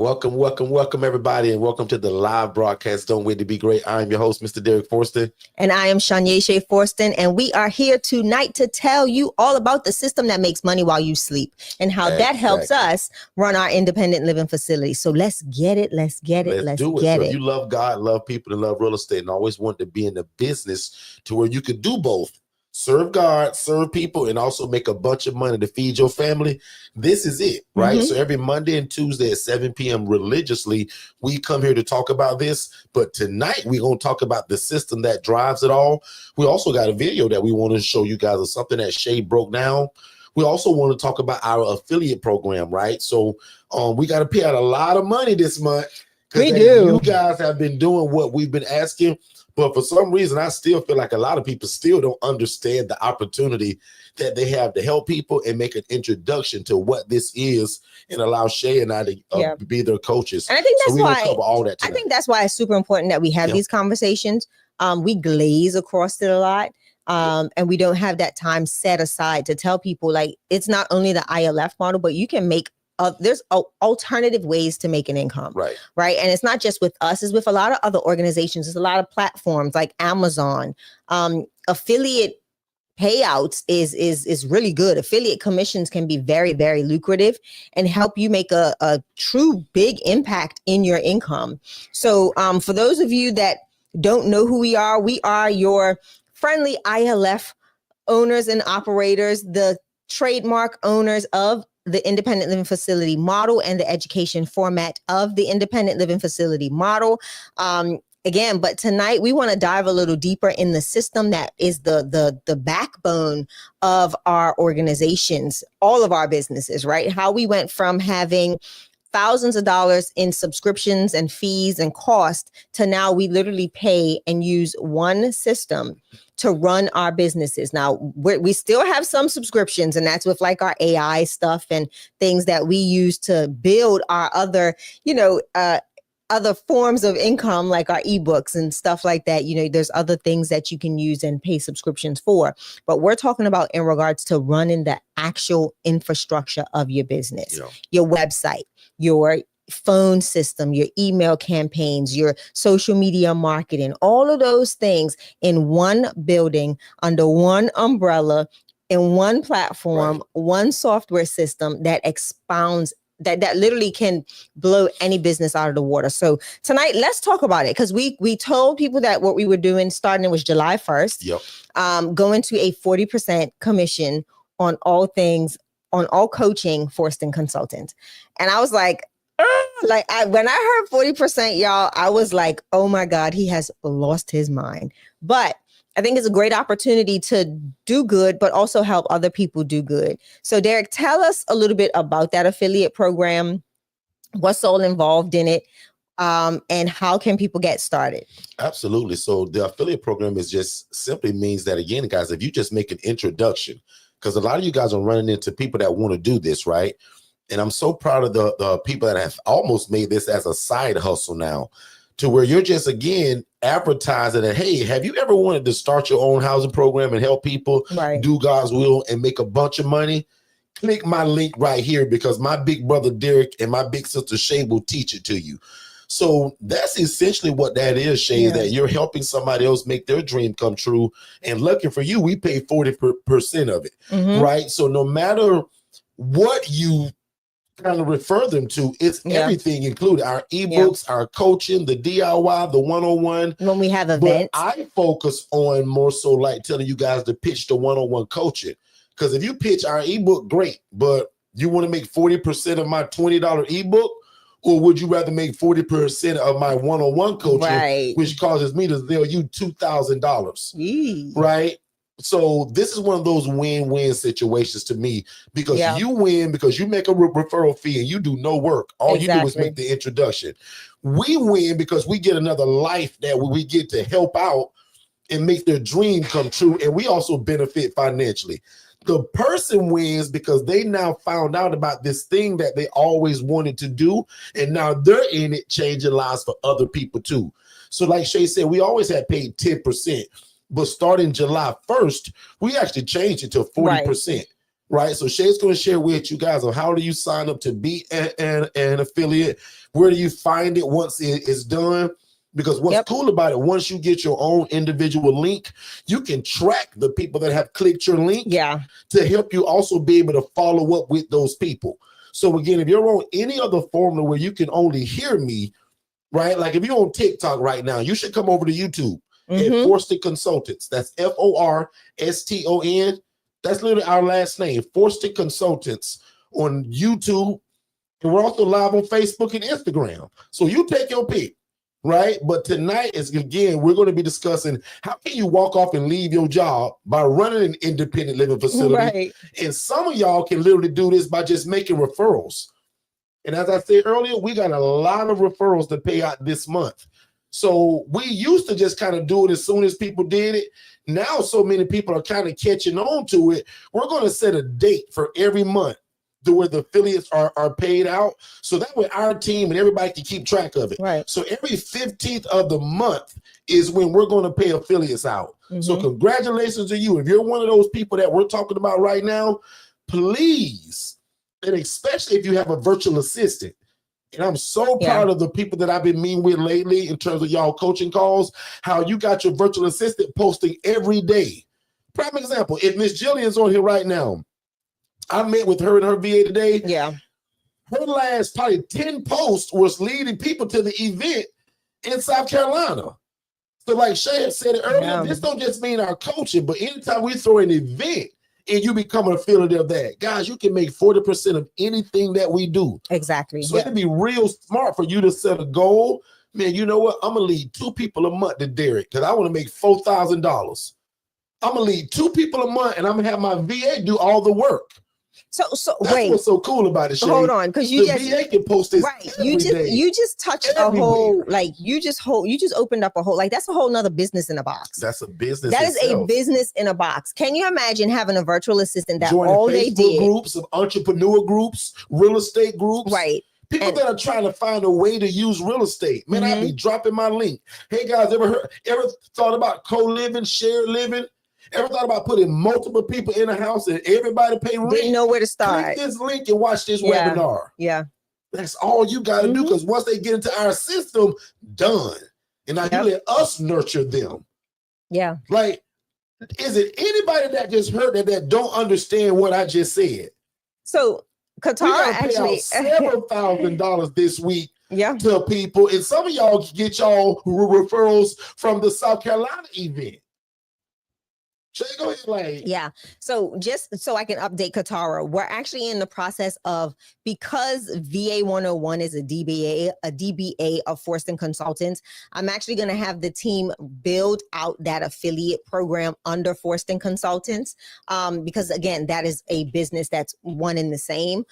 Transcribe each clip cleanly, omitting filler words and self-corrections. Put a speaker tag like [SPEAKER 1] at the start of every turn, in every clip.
[SPEAKER 1] Welcome, everybody, and welcome to the live broadcast. Don't wait to be great. I'm your host, Mr. Derrick Forston.
[SPEAKER 2] And I am Shay Forston, and we are here tonight to tell you all about the system that makes money while you sleep and how that helps us run our independent living facility. So let's get it. Let's do it.
[SPEAKER 1] So if you love God, love people, and love real estate, and always want to be in the business to where you could do both, serve God, serve people, and also make a bunch of money to feed your family, this is it, right? Mm-hmm. So every Monday and Tuesday at 7 p.m. religiously, we come here to talk about this. But tonight, we're going to talk about the system that drives it all. We also got a video that we want to show you guys of something that Shay broke down. We also want to talk about our affiliate program, right? So we got to pay out a lot of money this month.
[SPEAKER 2] We do.
[SPEAKER 1] You guys have been doing what we've been asking. But for some reason, I still feel like a lot of people still don't understand the opportunity that they have to help people and make an introduction to what this is and allow Shay and I to be their coaches.
[SPEAKER 2] And I think that's why
[SPEAKER 1] cover all that tonight.
[SPEAKER 2] I think that's why it's super important that we have these conversations. We glaze across it a lot. And we don't have that time set aside to tell people, like, it's not only the ILF model, but you can make there's alternative ways to make an income, right? And it's not just with us, it's with a lot of other organizations. There's a lot of platforms like Amazon. Affiliate payouts is really good. Affiliate commissions can be very, very lucrative and help you make a true big impact in your income. So for those of you that don't know who we are your friendly ILF owners and operators, the trademark owners of the independent living facility model and the education format of the independent living facility model. Again, but tonight we want to dive a little deeper in the system that is the backbone of our organizations, all of our businesses, right? How we went from having thousands of dollars in subscriptions and fees and cost to now we literally pay and use one system to run our businesses. Now we still have some subscriptions, and that's with like our AI stuff and things that we use to build our other, other forms of income, like our ebooks and stuff like that. There's other things that you can use and pay subscriptions for, but we're talking about in regards to running the actual infrastructure of your business, your website, your phone system, your email campaigns, your social media marketing, all of those things in one building, under one umbrella, in one platform, one software system that expounds that literally can blow any business out of the water. So tonight, let's talk about it, because we told people that what we were doing starting, it was July 1st, going to a 40% commission on all things, on all coaching, Forston Consultant. And I was like, when I heard 40%, y'all, I was like, oh my God, he has lost his mind. But I think it's a great opportunity to do good, but also help other people do good. So Derrick, tell us a little bit about that affiliate program, what's all involved in it, and how can people get started?
[SPEAKER 1] Absolutely. So the affiliate program is just simply means that, again, guys, if you just make an introduction, because a lot of you guys are running into people that want to do this, right? And I'm so proud of the people that have almost made this as a side hustle now, to where you're just, again, advertising that, hey, have you ever wanted to start your own housing program and help people do God's will and make a bunch of money? Click my link right here, because my big brother Derrick and my big sister Shay will teach it to you. So that's essentially what that is, Shay, that you're helping somebody else make their dream come true. And lucky for you, we pay 40% of it, right? So no matter what you kind of refer them to, it's everything included, our ebooks, our coaching, the DIY, the one-on-one.
[SPEAKER 2] When we have events,
[SPEAKER 1] but I focus on more so like telling you guys to pitch the one-on-one coaching, because if you pitch our ebook, great, but you want to make 40% of my $20 ebook, or would you rather make 40% of my one-on-one coaching, which causes me to bill you $2,000, right? So this is one of those win-win situations to me, because you win because you make a referral fee and you do no work. All you do is make the introduction. We win because we get another life that we get to help out and make their dream come true. And we also benefit financially. The person wins because they now found out about this thing that they always wanted to do. And now they're in it, changing lives for other people too. So like Shay said, we always had paid 10%. But starting July 1st, we actually changed it to 40%, right? So Shay's going to share with you guys on how do you sign up to be an affiliate. Where do you find it once it is done? Because what's cool about it, once you get your own individual link, you can track the people that have clicked your link to help you also be able to follow up with those people. So again, if you're on any other formula where you can only hear me, right? Like if you're on TikTok right now, you should come over to YouTube at Forston Consultants. That's Forston. That's literally our last name, Forston Consultants on YouTube. And we're also live on Facebook and Instagram. So you take your pick. Right. But tonight is, again, we're going to be discussing how can you walk off and leave your job by running an independent living facility. Right. And some of y'all can literally do this by just making referrals. And as I said earlier, we got a lot of referrals to pay out this month. So we used to just kind of do it as soon as people did it. Now so many people are kind of catching on to it. We're going to set a date for every month to where the affiliates are paid out. So that way our team and everybody can keep track of it. Right. So every 15th of the month is when we're going to pay affiliates out. So congratulations to you. If you're one of those people that we're talking about right now, please, and especially if you have a virtual assistant. And I'm so proud of the people that I've been meeting with lately in terms of y'all coaching calls, how you got your virtual assistant posting every day. Prime example, if Miss Jillian's on here right now, I met with her and her VA today. Yeah. Her last probably 10 posts was leading people to the event in South Carolina. So like Shay had said it earlier, this don't just mean our coaching, but anytime we throw an event and you become an affiliate of that, guys, you can make 40% of anything that we do. Exactly. So it'd be real smart for you to set a goal. Man, you know what? I'm going to lead 2 people a month to Derrick because I want to make $4,000. I'm going to lead 2 people a month and I'm going to have my VA do all the work. So that's wait, what's so cool about it, Shay. Hold on, because you just VA can post this you just touched everywhere. A whole, like you just opened up a whole, like that's a whole nother business in a box. That's a business. That itself. Is a business in a box. Can you imagine having a virtual assistant that joining all Facebook they did groups of entrepreneur groups, real estate groups, right? People that are trying to find a way to use real estate. Man, I'd be dropping my link. Hey guys, ever thought about co-living, shared living? Ever thought about putting multiple people in a house and everybody pay rent? Didn't know where to start. Click this link and watch this webinar. Yeah. That's all you got to do, because once they get into our system, done. And now you let us nurture them. Yeah. Like, is it anybody that just heard that don't understand what I just said? So Qatar actually several $1,000s this week to people. And some of y'all get y'all referrals from the South Carolina event. Go ahead, like. Yeah. So just so I can update Katara, we're actually in the process of, because VA 101 is a DBA of Forston Consultants, I'm actually going to have the team build out that affiliate program under Forston Consultants, because again, that is a business that's one and the same.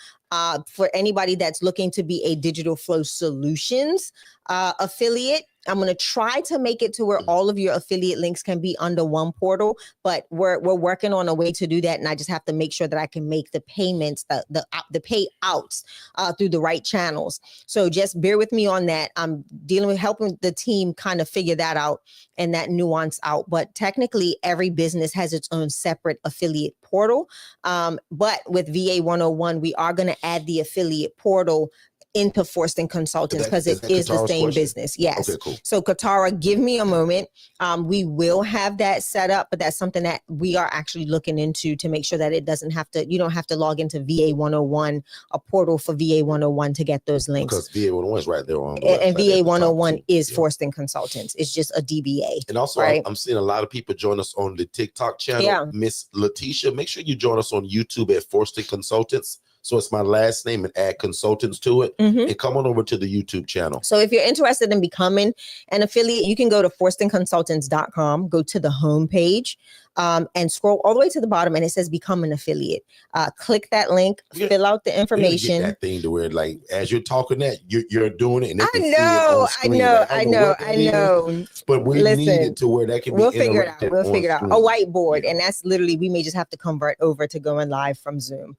[SPEAKER 1] For anybody that's looking to be a Digital Flow Solutions affiliate, I'm going to try to make it to where all of your affiliate links can be under one portal, but we're working on a way to do that. And I just have to make sure that I can make the payments, the payouts through the right channels. So just bear with me on that. I'm dealing with helping the team kind of figure that out and that nuance out. But technically every business has its own separate affiliate portal. But with VA 101, we are going to add the affiliate portal into Forston Consultants because it is the same business. Yes. Okay, cool. So Katara, give me a moment. We will have that set up, but that's something that we are actually looking into to make sure that it doesn't have to, you don't have to log into VA 101, a portal for VA 101 to get those links. Because VA 101 is right there on the website. And VA 101 is Forston Consultants. It's just a DBA. And also I'm seeing a lot of people join us on the TikTok channel. Yeah. Miss Letitia, make sure you join us on YouTube at Forston Consultants. So it's my last name and add consultants to it, and come on over to the YouTube channel. So if you're interested in becoming an affiliate, you can go to forstonconsultants.com, go to the homepage, and scroll all the way to the bottom, and it says become an affiliate. Click that link, fill out the information. Get that thing to where, like, as you're talking that, you're doing it. And I know. But we need it to where that can be. We'll figure it out. We'll figure it out. A whiteboard, and that's literally, we may just have to convert over to going live from Zoom.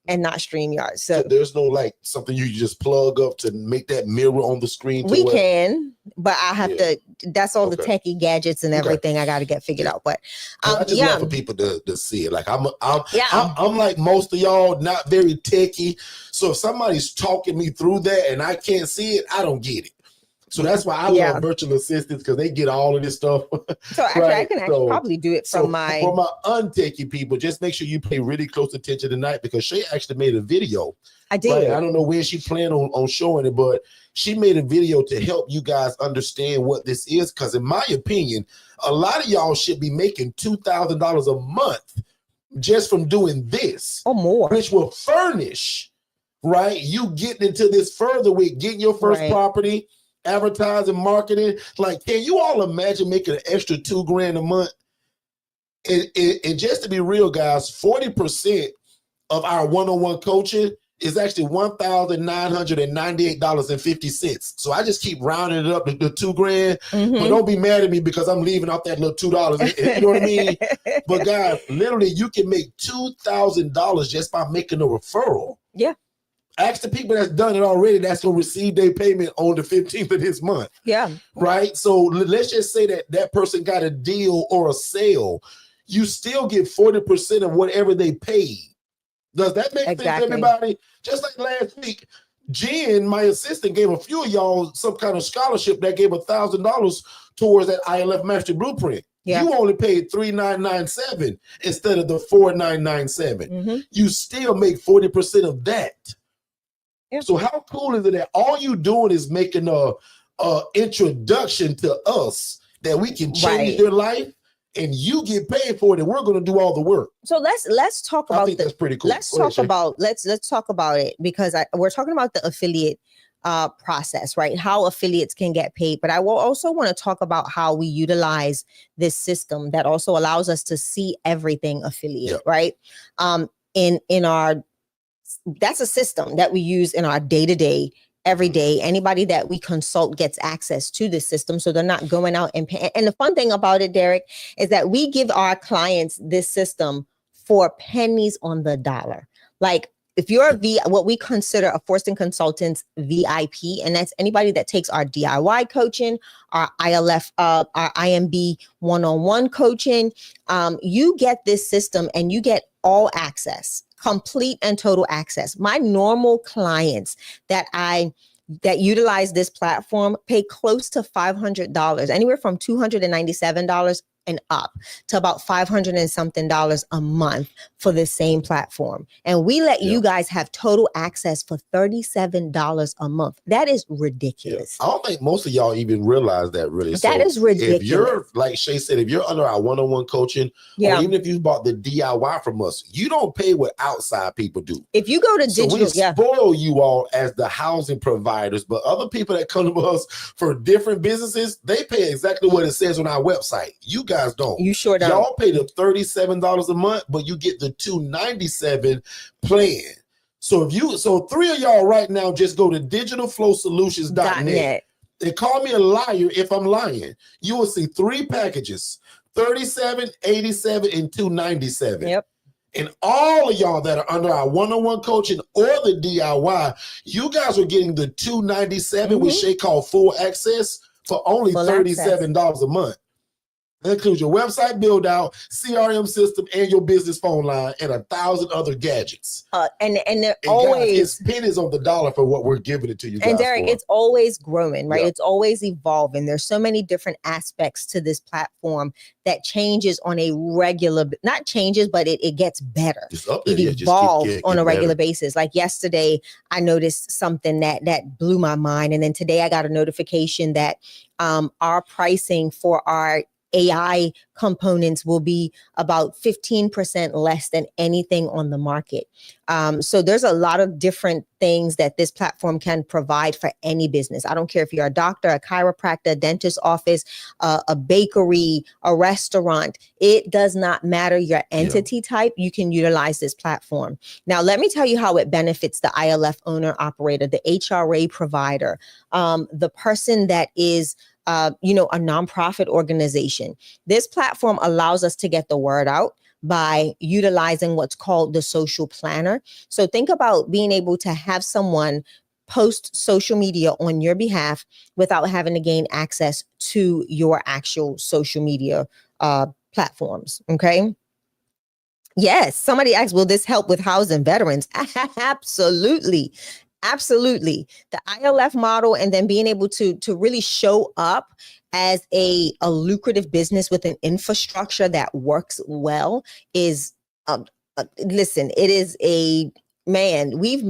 [SPEAKER 2] and not StreamYard.
[SPEAKER 1] So
[SPEAKER 2] So
[SPEAKER 1] there's no like something you just plug up to make that mirror on the screen.
[SPEAKER 2] we can, but I have to, that's all the techie gadgets and everything I got to get figured out. But
[SPEAKER 1] I just love for people to see it. Like I'm like most of y'all, not very techie. So if somebody's talking me through that and I can't see it, I don't get it. So that's why I love virtual assistants, because they get all of this stuff.
[SPEAKER 2] So actually, I can probably do it from my...
[SPEAKER 1] For my untechie people, just make sure you pay really close attention tonight, because Shay actually made a video.
[SPEAKER 2] I did.
[SPEAKER 1] Right? I don't know when she planned on showing it, but she made a video to help you guys understand what this is. Because in my opinion, a lot of y'all should be making $2,000 a month just from doing this.
[SPEAKER 2] Or more.
[SPEAKER 1] Which will furnish, right? You getting into this further with getting your first property, advertising, marketing. Like, can you all imagine making an extra $2,000 a month? And just to be real, guys, 40% of our one-on-one coaching is actually $1,998.50. So I just keep rounding it up to $2,000. But don't be mad at me because I'm leaving off that little $2. You know what I mean? But guys, literally, you can make $2,000 just by making a referral.
[SPEAKER 2] Yeah.
[SPEAKER 1] Ask the people that's done it already, that's going to receive their payment on the 15th of this month.
[SPEAKER 2] Yeah.
[SPEAKER 1] Right? So let's just say that that person got a deal or a sale. You still get 40% of whatever they paid. Does that make sense to everybody? Just like last week, Jen, my assistant, gave a few of y'all some kind of scholarship that gave $1,000 towards that ILF Master Blueprint. Yeah. You only paid $3,997 instead of the $4,997. You still make 40% of that. Yeah. So how cool is it that all you doing is making a introduction to us that we can change their life, and you get paid for it, and we're going to do all the work.
[SPEAKER 2] So let's talk about
[SPEAKER 1] that's pretty cool.
[SPEAKER 2] Let's talk about it, because we're talking about the affiliate process, right? How affiliates can get paid. But I will also want to talk about how we utilize this system that also allows us to see everything affiliate, right? That's a system that we use in our day-to-day, every day. Anybody that we consult gets access to this system, so they're not going out and paying. And the fun thing about it, Derrick, is that we give our clients this system for pennies on the dollar. Like, if you're what we consider a Forston Consultants VIP, and that's anybody that takes our DIY coaching, our ILF, our IMB one-on-one coaching, you get this system and you get all access. Complete and total access. My normal clients that utilize this platform pay close to $500, anywhere from $297 and up to about $500 and something a month for the same platform. And we let you guys have total access for $37 a month. That is ridiculous.
[SPEAKER 1] I don't think most of y'all even realize that, really.
[SPEAKER 2] That is ridiculous.
[SPEAKER 1] If you're, like Shay said, if you're under our one-on-one coaching, or even if you bought the DIY from us, you don't pay what outside people do.
[SPEAKER 2] If you go to digital,
[SPEAKER 1] we spoil you all as the housing providers, but other people that come to us for different businesses, they pay exactly what it says on our website. You guys don't.
[SPEAKER 2] You sure don't.
[SPEAKER 1] Y'all pay the $37 a month, but you get the $297 plan. So three of y'all right now just go to digitalflowsolutions.net and call me a liar if I'm lying. You will see 3 packages: $37, $87, and $297.
[SPEAKER 2] Yep.
[SPEAKER 1] And all of y'all that are under our one-on-one coaching or the DIY, you guys are getting the $297, which Shay called full access, for only $37 a month. That includes your website build out, CRM system, and your business phone line, and 1,000 other gadgets.
[SPEAKER 2] And they're always,
[SPEAKER 1] guys, it's pennies on the dollar for what we're giving it to you guys.
[SPEAKER 2] And Derrick, it's always growing, right? It's always evolving. There's so many different aspects to this platform that changes on a regular, not changes, but it gets better. It evolves on a regular basis. Like yesterday, I noticed something that blew my mind. And then today I got a notification that our pricing for our AI components will be about 15% less than anything on the market. So there's a lot of different things that this platform can provide for any business. I don't care if you're a doctor, a chiropractor, a dentist office, a bakery, a restaurant. It does not matter your entity type. You can utilize this platform. Now, let me tell you how it benefits the ILF owner operator, the HRA provider, the person that is a nonprofit organization. This platform allows us to get the word out. by utilizing what's called the social planner. So think about being able to have someone post social media on your behalf without having to gain access to your actual social media platforms. Okay. Yes. Somebody asked, will this help with housing veterans? Absolutely. Absolutely. The ILF model, and then being able to really show up as a lucrative business with an infrastructure that works well is, listen, it is a, man, we've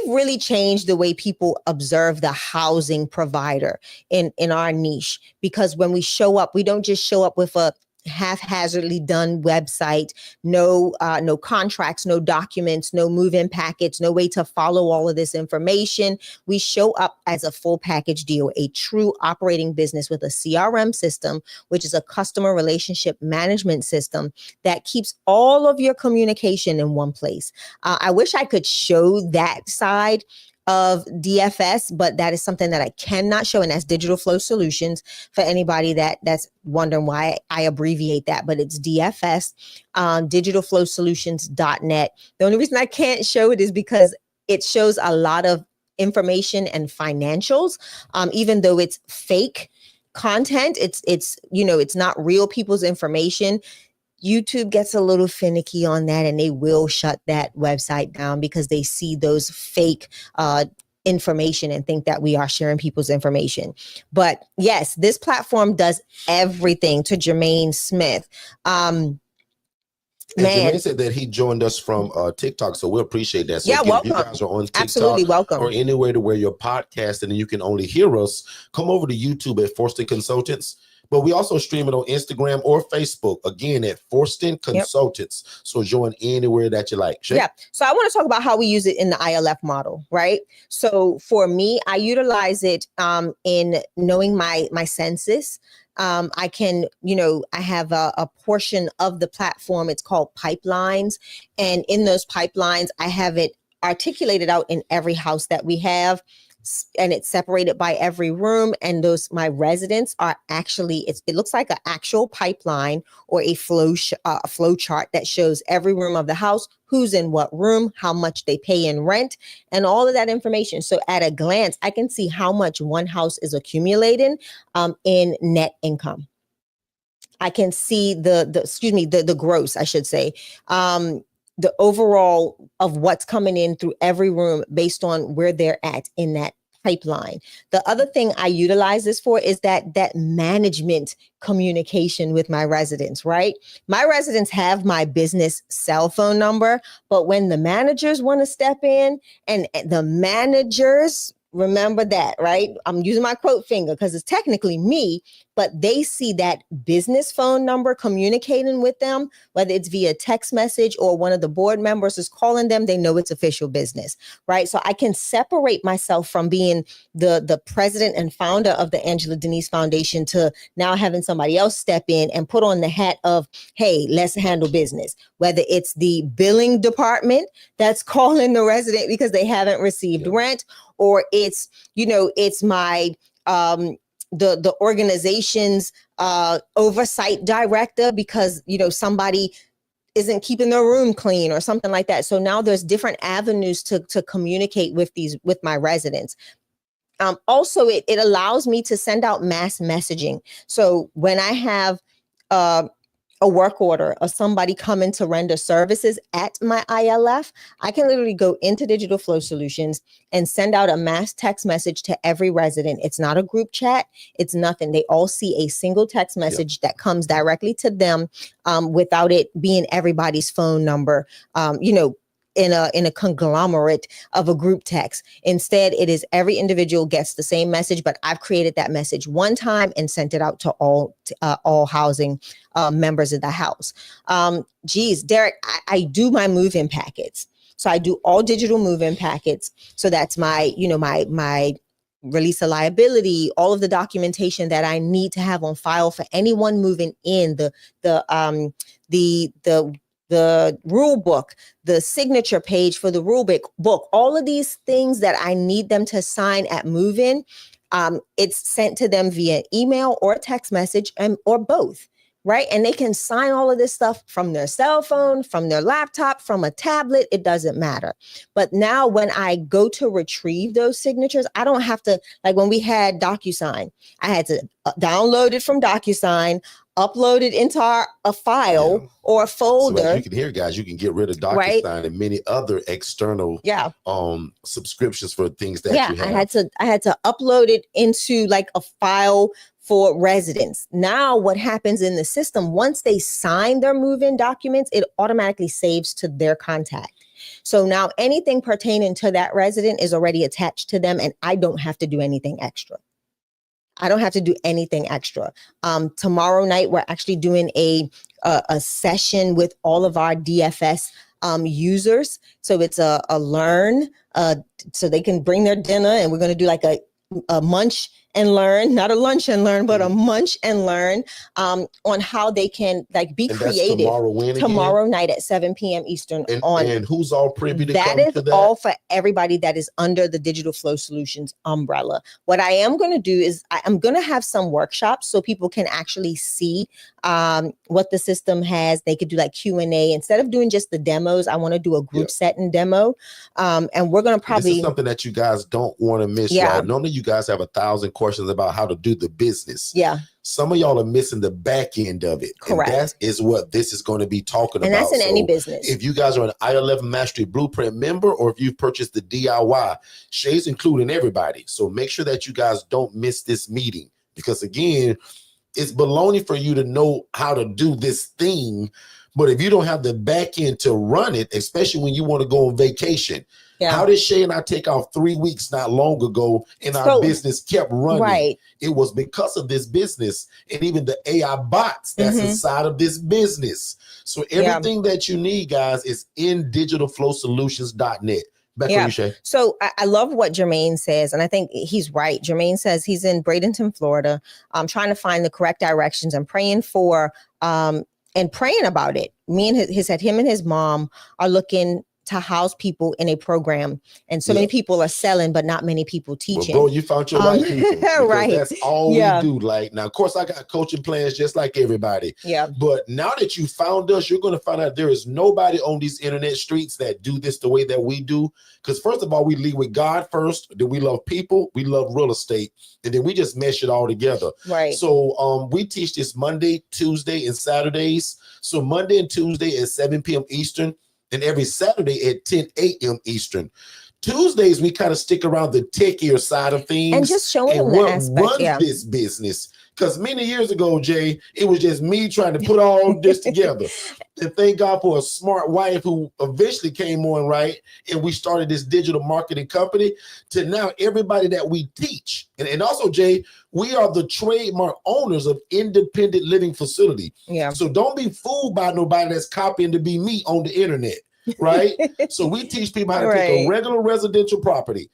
[SPEAKER 2] really changed the way people observe the housing provider in our niche, because when we show up, we don't just show up with a haphazardly done website, no contracts, no documents, no move-in packets, no way to follow all of this information. We show up as a full package deal, a true operating business with a CRM system, which is a customer relationship management system that keeps all of your communication in one place. I wish I could show that side of DFS, but that is something that I cannot show, and that's Digital Flow Solutions for anybody that's wondering why I abbreviate that, but it's DFS, digitalflowsolutions.net. The only reason I can't show it is because it shows a lot of information and financials, even though it's fake content, it's not real people's information. YouTube gets a little finicky on that, and they will shut that website down because they see those fake information and think that we are sharing people's information. But yes, this platform does everything. To Jermaine Smith.
[SPEAKER 1] And Jermaine said that he joined us from TikTok, so we appreciate that. So
[SPEAKER 2] yeah,
[SPEAKER 1] again,
[SPEAKER 2] welcome.
[SPEAKER 1] if you guys are on TikTok,
[SPEAKER 2] absolutely welcome,
[SPEAKER 1] or anywhere to where you're podcasting and you can only hear us, come over to YouTube at Forston Consultants. But we also stream it on Instagram or Facebook, again, at Forston Consultants. Yep. So join anywhere that you like. Shay?
[SPEAKER 2] Yeah. So I want to talk about how we use it in the ILF model, right? So for me, I utilize it in knowing my census. I can, I have a portion of the platform. It's called pipelines. And in those pipelines, I have it articulated out in every house that we have. And it's separated by every room. And my residents are actually, it looks like an actual pipeline or a flow chart that shows every room of the house, who's in what room, how much they pay in rent, and all of that information. So at a glance, I can see how much one house is accumulating in net income. I can see the gross, I should say. The overall of what's coming in through every room based on where they're at in that pipeline. The other thing I utilize this for is that management communication with my residents, right? My residents have my business cell phone number, but when the managers want to step in, and the managers, remember that, right? I'm using my quote finger because it's technically me, but they see that business phone number communicating with them, whether it's via text message or one of the board members is calling them, they know it's official business, right? So I can separate myself from being the president and founder of the Angela Denise Foundation to now having somebody else step in and put on the hat of, hey, let's handle business. Whether it's the billing department that's calling the resident because they haven't received rent, or it's, it's my, the organization's oversight director because, somebody isn't keeping their room clean or something like that. So now there's different avenues to communicate with my residents. Also, it allows me to send out mass messaging. So when I have a work order of somebody coming to render services at my ILF, I can literally go into Digital Flow Solutions and send out a mass text message to every resident. It's not a group chat. It's nothing. They all see a single text message that comes directly to them without it being everybody's phone number, in a conglomerate of a group text. Instead, it is every individual gets the same message, but I've created that message one time and sent it out to all housing members of the house. Derrick, I do my move-in packets. So I do all digital move-in packets. So that's my release of liability, all of the documentation that I need to have on file for anyone moving in, the rule book, the signature page for the rule book, all of these things that I need them to sign at move-in, it's sent to them via email or text message or both. right? And they can sign all of this stuff from their cell phone, from their laptop, from a tablet. It doesn't matter. But now when I go to retrieve those signatures, I don't have to, like when we had DocuSign, I had to download it from DocuSign, upload it into a file or a folder.
[SPEAKER 1] So as you can hear, guys, you can get rid of DocuSign and many other external subscriptions for things that you have.
[SPEAKER 2] I had to upload it into like a file for residents. Now what happens in the system, once they sign their move-in documents, it automatically saves to their contact. So now anything pertaining to that resident is already attached to them, and I don't have to do anything extra. I don't have to do anything extra. Tomorrow night, we're actually doing a session with all of our DFS users. So it's a learn, so they can bring their dinner, and we're going to do like a munch and learn, not a lunch and learn, but a munch and learn on how they can like be creative tomorrow night at 7 p.m. Eastern.
[SPEAKER 1] And who's all privy to
[SPEAKER 2] that?
[SPEAKER 1] Is
[SPEAKER 2] all for everybody that is under the Digital Flow Solutions umbrella. What I am going to do is I'm going to have some workshops so people can actually see what the system has. They could do like Q&A. Instead of doing just the demos, I want to do a group setting demo. And we're going to probably...
[SPEAKER 1] This is something that you guys don't want to miss, y'all. Normally you guys have 1,000 questions about how to do the business.
[SPEAKER 2] Yeah.
[SPEAKER 1] Some of y'all are missing the back end of it.
[SPEAKER 2] Correct.
[SPEAKER 1] And that is what this is going to be talking about.
[SPEAKER 2] And that's in any business.
[SPEAKER 1] If you guys are an I-11 Mastery Blueprint member, or if you've purchased the DIY, Shay's including everybody. So make sure that you guys don't miss this meeting, because again, it's baloney for you to know how to do this thing. But if you don't have the back end to run it, especially when you want to go on vacation, how did Shay and I take off 3 weeks not long ago and our business kept running?
[SPEAKER 2] Right.
[SPEAKER 1] It was because of this business and even the AI bots that's inside of this business. So everything that you need, guys, is in digitalflowsolutions.net. Back to you, Shay.
[SPEAKER 2] So I love what Jermaine says, and I think he's right. Jermaine says he's in Bradenton, Florida, trying to find the correct directions and praying for and praying about it. Him and his mom are looking to house people in a program, and so many people are selling, but not many people teaching.
[SPEAKER 1] Well, bro, you found your right people.
[SPEAKER 2] Right.
[SPEAKER 1] That's all we do. Like, now, of course, I got coaching plans just like everybody.
[SPEAKER 2] Yeah.
[SPEAKER 1] But now that you found us, you're going to find out there is nobody on these internet streets that do this the way that we do. Because first of all, we lead with God first. Then we love people. We love real estate. And then we just mesh it all together.
[SPEAKER 2] Right.
[SPEAKER 1] So we teach this Monday, Tuesday, and Saturdays. So Monday and Tuesday at 7 p.m. Eastern. And every Saturday at 10 a.m. Eastern. Tuesdays, we kind of stick around the techier side of things.
[SPEAKER 2] And just showing them the aspect,
[SPEAKER 1] runs this business. Because many years ago, Jay, it was just me trying to put all this together. And thank God for a smart wife who eventually came on, right? And we started this digital marketing company to now everybody that we teach. And also, Jay, we are the trademark owners of Independent Living Facility. Yeah. So don't be fooled by nobody that's copying to be me on the internet, right? So we teach people how to take a regular residential property,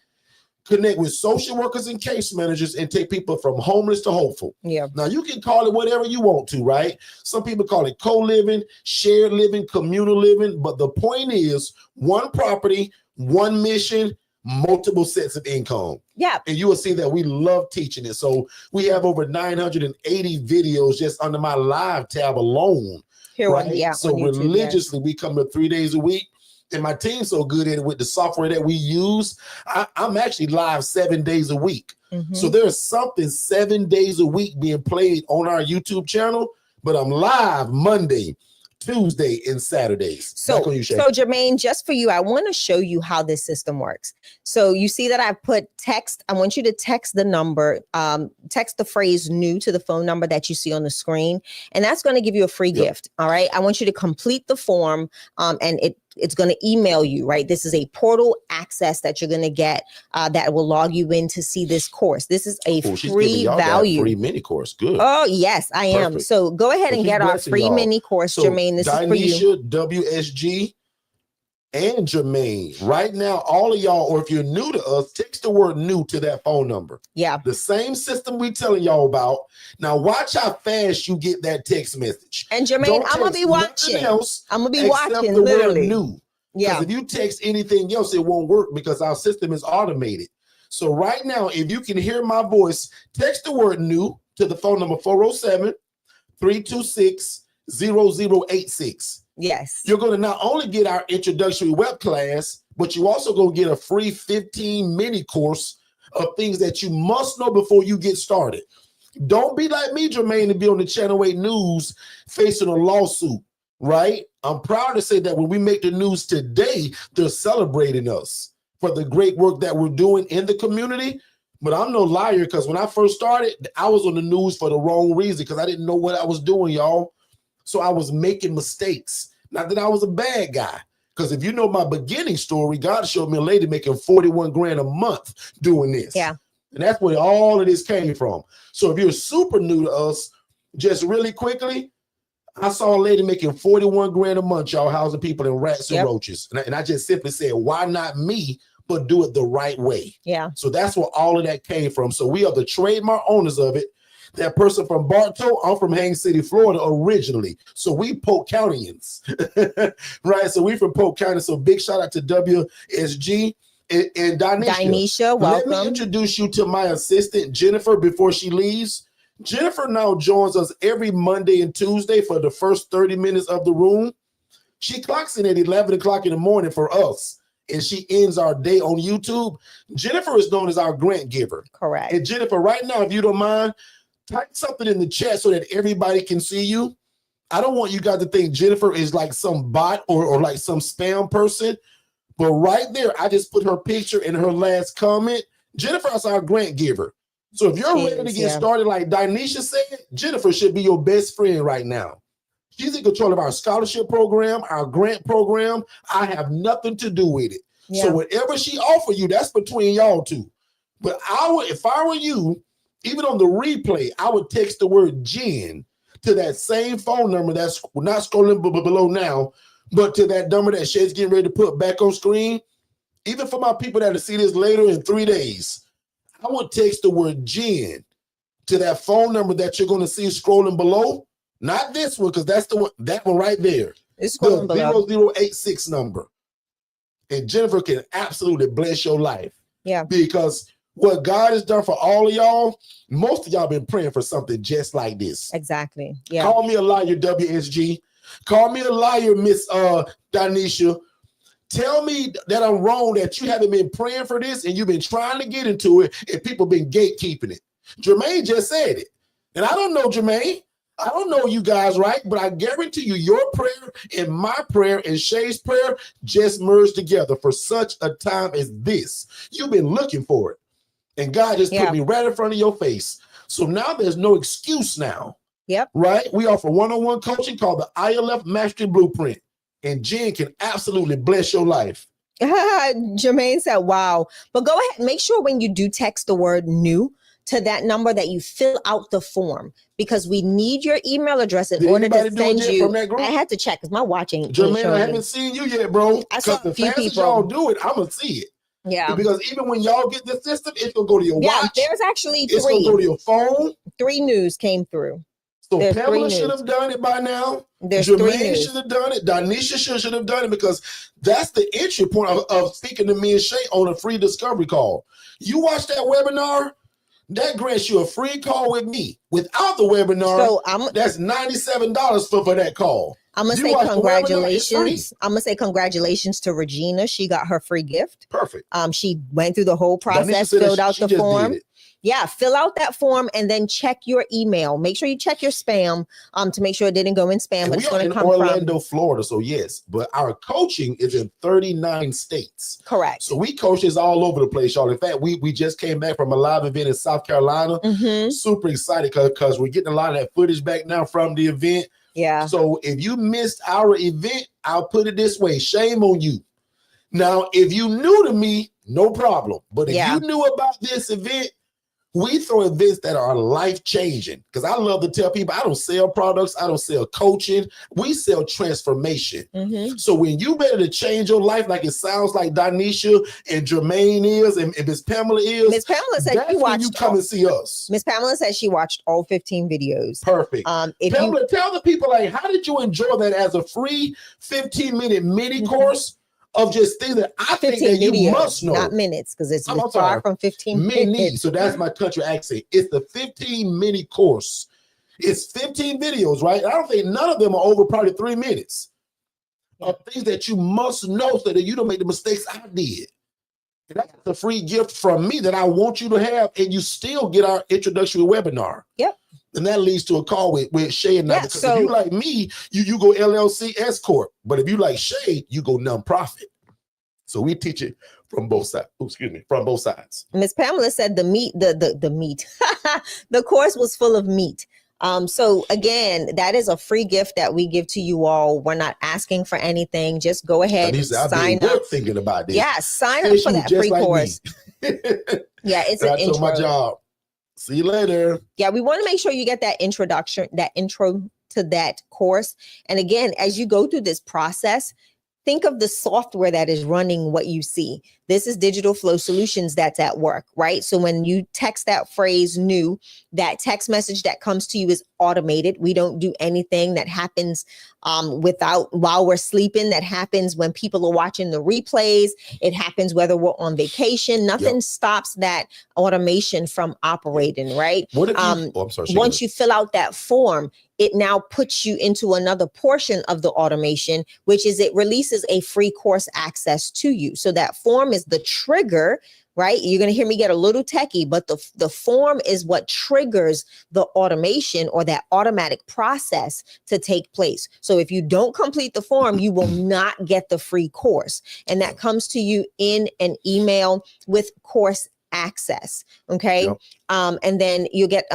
[SPEAKER 1] connect with social workers and case managers, and take people from homeless to hopeful. Yeah. Now you can call it whatever you want to, right? Some people call it co-living, shared living, communal living. But the point is one property, one mission, multiple sets of income. Yeah. And you will see that we love teaching it. So we have over 980 videos just under my live tab alone. Here, right? So religiously, we come to 3 days a week. And my team's so good at it with the software that we use. I'm actually live 7 days a week. So there's something 7 days a week being played on our YouTube channel, but I'm live Monday, Tuesday, and Saturdays.
[SPEAKER 2] So Jermaine, just for you, I want to show you how this system works. So you see that I put text. I want you to text the number, text the phrase new to the phone number that you see on the screen. And that's going to give you a free gift. All right. I want you to complete the form and it's going to email you, right? This is a portal access that you're going to get that will log you in to see this course. This is a free value.
[SPEAKER 1] Free mini course. Good.
[SPEAKER 2] Oh, yes, I am. So go ahead and get our free mini course, Jermaine. This is for you.
[SPEAKER 1] WSG and Jermaine. Right now, all of y'all, or if you're new to us, text the word new to that phone number. Yeah. The same system we telling y'all about. Now watch how fast you get that text message.
[SPEAKER 2] And Jermaine, I'm gonna be watching. I'm gonna be watching
[SPEAKER 1] the
[SPEAKER 2] literally.
[SPEAKER 1] Word new. Yeah. If you text anything else, it won't work because our system is automated. So right now, if you can hear my voice, text the word new to the phone number 407 326-0086.
[SPEAKER 2] Yes.
[SPEAKER 1] You're going to not only get our introductory web class, but you also going to get a free 15 mini course of things that you must know before you get started. Don't be like me, Jermaine, and be on the Channel 8 News facing a lawsuit, right? I'm proud to say that when we make the news today, they're celebrating us for the great work that we're doing in the community. But I'm no liar, because when I first started, I was on the news for the wrong reason, because I didn't know what I was doing, y'all. So I was making mistakes. Not that I was a bad guy, because if you know my beginning story, God showed me a lady making 41 grand a month doing this.
[SPEAKER 2] Yeah.
[SPEAKER 1] And that's where all of this came from. So if you're super new to us, just really quickly, I saw a lady making 41 grand a month, y'all, housing people in rats and roaches. And I just simply said, why not me, but do it the right way?
[SPEAKER 2] Yeah.
[SPEAKER 1] So that's where all of that came from. So we are the trademark owners of it. That person from Bartow, I'm from Haines City, Florida originally. So we Polk Countyans, right? So we from Polk County. So big shout out to WSG. And
[SPEAKER 2] Dinesha, welcome.
[SPEAKER 1] Let me introduce you to my assistant, Jennifer, before she leaves. Jennifer now joins us every Monday and Tuesday for the first 30 minutes of the room. She clocks in at 11 o'clock in the morning for us, and she ends our day on YouTube. Jennifer is known as our grant giver.
[SPEAKER 2] Correct.
[SPEAKER 1] And Jennifer, right now, if you don't mind, type something in the chat so that everybody can see you. I don't want you guys to think Jennifer is like some bot or like some spam person. But right there, I just put her picture in her last comment. Jennifer is our grant giver. So if you're ready to get started, like Dinesha said, Jennifer should be your best friend right now. She's in control of our scholarship program, our grant program. I have nothing to do with it. Yeah. So whatever she offer you, that's between y'all two. But if I were you, even on the replay, I would text the word Jen to that same phone number that's not scrolling below now, but to that number that Shay's getting ready to put back on screen. Even for my people that will see this later in 3 days, I would text the word Jen to that phone number that you're going to see scrolling below. Not this one, because that's the one, that one right there.
[SPEAKER 2] It's scrolling below.
[SPEAKER 1] 0086 number. And Jennifer can absolutely bless your life.
[SPEAKER 2] Yeah.
[SPEAKER 1] Because what God has done for all of y'all, most of y'all been praying for something just like this.
[SPEAKER 2] Exactly. Yeah.
[SPEAKER 1] Call me a liar, WSG. Call me a liar, Miss Dinesha. Tell me that I'm wrong, that you haven't been praying for this and you've been trying to get into it and people been gatekeeping it. Jermaine just said it. And I don't know, Jermaine. I don't know you guys, right? But I guarantee you, your prayer and my prayer and Shay's prayer just merged together for such a time as this. You've been looking for it. And God just put me right in front of your face. So now there's no excuse now.
[SPEAKER 2] Yep.
[SPEAKER 1] Right? We offer one-on-one coaching called the ILF Mastery Blueprint. And Jen can absolutely bless your life.
[SPEAKER 2] Jermaine said, wow. But go ahead, make sure when you do text the word new to that number that you fill out the form, because we need your email address in order to send you. From that group? I had to check because my watching.
[SPEAKER 1] Jermaine, I haven't seen you yet, bro.
[SPEAKER 2] I saw a few people.
[SPEAKER 1] Y'all do it, I'm going to see it.
[SPEAKER 2] Yeah.
[SPEAKER 1] Because even when y'all get the system, it's going to go to your watch.
[SPEAKER 2] There's actually 3.
[SPEAKER 1] It's going to go to your phone.
[SPEAKER 2] 3 news came through.
[SPEAKER 1] So there's Pamela should have done it by now.
[SPEAKER 2] There's
[SPEAKER 1] Jermaine should have done it. Dinesha should have done it, because that's the entry point of speaking to me and Shay on a free discovery call. You watch that webinar, that grants you a free call with me. Without the webinar, so that's $97 for that call.
[SPEAKER 2] I'm going to say congratulations. I'm going to say congratulations to Regina. She got her free gift.
[SPEAKER 1] Perfect.
[SPEAKER 2] She went through the whole process, filled out the form. Yeah, fill out that form and then check your email. Make sure you check your spam to make sure it didn't go in spam.
[SPEAKER 1] And
[SPEAKER 2] but
[SPEAKER 1] we
[SPEAKER 2] it's
[SPEAKER 1] are
[SPEAKER 2] going
[SPEAKER 1] in
[SPEAKER 2] to come
[SPEAKER 1] Orlando,
[SPEAKER 2] from
[SPEAKER 1] Florida, so yes. But our coaching is in 39 states.
[SPEAKER 2] Correct.
[SPEAKER 1] So we coach this all over the place, y'all. In fact, we just came back from a live event in South Carolina. Super excited because we're getting a lot of that footage back now from the event.
[SPEAKER 2] Yeah.
[SPEAKER 1] So if you missed our event, I'll put it this way. Shame on you. Now, if you new to me, no problem. But if you knew about this event, we throw events that are life-changing, because I love to tell people I don't sell products. I don't sell coaching. We sell transformation. So when you ready to change your life, like it sounds like Dinesha and Jermaine is and Miss Pamela is.
[SPEAKER 2] Miss Pamela said she watched.
[SPEAKER 1] You come and see us.
[SPEAKER 2] Miss Pamela said she watched all 15 videos.
[SPEAKER 1] Perfect. Pamela, tell the people, like, how did you enjoy that as a free 15-minute mini course of just things that I think that you must know.
[SPEAKER 2] Not minutes, because it's far from 15 minutes.
[SPEAKER 1] So that's my country accent. It's the 15 mini course. It's 15 videos, right? I don't think none of them are over probably 3 minutes of things that you must know so that you don't make the mistakes I did. And that's a free gift from me that I want you to have, and you still get our introductory webinar.
[SPEAKER 2] Yep.
[SPEAKER 1] And that leads to a call with Shay and I.
[SPEAKER 2] Yeah,
[SPEAKER 1] because
[SPEAKER 2] so,
[SPEAKER 1] if you like me, you go LLC S Corp. But if you like Shay, you go nonprofit. So we teach it from both sides. From both sides.
[SPEAKER 2] Miss Pamela said the meat, the meat, the course was full of meat. So again, that is a free gift that we give to you all. We're not asking for anything. Just go ahead, sign up.
[SPEAKER 1] Thinking about this.
[SPEAKER 2] Yeah, sign up for that free course. Yeah, it's an intro.
[SPEAKER 1] My job. See you later.
[SPEAKER 2] Yeah, we want to make sure you get that introduction, that intro to that course. And again, as you go through this process, think of the software that is running what you see. This is Digital Flow Solutions that's at work, right? So when you text that phrase new, that text message that comes to you is automated. We don't do anything that happens while we're sleeping. That happens when people are watching the replays. It happens whether we're on vacation. Nothing stops that automation from operating, right?
[SPEAKER 1] What if I'm sorry.
[SPEAKER 2] Once you fill out that form, it now puts you into another portion of the automation, which is it releases a free course access to you. So that form is the trigger, right? You're going to hear me get a little techie, but the form is what triggers the automation or that automatic process to take place. So if you don't complete the form, you will not get the free course. And that comes to you in an email with course access. Okay.
[SPEAKER 1] Yep.
[SPEAKER 2] And then you get,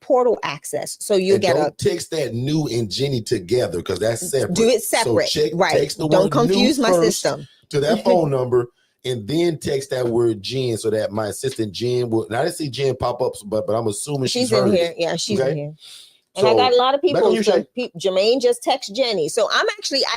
[SPEAKER 2] portal access. So you get
[SPEAKER 1] text that new and Jenny together because that's separate.
[SPEAKER 2] Do it separate.
[SPEAKER 1] So
[SPEAKER 2] right. Don't confuse my system.
[SPEAKER 1] To that phone number and then text that word Jen so that my assistant Jen will. Now I didn't see Jen pop up, but I'm assuming she's
[SPEAKER 2] in here. Yeah, she's in here. And I got a lot of people. Jermaine just text Jenny. So I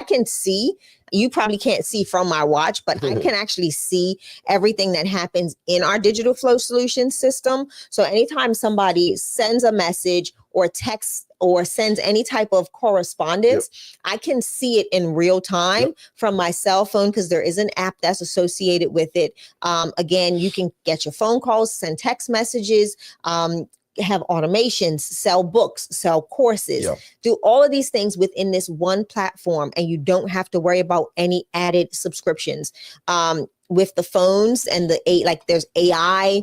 [SPEAKER 2] can see, you probably can't see from my watch, but I can actually see everything that happens in our Digital Flow Solutions system. So anytime somebody sends a message or texts or sends any type of correspondence, I can see it in real time from my cell phone because there is an app that's associated with it. Again, you can get your phone calls, send text messages, have automations, sell books, sell courses, do all of these things within this one platform. And you don't have to worry about any added subscriptions. With the phones and there's AI.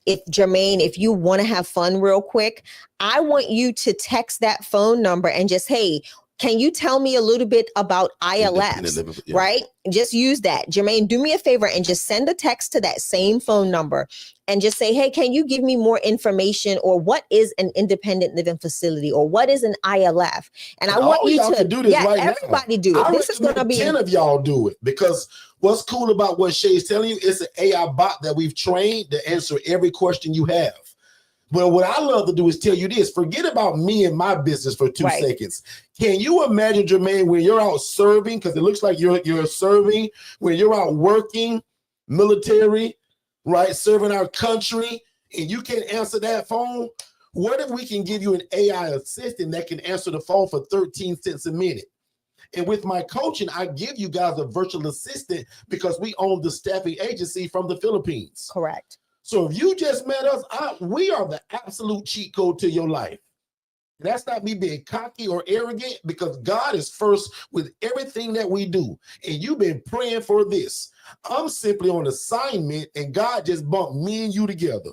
[SPEAKER 2] If you want to have fun real quick, I want you to text that phone number and just, hey, can you tell me a little bit about ILFs, right? Just use that. Jermaine, do me a favor and just send a text to that same phone number and just say, hey, can you give me more information, or what is an independent living facility, or what is an ILF? And I want you to
[SPEAKER 1] do this right
[SPEAKER 2] everybody now. Do it. This is going to be
[SPEAKER 1] 10 of y'all do it, because what's cool about what Shay's telling you, it's an AI bot that we've trained to answer every question you have. Well, what I love to do is tell you this. Forget about me and my business for 2 seconds. Can you imagine, Jermaine, when you're out serving, because it looks like you're serving, when you're out working, military, right, serving our country, and you can't answer that phone? What if we can give you an AI assistant that can answer the phone for 13 cents a minute? And with my coaching, I give you guys a virtual assistant because we own the staffing agency from the Philippines.
[SPEAKER 2] Correct.
[SPEAKER 1] So if you just met us, we are the absolute cheat code to your life. That's not me being cocky or arrogant, because God is first with everything that we do. And you've been praying for this. I'm simply on assignment, and God just bumped me and you together.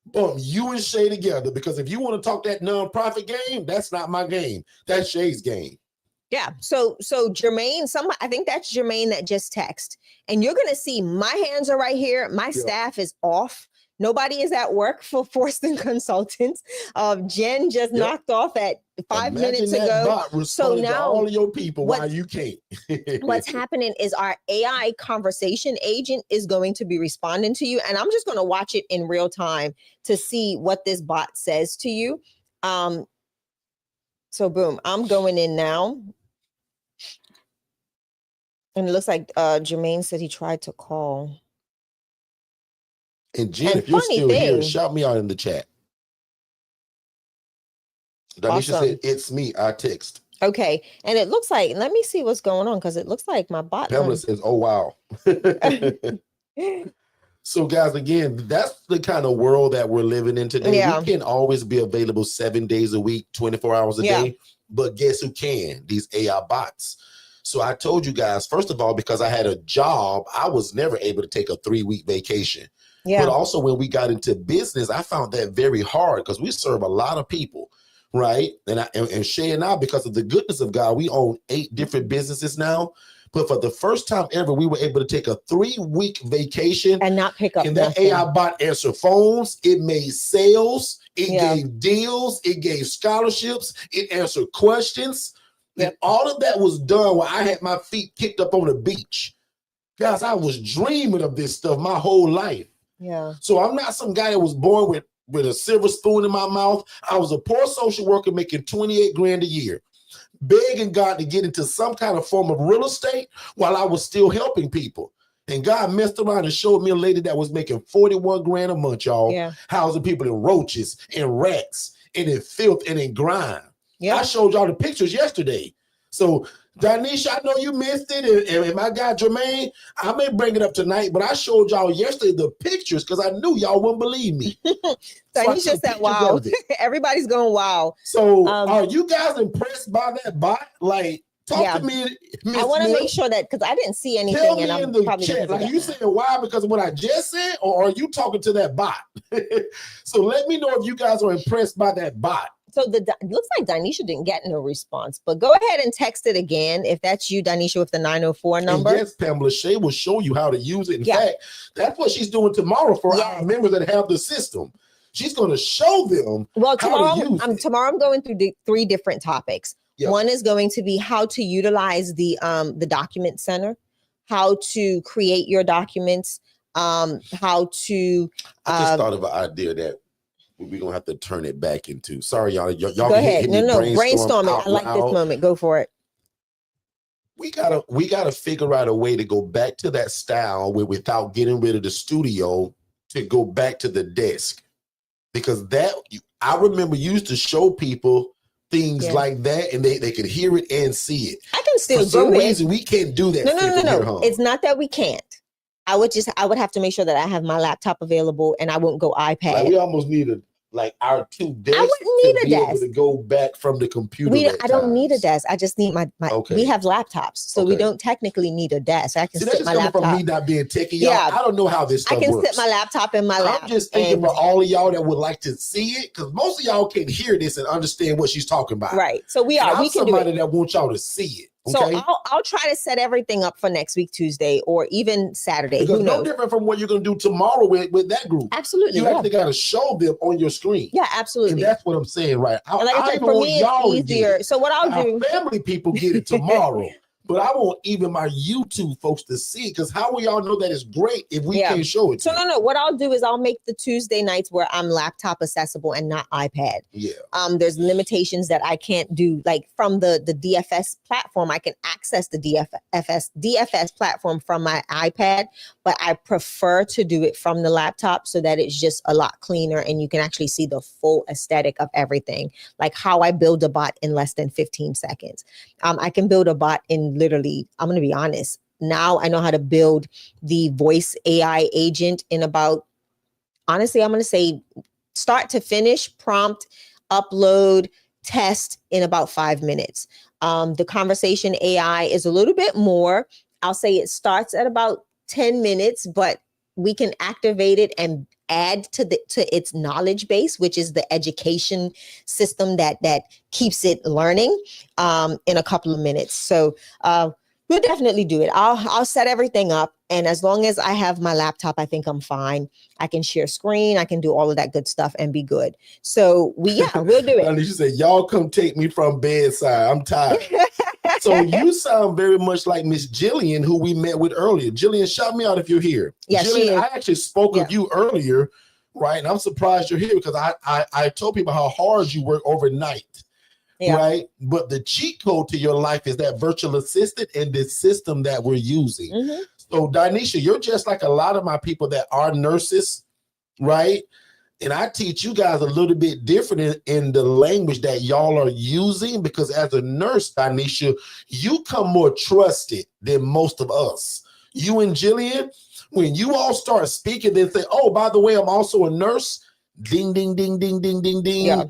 [SPEAKER 1] Bump you and Shay together, because if you want to talk that nonprofit game, that's not my game. That's Shay's game.
[SPEAKER 2] Yeah. So Jermaine, I think that's Jermaine that just texted. And you're going to see my hands are right here. My staff is off. Nobody is at work for Forston Consultants. Jen just knocked off at 5 minutes ago. So now
[SPEAKER 1] all of your people, why you can't.
[SPEAKER 2] What's happening is our AI conversation agent is going to be responding to you. And I'm just going to watch it in real time to see what this bot says to you. So boom, I'm going in now. And it looks like Jermaine said he tried to call.
[SPEAKER 1] And Jen, if you're still here, shout me out in the chat. Danisha said, it's me, I text.
[SPEAKER 2] Okay. And it looks like, let me see what's going on, because it looks like my bot.
[SPEAKER 1] Pamela says, oh, wow. So guys, again, that's the kind of world that we're living in today.
[SPEAKER 2] Yeah.
[SPEAKER 1] We can always be available 7 days a week, 24 hours a day, but guess who can? These AI bots. So I told you guys, first of all, because I had a job, I was never able to take a 3-week vacation.
[SPEAKER 2] Yeah.
[SPEAKER 1] But also when we got into business, I found that very hard because we serve a lot of people, right? And Shay and I, because of the goodness of God, we own 8 different businesses now. But for the first time ever, we were able to take a 3-week vacation
[SPEAKER 2] and not pick up.
[SPEAKER 1] And that
[SPEAKER 2] nothing.
[SPEAKER 1] AI bot answered phones. It made sales. It gave deals. It gave scholarships. It answered questions. And all of that was done while I had my feet kicked up on the beach. Guys, I was dreaming of this stuff my whole life.
[SPEAKER 2] Yeah.
[SPEAKER 1] So I'm not some guy that was born with a silver spoon in my mouth. I was a poor social worker making 28 grand a year, begging God to get into some kind of form of real estate while I was still helping people. And God messed around and showed me a lady that was making 41 grand a month, y'all, housing people in roaches and rats and in filth and in grime. Yeah. I showed y'all the pictures yesterday. So, Danisha, I know you missed it. And my guy, Jermaine, I may bring it up tonight, but I showed y'all yesterday the pictures because I knew y'all wouldn't believe me.
[SPEAKER 2] Danisha said, wow. Everybody's going, wow.
[SPEAKER 1] So, are you guys impressed by that bot? Like, talk to me.
[SPEAKER 2] I want to make sure that, because I didn't see anything.
[SPEAKER 1] Tell me in the chat, like you saying why because of what I just said, or are you talking to that bot? So let me know if you guys are impressed by that bot.
[SPEAKER 2] So it looks like Danisha didn't get no response, but go ahead and text it again if that's you, Danisha, with the 904 number.
[SPEAKER 1] And yes, Pamela, Shay will show you how to use it. In fact, that's what she's doing tomorrow for our members that have the system. She's going to show them.
[SPEAKER 2] Well, tomorrow I'm going through the 3 different topics. One is going to be how to utilize the document center, how to create your documents, how to.
[SPEAKER 1] I just thought of an idea that we're gonna have to turn it back into. Sorry, y'all. Y'all
[SPEAKER 2] go ahead. Brainstorm it. I like this moment. Go for it.
[SPEAKER 1] We gotta figure out a way to go back to that style without getting rid of the studio to go back to the desk, because I remember used to show people things like that, and they could hear it and see it.
[SPEAKER 2] I can still
[SPEAKER 1] For some reason we can't do that.
[SPEAKER 2] No. It's not that we can't. I would have to make sure that I have my laptop available and I won't go iPad.
[SPEAKER 1] Like we almost need our 2 desks. I wouldn't need a desk to go back from the computer.
[SPEAKER 2] I don't need a desk. I just need my we have laptops, so we don't technically need a desk. I can sit my laptop.
[SPEAKER 1] From me not being techie, y'all. I don't know how this stuff works.
[SPEAKER 2] I can sit my laptop in my lap.
[SPEAKER 1] I'm just thinking for all of y'all that would like to see it, because most of y'all can hear this and understand what she's talking about.
[SPEAKER 2] Right. So we can
[SPEAKER 1] somebody that wants y'all to see it. Okay?
[SPEAKER 2] So I'll try to set everything up for next week, Tuesday, or even Saturday.
[SPEAKER 1] Because no different from what you're going to do tomorrow with that group.
[SPEAKER 2] Absolutely.
[SPEAKER 1] You actually got to show them on your screen.
[SPEAKER 2] Yeah, absolutely.
[SPEAKER 1] And that's what I'm saying, right?
[SPEAKER 2] Like I said, for me, it's easier. So what I'll do.
[SPEAKER 1] Family people get it tomorrow. But I want even my YouTube folks to see it, because how will y'all know that it's great if we can't show it?
[SPEAKER 2] So no. What I'll do is I'll make the Tuesday nights where I'm laptop accessible and not iPad.
[SPEAKER 1] Yeah.
[SPEAKER 2] There's limitations that I can't do, like from the DFS platform. I can access the DFS platform from my iPad, but I prefer to do it from the laptop so that it's just a lot cleaner and you can actually see the full aesthetic of everything, like how I build a bot in less than 15 seconds. I can build a bot in literally, I'm going to be honest, now I know how to build the voice AI agent in about, honestly, I'm going to say start to finish, prompt, upload, test in about 5 minutes. The conversation AI is a little bit more. I'll say it starts at about 10 minutes, but we can activate it and add to its knowledge base, which is the education system that keeps it learning in a couple of minutes. So we'll definitely do it. I'll set everything up. And as long as I have my laptop, I think I'm fine. I can share screen. I can do all of that good stuff and be good. So we'll do it.
[SPEAKER 1] You said, y'all come take me from bedside. I'm tired. So you sound very much like Miss Jillian, who we met with earlier. Jillian, shout me out if you're here.
[SPEAKER 2] Yeah,
[SPEAKER 1] Jillian, I actually spoke of you earlier, right? And I'm surprised you're here because I told people how hard you work overnight, right? But the cheat code to your life is that virtual assistant and this system that we're using.
[SPEAKER 2] Mm-hmm.
[SPEAKER 1] So Danisha, you're just like a lot of my people that are nurses, right? And I teach you guys a little bit different in the language that y'all are using, because as a nurse, Danisha, you come more trusted than most of us. You and Jillian, When you all start speaking, then say, oh, by the way, I'm also a nurse. Ding, ding, ding, ding, ding, ding, ding.
[SPEAKER 2] Yeah.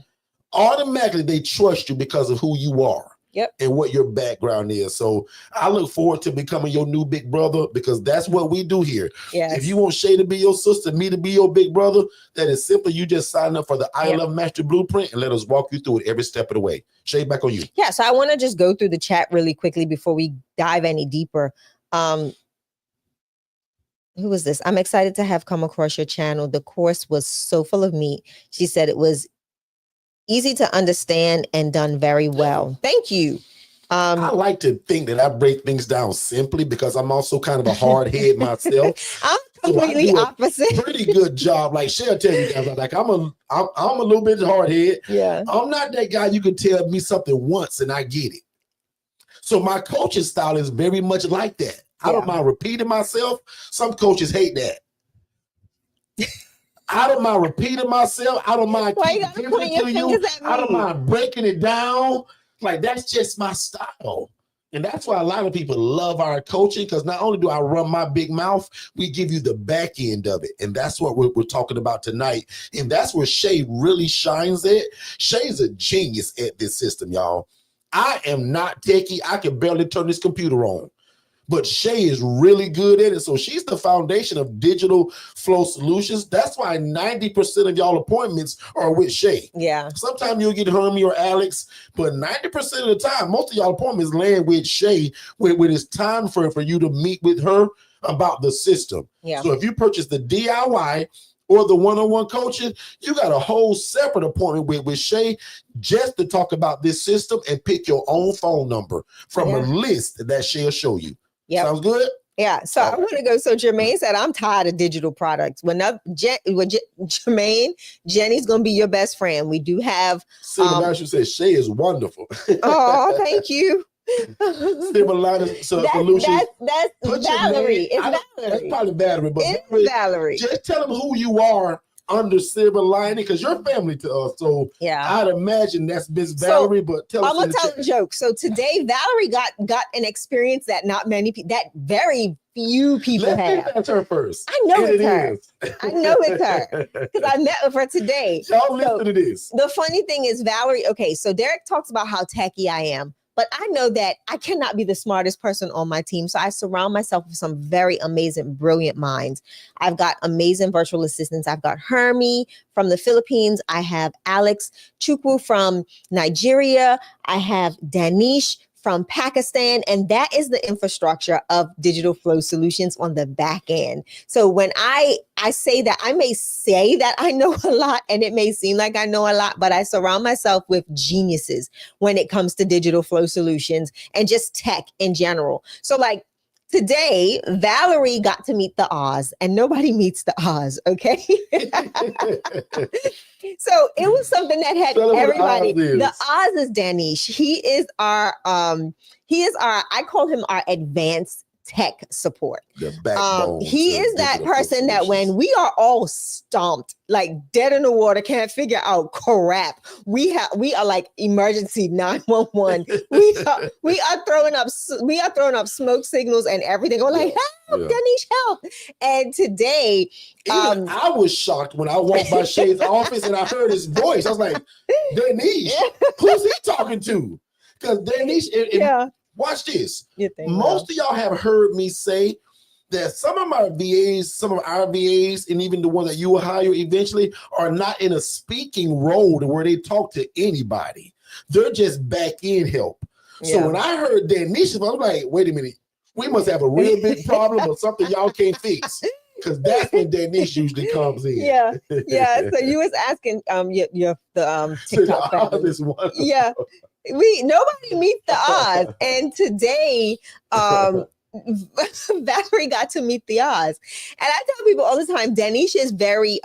[SPEAKER 1] Automatically, they trust you because of who you are.
[SPEAKER 2] Yep.
[SPEAKER 1] And what your background is. So I look forward to becoming your new big brother, because that's what we do here.
[SPEAKER 2] Yes.
[SPEAKER 1] If you want Shay to be your sister, me to be your big brother, that is simply you just sign up for the I Love Mastery Blueprint and let us walk you through it every step of the way. Shay, back on you.
[SPEAKER 2] Yeah, so I want to just go through the chat really quickly before we dive any deeper. Who was this? I'm excited to have come across your channel. The course was so full of meat. She said it was easy to understand and done very well. Thank you.
[SPEAKER 1] I like to think that I break things down simply because I'm also kind of a hard head myself.
[SPEAKER 2] I'm completely opposite.
[SPEAKER 1] Pretty good job. Like Shay, tell you guys, like I'm a little bit hard head.
[SPEAKER 2] Yeah.
[SPEAKER 1] I'm not that guy you can tell me something once and I get it. So my coaching style is very much like that. I don't mind repeating myself. Some coaches hate that. I don't mind repeating myself. I don't mind keeping it to you. I don't mind breaking it down. Like, that's just my style. And that's why a lot of people love our coaching, because not only do I run my big mouth, we give you the back end of it. And that's what we're talking about tonight. And that's where Shay really shines at. Shay's a genius at this system, y'all. I am not techie. I can barely turn this computer on. But Shay is really good at it. So she's the foundation of digital flow solutions. That's why 90% of y'all appointments are with Shay.
[SPEAKER 2] Yeah.
[SPEAKER 1] Sometimes you'll get Hermie or Alex, but 90% of the time, most of y'all appointments land with Shay when it's time for you to meet with her about the system.
[SPEAKER 2] Yeah.
[SPEAKER 1] So if you purchase the DIY or the one-on-one coaching, you got a whole separate appointment with Shay just to talk about this system and pick your own phone number from a list that Shay will show you.
[SPEAKER 2] Yep.
[SPEAKER 1] Sounds good?
[SPEAKER 2] Yeah. So I want to go. So Jermaine said, I'm tired of digital products. Jermaine, Jenny's going to be your best friend. We do have.
[SPEAKER 1] Master says Shay is wonderful.
[SPEAKER 2] Oh, thank you.
[SPEAKER 1] Solutions.
[SPEAKER 2] That's Valerie. It's Valerie.
[SPEAKER 1] That's probably Valerie, but
[SPEAKER 2] it's Valerie.
[SPEAKER 1] Just tell them who you are under Silver Lining, because you're family to us. So I'd imagine that's Miss Valerie, but tell us.
[SPEAKER 2] I'm gonna tell a joke. So today Valerie got an experience that not many people, that very few people have.
[SPEAKER 1] That's her first.
[SPEAKER 2] I know it's her. I know it's her because I met with her today.
[SPEAKER 1] Y'all listen to this.
[SPEAKER 2] The funny thing is, Valerie, okay, so Derrick talks about how tacky I am. But I know that I cannot be the smartest person on my team. So I surround myself with some very amazing, brilliant minds. I've got amazing virtual assistants. I've got Hermie from the Philippines. I have Alex Chukwu from Nigeria. I have Danish from Pakistan. And that is the infrastructure of Digital Flow Solutions on the back end. So when I say that, I may say that I know a lot and it may seem like I know a lot, but I surround myself with geniuses when it comes to Digital Flow Solutions and just tech in general. So like today, Valerie got to meet the Oz, and nobody meets the Oz, okay? So it was something that had everybody. The Oz is Danish. He is our, I call him our advanced tech support. He is that person that when we are all stomped, like dead in the water, can't figure out crap, we are like emergency 911. we are throwing up smoke signals and everything. We're like, help, Danish, help. And today,
[SPEAKER 1] I was shocked when I walked by Shay's office and I heard his voice. I was like, Danish, who's he talking to? Because Danish, watch this. Most of y'all have heard me say that some of my VAs, some of our VAs, and even the one that you will hire eventually are not in a speaking role where they talk to anybody. They're just back end help. So when I heard Danish, I was like, wait a minute, we must have a real big problem or something y'all can't fix. Because that's when Danish usually comes in.
[SPEAKER 2] Yeah. So you was asking TikTok family. Nobody meets the Oz. And today, Valerie got to meet the Oz. And I tell people all the time, Danish is very,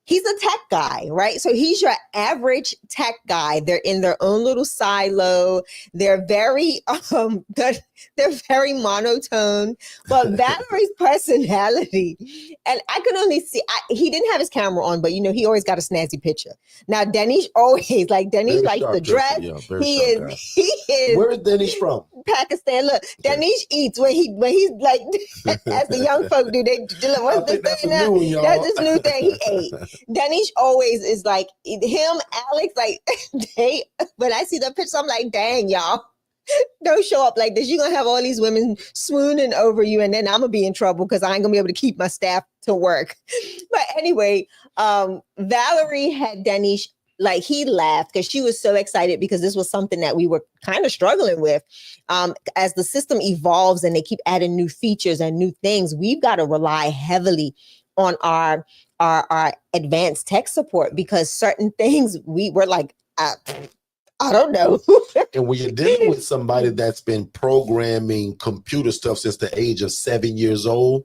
[SPEAKER 2] he's a tech guy, right? So he's your average tech guy. They're in their own little silo. They're very, They're very monotone, but Valerie's personality, and I could only see, he didn't have his camera on, but he always got a snazzy picture. Now, Danish always, like, Danish likes the dress.
[SPEAKER 1] Yeah,
[SPEAKER 2] he is.
[SPEAKER 1] Where is Danish from?
[SPEAKER 2] Pakistan. Look, Danish eats when he's like, as the young folk do, what's this thing now? That's this new thing he ate. Danish always is like, him, Alex, like, when I see the picture, I'm like, dang, y'all. Don't show up like this. You're going to have all these women swooning over you, and then I'm going to be in trouble because I ain't going to be able to keep my staff to work. But anyway, Valerie had Danish, like, he laughed because she was so excited because this was something that we were kind of struggling with. As the system evolves and they keep adding new features and new things, we've got to rely heavily on our advanced tech support because certain things we were like, I don't know.
[SPEAKER 1] And when you're dealing with somebody that's been programming computer stuff since the age of 7 years old,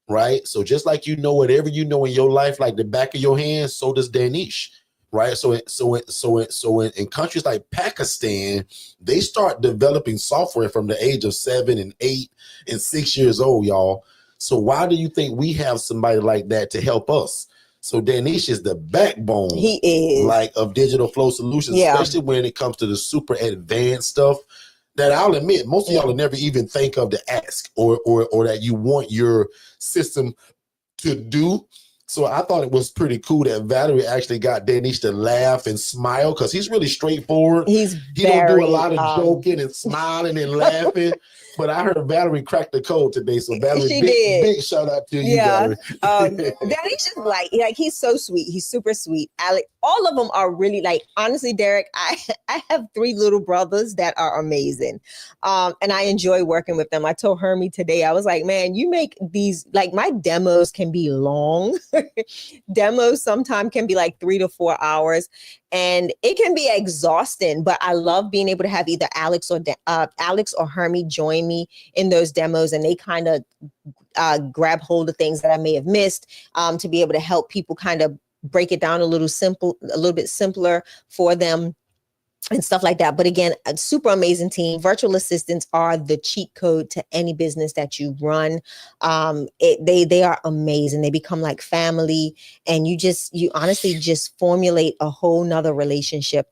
[SPEAKER 1] right? So just like whatever you know in your life, like the back of your hand, so does Danish, right? So in countries like Pakistan, they start developing software from the age of 7 and 8 and 6 years old, y'all. So why do you think we have somebody like that to help us? So Danish is the backbone,
[SPEAKER 2] he is,
[SPEAKER 1] like, of Digital Flow Solutions, especially when it comes to the super advanced stuff that I'll admit most of y'all will never even think of to ask or that you want your system to do. So I thought it was pretty cool that Valerie actually got Danish to laugh and smile because he's really straightforward. He don't do a lot of joking and smiling and laughing. But I heard Valerie cracked the code today. So Valerie, big shout out to you, Valerie.
[SPEAKER 2] Danish is like he's so sweet. He's super sweet. Alec, all of them are really, like, honestly, Derrick, I have 3 little brothers that are amazing. And I enjoy working with them. I told Hermie today, I was like, man, you make these, like, my demos can be long. Demos sometimes can be like 3 to 4 hours. And it can be exhausting, but I love being able to have either Alex or Hermie join me in those demos, and they kind of grab hold of things that I may have missed to be able to help people kind of break it down a little bit simpler for them and stuff like that. But again, a super amazing team. Virtual assistants are the cheat code to any business that you run. They are amazing. They become like family, and you honestly just formulate a whole nother relationship,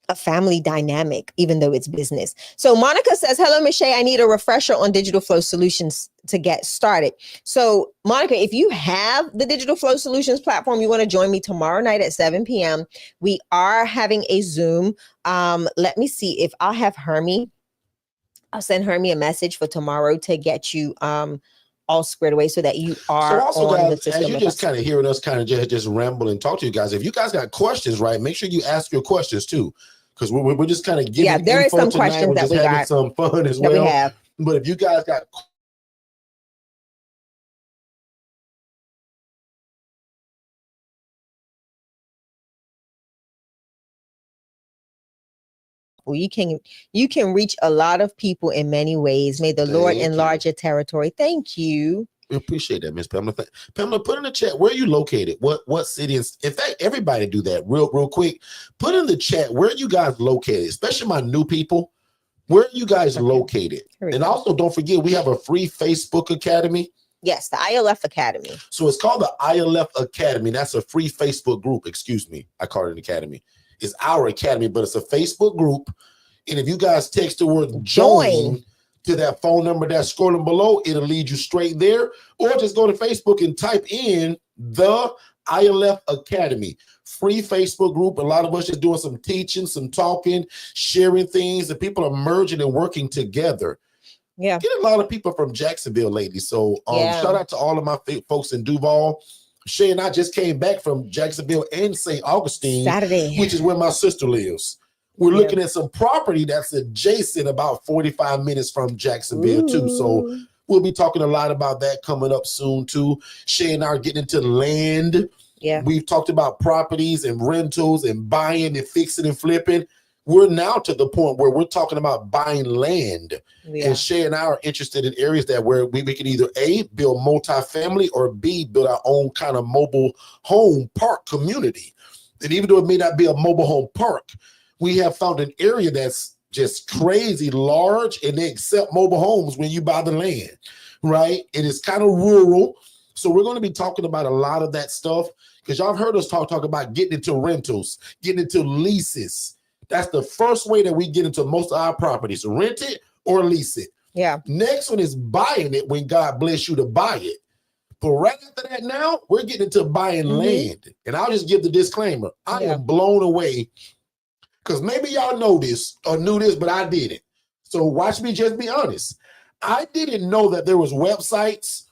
[SPEAKER 2] a family dynamic, even though it's business. So Monica says, hello, Ms. Shay, I need a refresher on Digital Flow Solutions to get started. So Monica, if you have the Digital Flow Solutions platform, you want to join me tomorrow night at 7 p.m. We are having a Zoom. Let me see if I'll have Hermie. I'll send Hermie a message for tomorrow to get you all squared away so that you are
[SPEAKER 1] so also,
[SPEAKER 2] on
[SPEAKER 1] guys,
[SPEAKER 2] the system.
[SPEAKER 1] as you're just kind of hearing us kind of just ramble and talk to you guys, if you guys got questions, right, make sure you ask your questions too. Because we're just kind of giving
[SPEAKER 2] there is some
[SPEAKER 1] tonight.
[SPEAKER 2] questions
[SPEAKER 1] we're
[SPEAKER 2] that
[SPEAKER 1] just
[SPEAKER 2] we
[SPEAKER 1] having
[SPEAKER 2] got
[SPEAKER 1] some fun as
[SPEAKER 2] that
[SPEAKER 1] well.
[SPEAKER 2] we have.
[SPEAKER 1] But if you guys got
[SPEAKER 2] you can reach a lot of people in many ways. May the Lord enlarge your territory. Thank you.
[SPEAKER 1] We appreciate that, Miss Pamela. Pamela, put in the chat where are you located. What city is? In fact, everybody do that real quick. Put in the chat where are you guys located, especially my new people. Where are you guys located? And also, don't forget, we have a free Facebook Academy.
[SPEAKER 2] Yes, the ILF Academy.
[SPEAKER 1] So it's called the ILF Academy. That's a free Facebook group. Excuse me, I call it an academy. It's our academy, but it's a Facebook group. And if you guys text the word join to that phone number that's scrolling below, it'll lead you straight there. Or just go to Facebook and type in the ILF Academy. Free Facebook group. A lot of us just doing some teaching, some talking, sharing things, and people are merging and working together.
[SPEAKER 2] Yeah.
[SPEAKER 1] Get a lot of people from Jacksonville lately. So shout out to all of my folks in Duval. Shay and I just came back from Jacksonville and St. Augustine,
[SPEAKER 2] Saturday,
[SPEAKER 1] which is where my sister lives. We're looking at some property that's adjacent about 45 minutes from Jacksonville too. So we'll be talking a lot about that coming up soon too. Shay and I are getting into land.
[SPEAKER 2] Yeah.
[SPEAKER 1] We've talked about properties and rentals and buying and fixing and flipping. We're now to the point where we're talking about buying land. Yeah. And Shay and I are interested in areas that where we can either A, build multifamily, or B, build our own kind of mobile home park community. And even though it may not be a mobile home park, we have found an area that's just crazy large, and they accept mobile homes when you buy the land, right? It is kind of rural. So we're going to be talking about a lot of that stuff because y'all have heard us talk about getting into rentals, getting into leases. That's the first way that we get into most of our properties, rent it or lease it.
[SPEAKER 2] Yeah.
[SPEAKER 1] Next one is buying it when God bless you to buy it. But right after that now, we're getting into buying land. And I'll just give the disclaimer. I am blown away because maybe y'all know this or knew this, but I didn't. So watch me just be honest. I didn't know that there was websites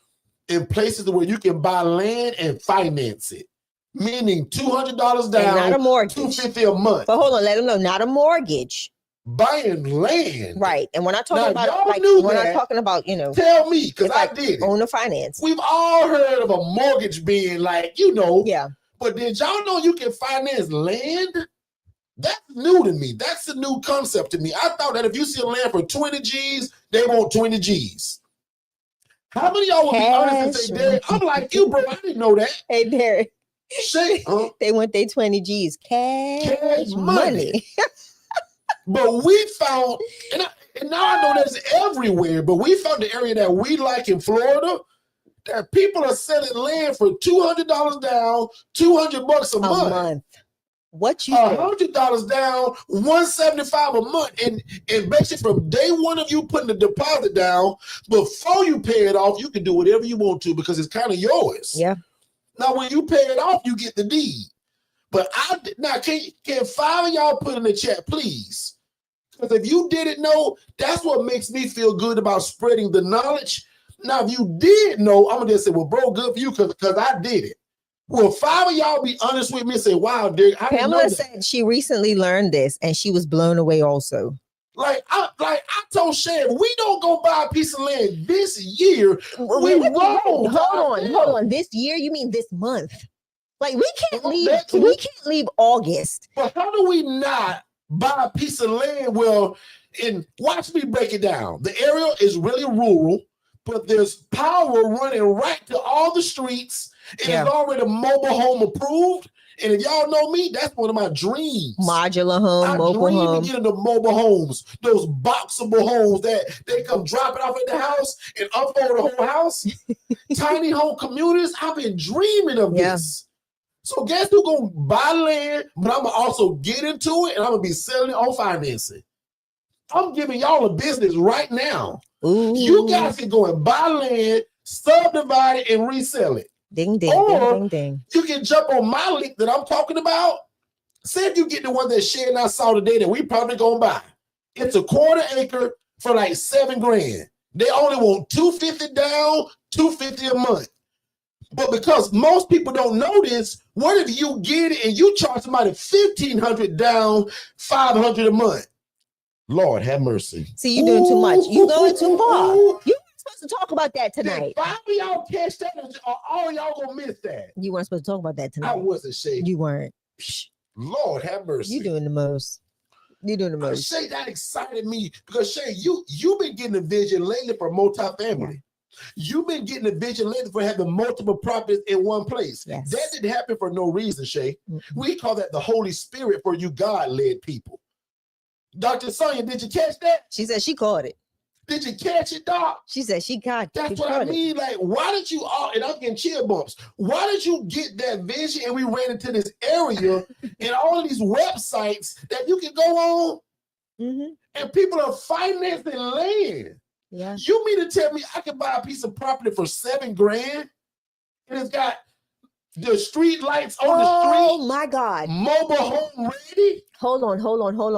[SPEAKER 1] in places where you can buy land and finance it, meaning $200 down,
[SPEAKER 2] and not a mortgage,
[SPEAKER 1] $250 a month.
[SPEAKER 2] But hold on, let them know, not a mortgage.
[SPEAKER 1] Buying land,
[SPEAKER 2] right? And we're not talking about we're not talking about
[SPEAKER 1] Tell me, because I
[SPEAKER 2] like
[SPEAKER 1] did it.
[SPEAKER 2] Owner finance.
[SPEAKER 1] We've all heard of a mortgage being like
[SPEAKER 2] yeah.
[SPEAKER 1] But did y'all know you can finance land? That's new to me. That's a new concept to me. I thought that if you see a land for 20 G's, they want 20 G's. How many of y'all would be honest and say, Derrick, I'm like you, bro. I didn't know that.
[SPEAKER 2] Hey, Derrick.
[SPEAKER 1] Shay,
[SPEAKER 2] they want their 20 G's. Cash money.
[SPEAKER 1] But we found, and now I know that's everywhere, but we found the area that we like in Florida, that people are selling land for $200 down, $200 a month.
[SPEAKER 2] What you
[SPEAKER 1] $100 down, $175 a month, and basically from day one of you putting the deposit down, before you pay it off, you can do whatever you want to because it's kind of yours.
[SPEAKER 2] Yeah.
[SPEAKER 1] Now when you pay it off, you get the deed. But can 5 of y'all put in the chat, please? Because if you didn't know, that's what makes me feel good about spreading the knowledge. Now, if you did know, I'm gonna just say, well, bro, good for you, because I did it. Will 5 of y'all be honest with me and say, wow, Derrick, I didn't know
[SPEAKER 2] Pamela
[SPEAKER 1] that.
[SPEAKER 2] said she recently learned this and she was blown away also.
[SPEAKER 1] Like I told Shay, if we don't go buy a piece of land this year, we wrong.
[SPEAKER 2] Hold on. This year, you mean this month? Like we can't leave August.
[SPEAKER 1] But how do we not buy a piece of land? Well, and watch me break it down. The area is really rural, but there's power running right to all the streets. It is already mobile home approved. And if y'all know me, that's one of my dreams.
[SPEAKER 2] Modular home, mobile home.
[SPEAKER 1] I dream to get into mobile homes, those boxable homes that they come drop it off at the house and unfold the whole house. Tiny home communities. I've been dreaming of this. So guess who's gonna buy land, but I'm gonna also get into it and I'm gonna be selling it on financing. I'm giving y'all a business right now.
[SPEAKER 2] Ooh.
[SPEAKER 1] You guys can go and buy land, subdivide it, and resell it.
[SPEAKER 2] Ding, ding,
[SPEAKER 1] or
[SPEAKER 2] ding, ding, ding.
[SPEAKER 1] You can jump on my link that I'm talking about. Say if you get the one that Shay and I saw today that we probably gonna buy. It's a 1/4 acre for like $7 grand. They only want $250 down, $250 a month. But because most people don't know this, what if you get it and you charge somebody $1,500 down, $500 a month? Lord have mercy.
[SPEAKER 2] See, you're doing too much. You're going too far. You weren't supposed to talk about that tonight.
[SPEAKER 1] Did 5 of y'all catch that, or all y'all gonna miss that?
[SPEAKER 2] You weren't supposed to talk about that tonight.
[SPEAKER 1] I wasn't, Shay.
[SPEAKER 2] You weren't.
[SPEAKER 1] Lord have mercy.
[SPEAKER 2] You're doing the most. You're doing the most.
[SPEAKER 1] Shay, that excited me because Shay, you've been getting a vision lately for multifamily. You've been getting a vision lately for having multiple properties in one place.
[SPEAKER 2] Yes.
[SPEAKER 1] That didn't happen for no reason, Shay. We call that the Holy Spirit for you God-led people. Dr. Sonia, did you catch that?
[SPEAKER 2] She said she caught it.
[SPEAKER 1] Did you catch it, Doc?
[SPEAKER 2] She said she got it.
[SPEAKER 1] That's what I mean. Like, why did you all, and I'm getting chill bumps, why did you get that vision and we ran into this area and all of these websites that you can go on and people are financing land?
[SPEAKER 2] Yeah.
[SPEAKER 1] You mean to tell me I can buy a piece of property for $7 grand and it's got the street lights on the street?
[SPEAKER 2] Oh my God.
[SPEAKER 1] Mobile home ready?
[SPEAKER 2] Hold on.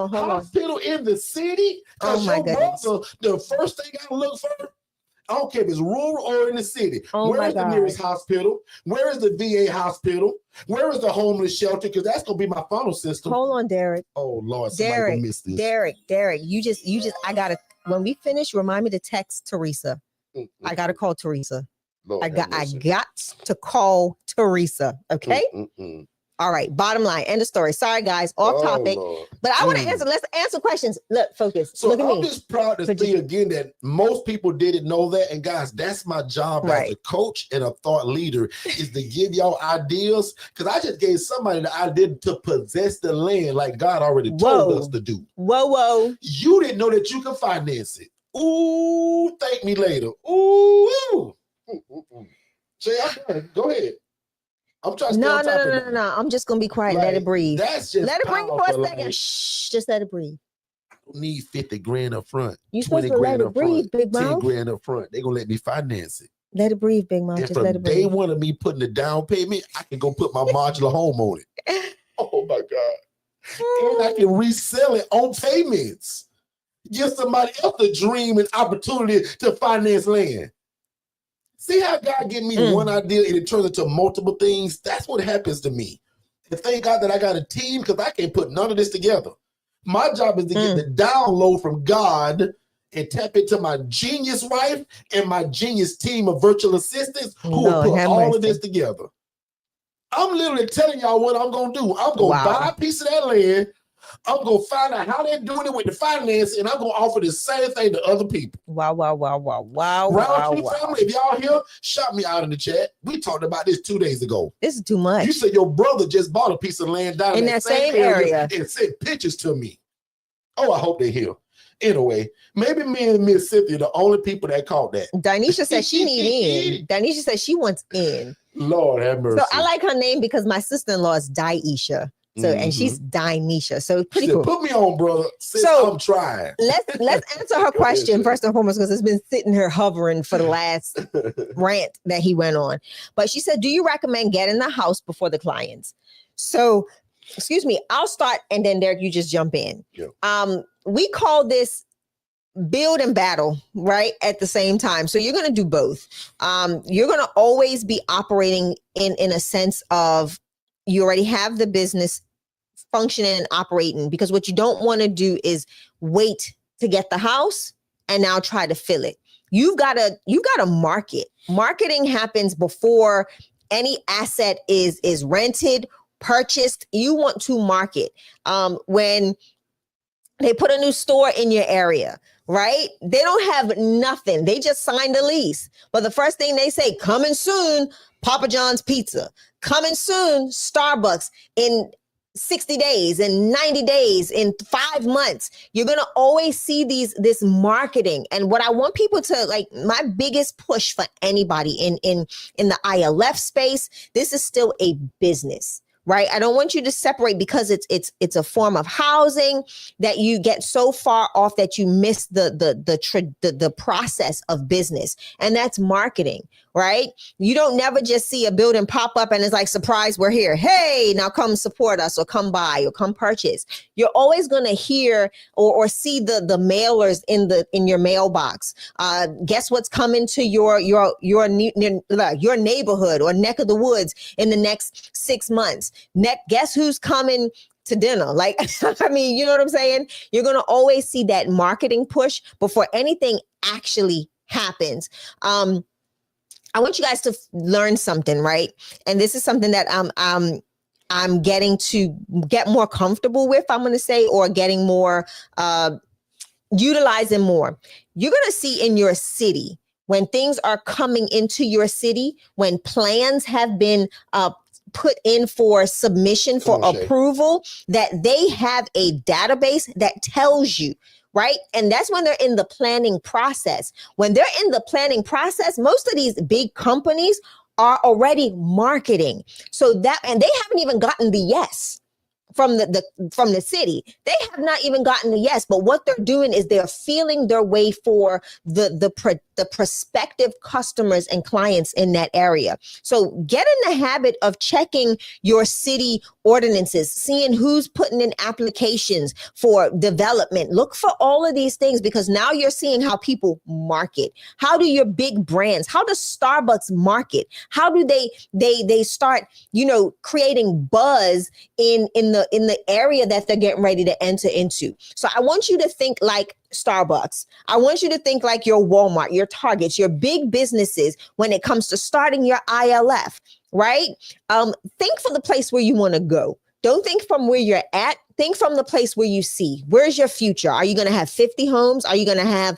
[SPEAKER 1] Hospital in the city?
[SPEAKER 2] Oh my goodness.
[SPEAKER 1] The first thing I look for, I don't care if it's rural or in the city.
[SPEAKER 2] Oh
[SPEAKER 1] Where is the nearest hospital? Where is the VA hospital? Where is the homeless shelter? Because that's gonna be my funnel system.
[SPEAKER 2] Hold on, Derrick.
[SPEAKER 1] Oh Lord, somebody gonna miss this.
[SPEAKER 2] Derrick, you just I gotta, when we finish, remind me to text Teresa. I gotta call Teresa.
[SPEAKER 1] Lord
[SPEAKER 2] I got to call Teresa. Okay. All right, bottom line, end of story. Sorry, guys, off topic.
[SPEAKER 1] Lord.
[SPEAKER 2] But I want to answer. Let's answer questions. Look, focus.
[SPEAKER 1] So
[SPEAKER 2] Look at
[SPEAKER 1] I'm
[SPEAKER 2] me.
[SPEAKER 1] just proud to see again that most people didn't know that. And guys, that's my job as a coach and a thought leader, is to give y'all ideas. Because I just gave somebody the idea to possess the land like God already told us to do.
[SPEAKER 2] Whoa.
[SPEAKER 1] You didn't know that you can finance it. Ooh, thank me later. Ooh. Jay, I'm done. Go ahead. I'm trying to stay on top of it.
[SPEAKER 2] No. I'm just gonna be quiet. Let it breathe.
[SPEAKER 1] That's just
[SPEAKER 2] let it breathe for a second.
[SPEAKER 1] Like,
[SPEAKER 2] shh, just let it breathe.
[SPEAKER 1] I don't need 50 grand up front.
[SPEAKER 2] You supposed to let it breathe, big mouth.
[SPEAKER 1] 10 grand up front. They're gonna let me finance it.
[SPEAKER 2] Let it breathe, big mouth. Just let it breathe.
[SPEAKER 1] Day one of me putting the down payment, I can go put my modular home on it. Oh my God. And I can resell it on payments. Give somebody else a dream and opportunity to finance land. See how God gave me one idea and it turns into multiple things? That's what happens to me. And thank God that I got a team, because I can't put none of this together. My job is to get the download from God and tap into my genius wife and my genius team of virtual assistants who will put all of this together. I'm literally telling y'all what I'm going to do. I'm going to buy a piece of that land. I'm going to find out how they're doing it with the finance, and I'm going to offer the same thing to other people.
[SPEAKER 2] Wow.
[SPEAKER 1] Round Tree family, if y'all here, shout me out in the chat. We talked about this 2 days ago.
[SPEAKER 2] This is too much.
[SPEAKER 1] You said your brother just bought a piece of land down in that same area and sent pictures to me. Oh, I hope they're here. Anyway, maybe me and Miss Cynthia the only people that caught that.
[SPEAKER 2] Danisha said she need in. Danisha said she wants in.
[SPEAKER 1] Lord have mercy.
[SPEAKER 2] So I like her name because my sister-in-law is Daisha. So and she's Danisha. So pretty cool.
[SPEAKER 1] Put me on, brother. So I'm trying.
[SPEAKER 2] Let's answer her question first and foremost, because it's been sitting here hovering for the last rant that he went on. But she said, do you recommend getting the house before the clients? So, excuse me, I'll start and then Derrick, you just jump in. Yeah. We call this build and battle, right? At the same time. So you're going to do both. You're going to always be operating in a sense of you already have the business functioning and operating, because what you don't want to do is wait to get the house and now try to fill it. You've got to market. Marketing happens before any asset is rented, purchased. You want to market. When they put a new store in your area, right? They don't have nothing. They just signed a lease. But the first thing they say, coming soon, Papa John's Pizza. Coming soon, Starbucks. In 60 days, in 90 days, in 5 months, you're going to always see this marketing. And what I want people to like, my biggest push for anybody in the ILF space, this is still a business. Right. I don't want you to separate because it's a form of housing that you get so far off that you miss the process of business. And that's marketing. Right. You don't never just see a building pop up and it's like, surprise, we're here. Hey, now come support us or come buy or come purchase. You're always going to hear or see the mailers in your mailbox. Guess what's coming to your neighborhood or neck of the woods in the next 6 months. Guess who's coming to dinner? Like, I mean, you know what I'm saying? You're going to always see that marketing push before anything actually happens. I want you guys to learn something, right? And this is something that I'm getting to get more comfortable with, I'm going to say, or getting more, utilizing more. You're going to see in your city, when things are coming into your city, when plans have been put in for submission for approval, that they have a database that tells you, right? And that's when they're in the planning process. When they're in the planning process, most of these big companies are already marketing. So that, and they haven't even gotten the yes from the city. They have not even gotten the yes, but what they're doing is they're feeling their way for the prospective customers and clients in that area. So get in the habit of checking your city ordinances, seeing who's putting in applications for development. Look for all of these things, because now you're seeing how people market. How do your big brands, how does Starbucks market? How do they start, creating buzz in the area that they're getting ready to enter into? So I want you to think like Starbucks. I want you to think like your Walmart, your Targets, your big businesses when it comes to starting your ILF. right? Think for the place where you want to go. Don't think from where you're at. Think from the place where you see. Where's your future? Are you going to have 50 homes? Are you going to have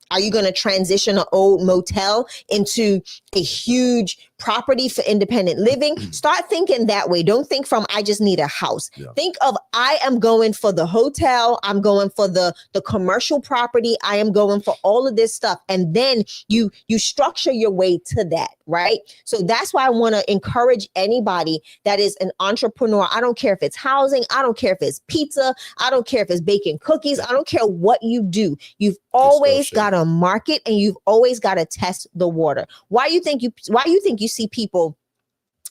[SPEAKER 2] are you going to transition an old motel into a huge property for independent living? Start thinking that way. Don't think from, I just need a house. Yeah. Think of, I am going for the hotel. I'm going for the commercial property. I am going for all of this stuff. And then you structure your way to that, right? So that's why I want to encourage anybody that is an entrepreneur. I don't care if it's housing. I don't care if it's pizza. I don't care if it's baking cookies. I don't care what you do. You've always got to market, and you've always got to test the water. Why you think you see people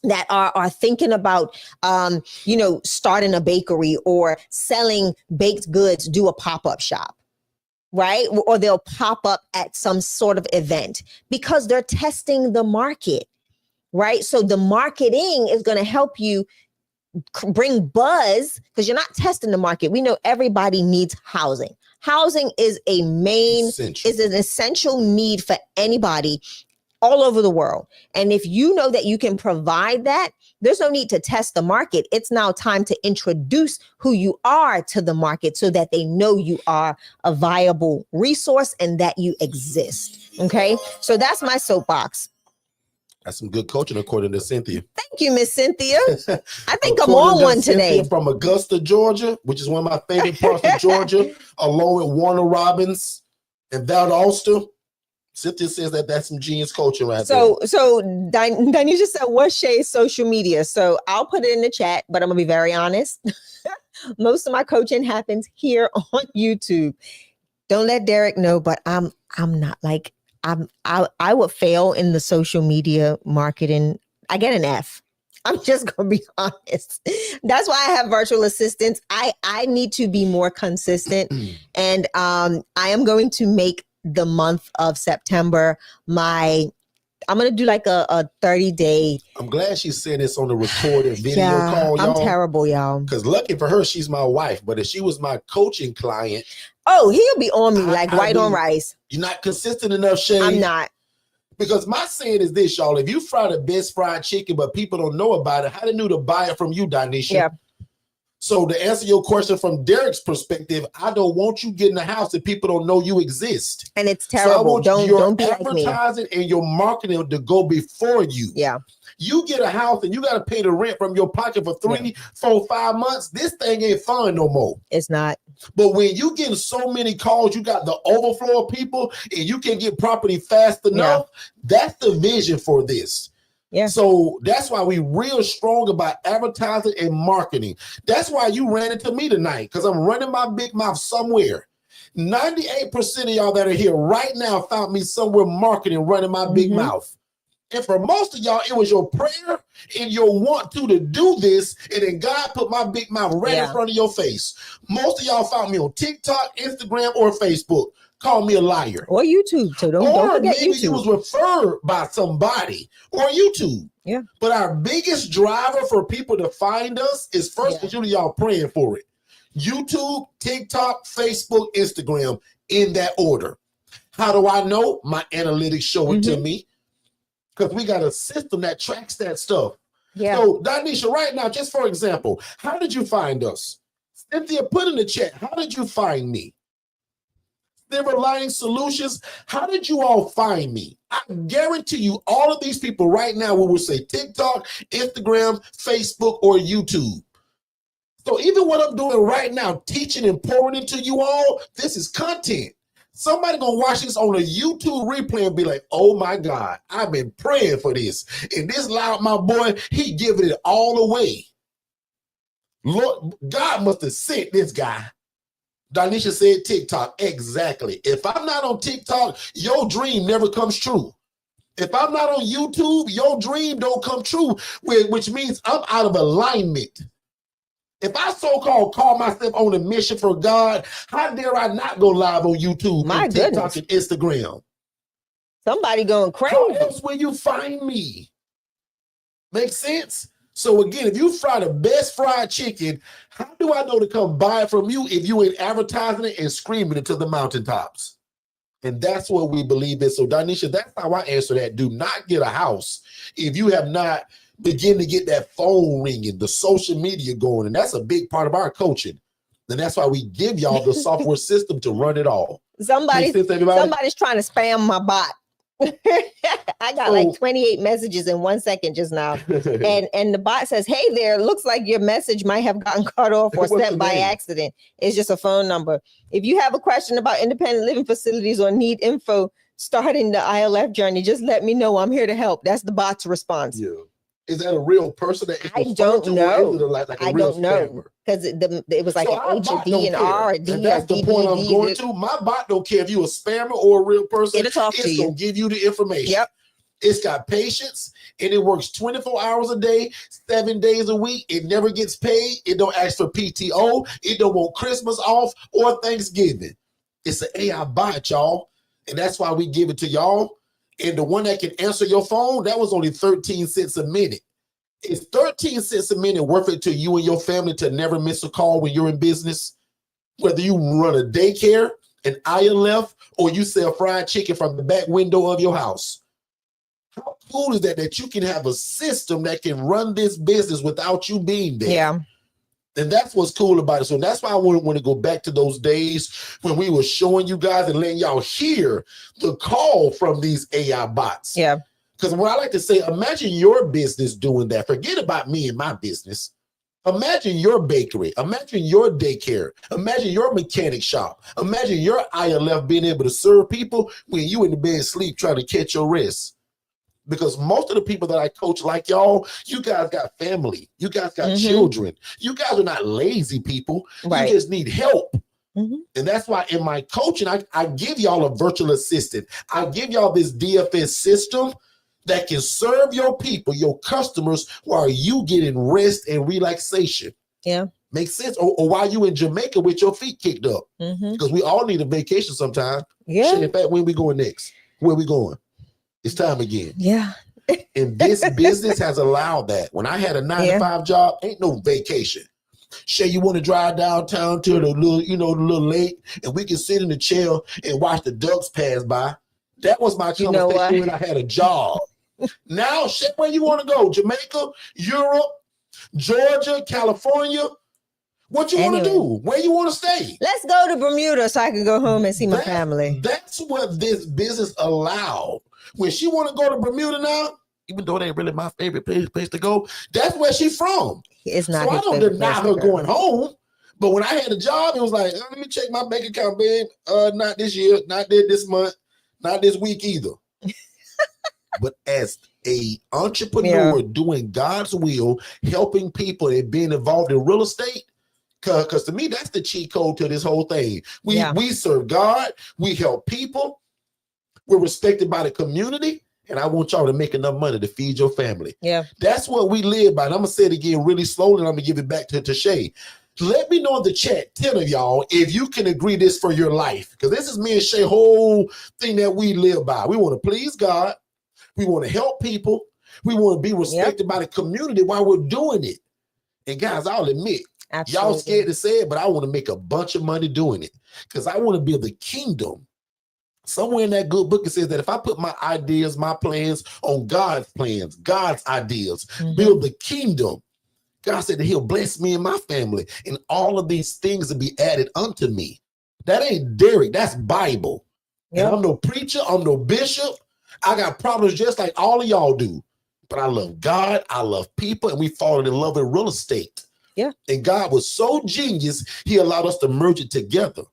[SPEAKER 2] that are thinking about starting a bakery or selling baked goods, do a pop-up shop, right? Or they'll pop up at some sort of event because they're testing the market, right? So the marketing is going to help you bring buzz because you're not testing the market. We know everybody needs housing. Housing is an essential need for anybody all over the world. And if you know that you can provide that, there's no need to test the market. It's now time to introduce who you are to the market so that they know you are a viable resource and that you exist. Okay. So that's my soapbox.
[SPEAKER 1] That's some good coaching, according to Cynthia.
[SPEAKER 2] Thank you, Miss Cynthia. I think I'm on one today.
[SPEAKER 1] From Augusta, Georgia, which is one of my favorite parts of Georgia, along with Warner Robins and Valdosta. Cynthia says that's some genius coaching right there.
[SPEAKER 2] So Danisha said, what's Shay's social media? So I'll put it in the chat, but I'm gonna be very honest. Most of my coaching happens here on YouTube. Don't let Derrick know, but I'm not like I would fail in the social media marketing. I get an F. I'm just gonna be honest. That's why I have virtual assistants. I need to be more consistent, and I am going to make the month of September I'm gonna do like a 30-day.
[SPEAKER 1] I'm glad she said this on the recorded video call, y'all.
[SPEAKER 2] I'm terrible, y'all.
[SPEAKER 1] Because lucky for her, she's my wife. But if she was my coaching client,
[SPEAKER 2] he'll be on me like white on rice.
[SPEAKER 1] You're not consistent enough, Shay.
[SPEAKER 2] I'm not.
[SPEAKER 1] Because my saying is this, y'all. If you fry the best fried chicken, but people don't know about it, how they knew to buy it from you, Danisha? Yeah. So to answer your question from Derrick's perspective, I don't want you getting a house if people don't know you exist.
[SPEAKER 2] And it's terrible. So I want don't be like me.
[SPEAKER 1] Advertising and your marketing to go before you.
[SPEAKER 2] Yeah.
[SPEAKER 1] You get a house and you got to pay the rent from your pocket for 3, 4, 5 months. This thing ain't fun no more.
[SPEAKER 2] It's not.
[SPEAKER 1] But when you get so many calls, you got the overflow of people and you can get property fast enough. That's the vision for this. Yeah. So that's why we real strong about advertising and marketing. That's why you ran into me tonight, because I'm running my big mouth somewhere. 98% of y'all that are here right now found me somewhere marketing, running my big mouth. And for most of y'all, it was your prayer and your want to do this, and then God put my big mouth right in front of your face. Most of y'all found me on TikTok, Instagram, or Facebook. Call me a liar.
[SPEAKER 2] Or YouTube. So don't forget
[SPEAKER 1] maybe
[SPEAKER 2] YouTube.
[SPEAKER 1] You was referred by somebody or YouTube.
[SPEAKER 2] Yeah.
[SPEAKER 1] But our biggest driver for people to find us is first, usually y'all praying for it. YouTube, TikTok, Facebook, Instagram, in that order. How do I know? My analytics show it to me. Because we got a system that tracks that stuff. Yeah. So, Danisha, right now, just for example, how did you find us? Cynthia, put in the chat, how did you find me? Silver Lining Solutions, how did you all find me? I guarantee you all of these people right now will say TikTok, Instagram, Facebook, or YouTube. So even what I'm doing right now, teaching and pouring into you all, this is content. Somebody gonna watch this on a YouTube replay and be like, oh my God, I've been praying for this. And this loud, my boy, he giving it all away. Lord, God must have sent this guy. Danisha said TikTok. Exactly. If I'm not on TikTok, your dream never comes true. If I'm not on YouTube, your dream don't come true, which means I'm out of alignment. If I so-called call myself on a mission for God, how dare I not go live on YouTube, and TikTok, and Instagram?
[SPEAKER 2] Somebody going crazy.
[SPEAKER 1] How else will you find me? Make sense? So again, if you fry the best fried chicken, how do I know to come buy it from you if you ain't advertising it and screaming it to the mountaintops? And that's what we believe in. So, Danisha, that's how I answer that. Do not get a house if you have not begin to get that phone ringing, the social media going. And that's a big part of our coaching. And that's why we give y'all the software system to run it all.
[SPEAKER 2] Somebody's trying to spam my bot. I got like 28 messages in 1 second just now. and the bot says, hey there, looks like your message might have gotten cut off or sent by accident. It's just a phone number. If you have a question about independent living facilities or need info starting the ILF journey, just let me know. I'm here to help. That's the bot's response.
[SPEAKER 1] Yeah. Is that a real person?
[SPEAKER 2] I don't know.
[SPEAKER 1] I don't know
[SPEAKER 2] because it was like an H, a D, and R, a D,
[SPEAKER 1] and that's the point I'm going to. My bot don't care if you a spammer or a real person.
[SPEAKER 2] It'll talk to you.
[SPEAKER 1] It's gonna give you the information.
[SPEAKER 2] Yep.
[SPEAKER 1] It's got patience and it works 24 hours a day, 7 days a week. It never gets paid. It don't ask for PTO. It don't want Christmas off or Thanksgiving. It's an AI bot, y'all, and that's why we give it to y'all. And the one that can answer your phone, that was only 13 cents a minute. Is 13 cents a minute worth it to you and your family to never miss a call when you're in business? Whether you run a daycare, an ILF, or you sell fried chicken from the back window of your house. How cool is that you can have a system that can run this business without you being there?
[SPEAKER 2] Yeah.
[SPEAKER 1] And that's what's cool about it. So that's why I want to go back to those days when we were showing you guys and letting y'all hear the call from these AI bots.
[SPEAKER 2] Yeah.
[SPEAKER 1] Because what I like to say, imagine your business doing that. Forget about me and my business. Imagine your bakery. Imagine your daycare. Imagine your mechanic shop. Imagine your ILF being able to serve people when you in the bed sleep trying to catch your rest. Because most of the people that I coach like y'all, you guys got family. You guys got children. You guys are not lazy people. Right. You just need help. And that's why in my coaching, I give y'all a virtual assistant. I give y'all this DFS system that can serve your people, your customers, while you getting rest and relaxation.
[SPEAKER 2] Yeah.
[SPEAKER 1] Makes sense? Or while you in Jamaica with your feet kicked up. Because we all need a vacation sometime.
[SPEAKER 2] Yeah.
[SPEAKER 1] In fact, when we going next? Where we going? It's time again.
[SPEAKER 2] Yeah.
[SPEAKER 1] And this business has allowed that. When I had a 9-to-5 job, ain't no vacation. Shay, you want to drive downtown to the little, the little lake, and we can sit in the chair and watch the ducks pass by. That was my conversation when I had a job. Now, Shay, where you want to go? Jamaica, Europe, Georgia, California? What you want to do? Where you want to stay?
[SPEAKER 2] Let's go to Bermuda so I can go home and see my family.
[SPEAKER 1] That's what this business allowed. When she want to go to Bermuda now, even though it ain't really my favorite place to go, that's where she's from.
[SPEAKER 2] It's not.
[SPEAKER 1] So I don't deny her going home. But when I had a job, it was like, let me check my bank account, babe. Not this year, not this month, not this week either. But as a entrepreneur doing God's will, helping people and being involved in real estate, because to me, that's the cheat code to this whole thing. We serve God, we help people, we're respected by the community, and I want y'all to make enough money to feed your family.
[SPEAKER 2] Yeah.
[SPEAKER 1] That's what we live by. And I'm going to say it again really slowly, and I'm going to give it back to Shay. Let me know in the chat, 10 of y'all, if you can agree this for your life. Because this is me and Shay whole thing that we live by. We want to please God. We want to help people. We want to be respected by the community while we're doing it. And guys, I'll admit, y'all scared to say it, but I want to make a bunch of money doing it. Because I want to build the kingdom. Somewhere in that good book, it says that if I put my ideas, my plans on God's plans, God's ideas, build the kingdom, God said that he'll bless me and my family, and all of these things will be added unto me. That ain't Derrick, that's Bible. And I'm no preacher, I'm no bishop. I got problems just like all of y'all do. But I love God, I love people, and we fallen in love with real estate.
[SPEAKER 2] Yeah.
[SPEAKER 1] And God was so genius, he allowed us to merge it together.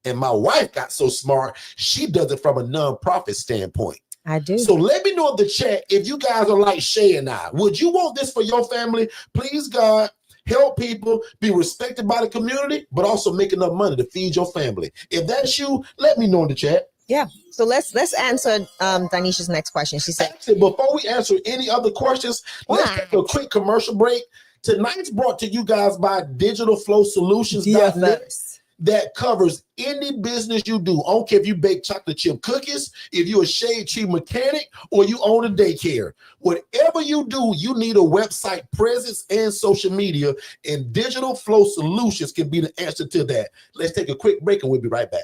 [SPEAKER 1] And my wife got so smart, she does it from a nonprofit standpoint.
[SPEAKER 2] I do.
[SPEAKER 1] So let me know in the chat if you guys are like Shay and I. Would you want this for your family? Please, God, help people, be respected by the community, but also make enough money to feed your family. If that's you, let me know in the chat.
[SPEAKER 2] Yeah. So let's answer Danisha's next question. She said,
[SPEAKER 1] actually, before we answer any other questions, let's take a quick commercial break. Tonight's brought to you guys by digitalflowsolutions.net. That covers any business you do. I don't care if you bake chocolate chip cookies, if you're a shade tree mechanic, or you own a daycare. Whatever you do, you need a website presence and social media, and Digital Flow Solutions can be the answer to that. Let's take a quick break and we'll be right back.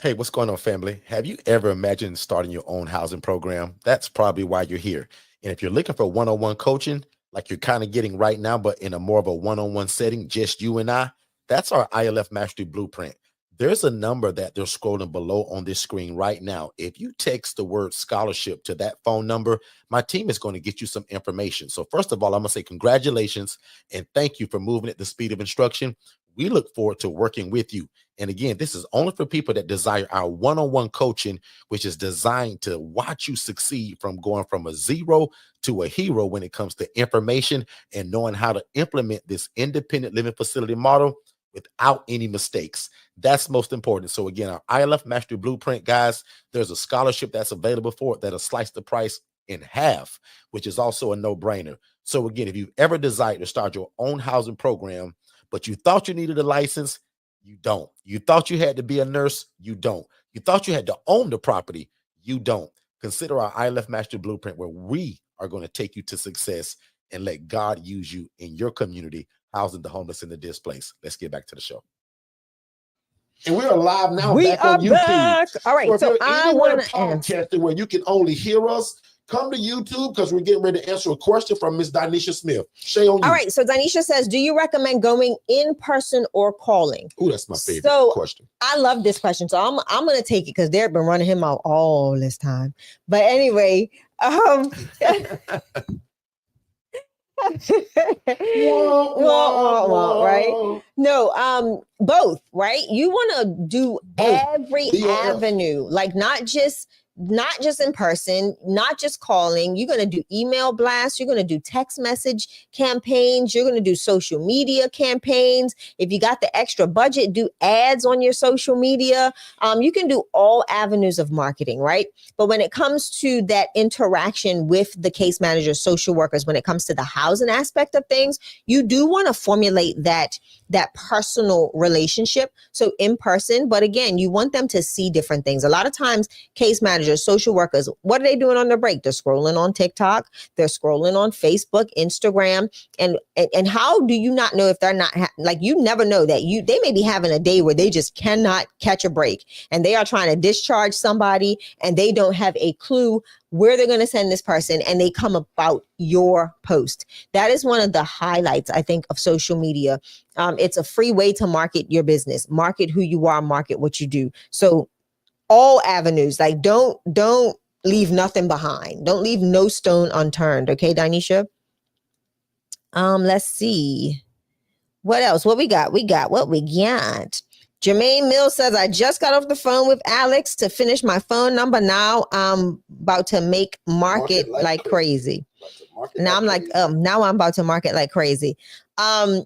[SPEAKER 3] Hey, what's going on, family? Have you ever imagined starting your own housing program? That's probably why you're here. And if you're looking for one-on-one coaching, like you're kind of getting right now, but in a more of a one-on-one setting, just you and I, that's our ILF Mastery Blueprint. There's a number that they're scrolling below on this screen right now. If you text the word scholarship to that phone number, my team is going to get you some information. So first of all, I'm going to say congratulations and thank you for moving at the speed of instruction. We look forward to working with you. And again, this is only for people that desire our one-on-one coaching, which is designed to watch you succeed from going from a zero to a hero when it comes to information and knowing how to implement this independent living facility model without any mistakes. That's most important. So again, our ILF Mastery Blueprint, guys, there's a scholarship that's available for it that'll slice the price in half, which is also a no-brainer. So again, if you've ever desired to start your own housing program, but you thought you needed a license, you don't. You thought you had to be a nurse, you don't. You thought you had to own the property, you don't. Consider our ILF Mastery Blueprint, where we are going to take you to success and let God use you in your community, housing the homeless and the displaced. Let's get back to the show.
[SPEAKER 1] And we're live now.
[SPEAKER 2] We
[SPEAKER 1] back
[SPEAKER 2] are
[SPEAKER 1] on YouTube.
[SPEAKER 2] back. All right,
[SPEAKER 1] So, if
[SPEAKER 2] so
[SPEAKER 1] you're
[SPEAKER 2] I
[SPEAKER 1] anywhere
[SPEAKER 2] want to
[SPEAKER 1] podcasting where you can only hear us, come to YouTube because we're getting ready to answer a question from Miss Danisha Smith. Shay, on you.
[SPEAKER 2] All right, so Danisha says, do you recommend going in person or calling?
[SPEAKER 1] Oh, that's my favorite question.
[SPEAKER 2] I love this question, so I'm going to take it because Derrick been running him out all this time. But anyway, right? No, both, right? You want to do every avenue, like not just in person, not just calling. You're going to do email blasts. You're going to do text message campaigns. You're going to do social media campaigns. If you got the extra budget, do ads on your social media. You can do all avenues of marketing, right? But when it comes to that interaction with the case managers, social workers, when it comes to the housing aspect of things, you do want to formulate that personal relationship. So in person, but again, you want them to see different things. A lot of times, case managers, social workers, what are they doing on their break? They're scrolling on TikTok, they're scrolling on Facebook, Instagram, and how do you not know if they're not like, you never know that they may be having a day where they just cannot catch a break and they are trying to discharge somebody and they don't have a clue where they're going to send this person, and they come about your post. That is one of the highlights, I think, of social media. It's a free way to market your business, market who you are, market what you do. So all avenues, like don't leave nothing behind. Don't leave no stone unturned. Okay, Danisha? Let's see. What else? What we got? Jermaine Mills says, I just got off the phone with Alex to finish my phone number. Now I'm about to make market like crazy. Now I'm about to market like crazy. My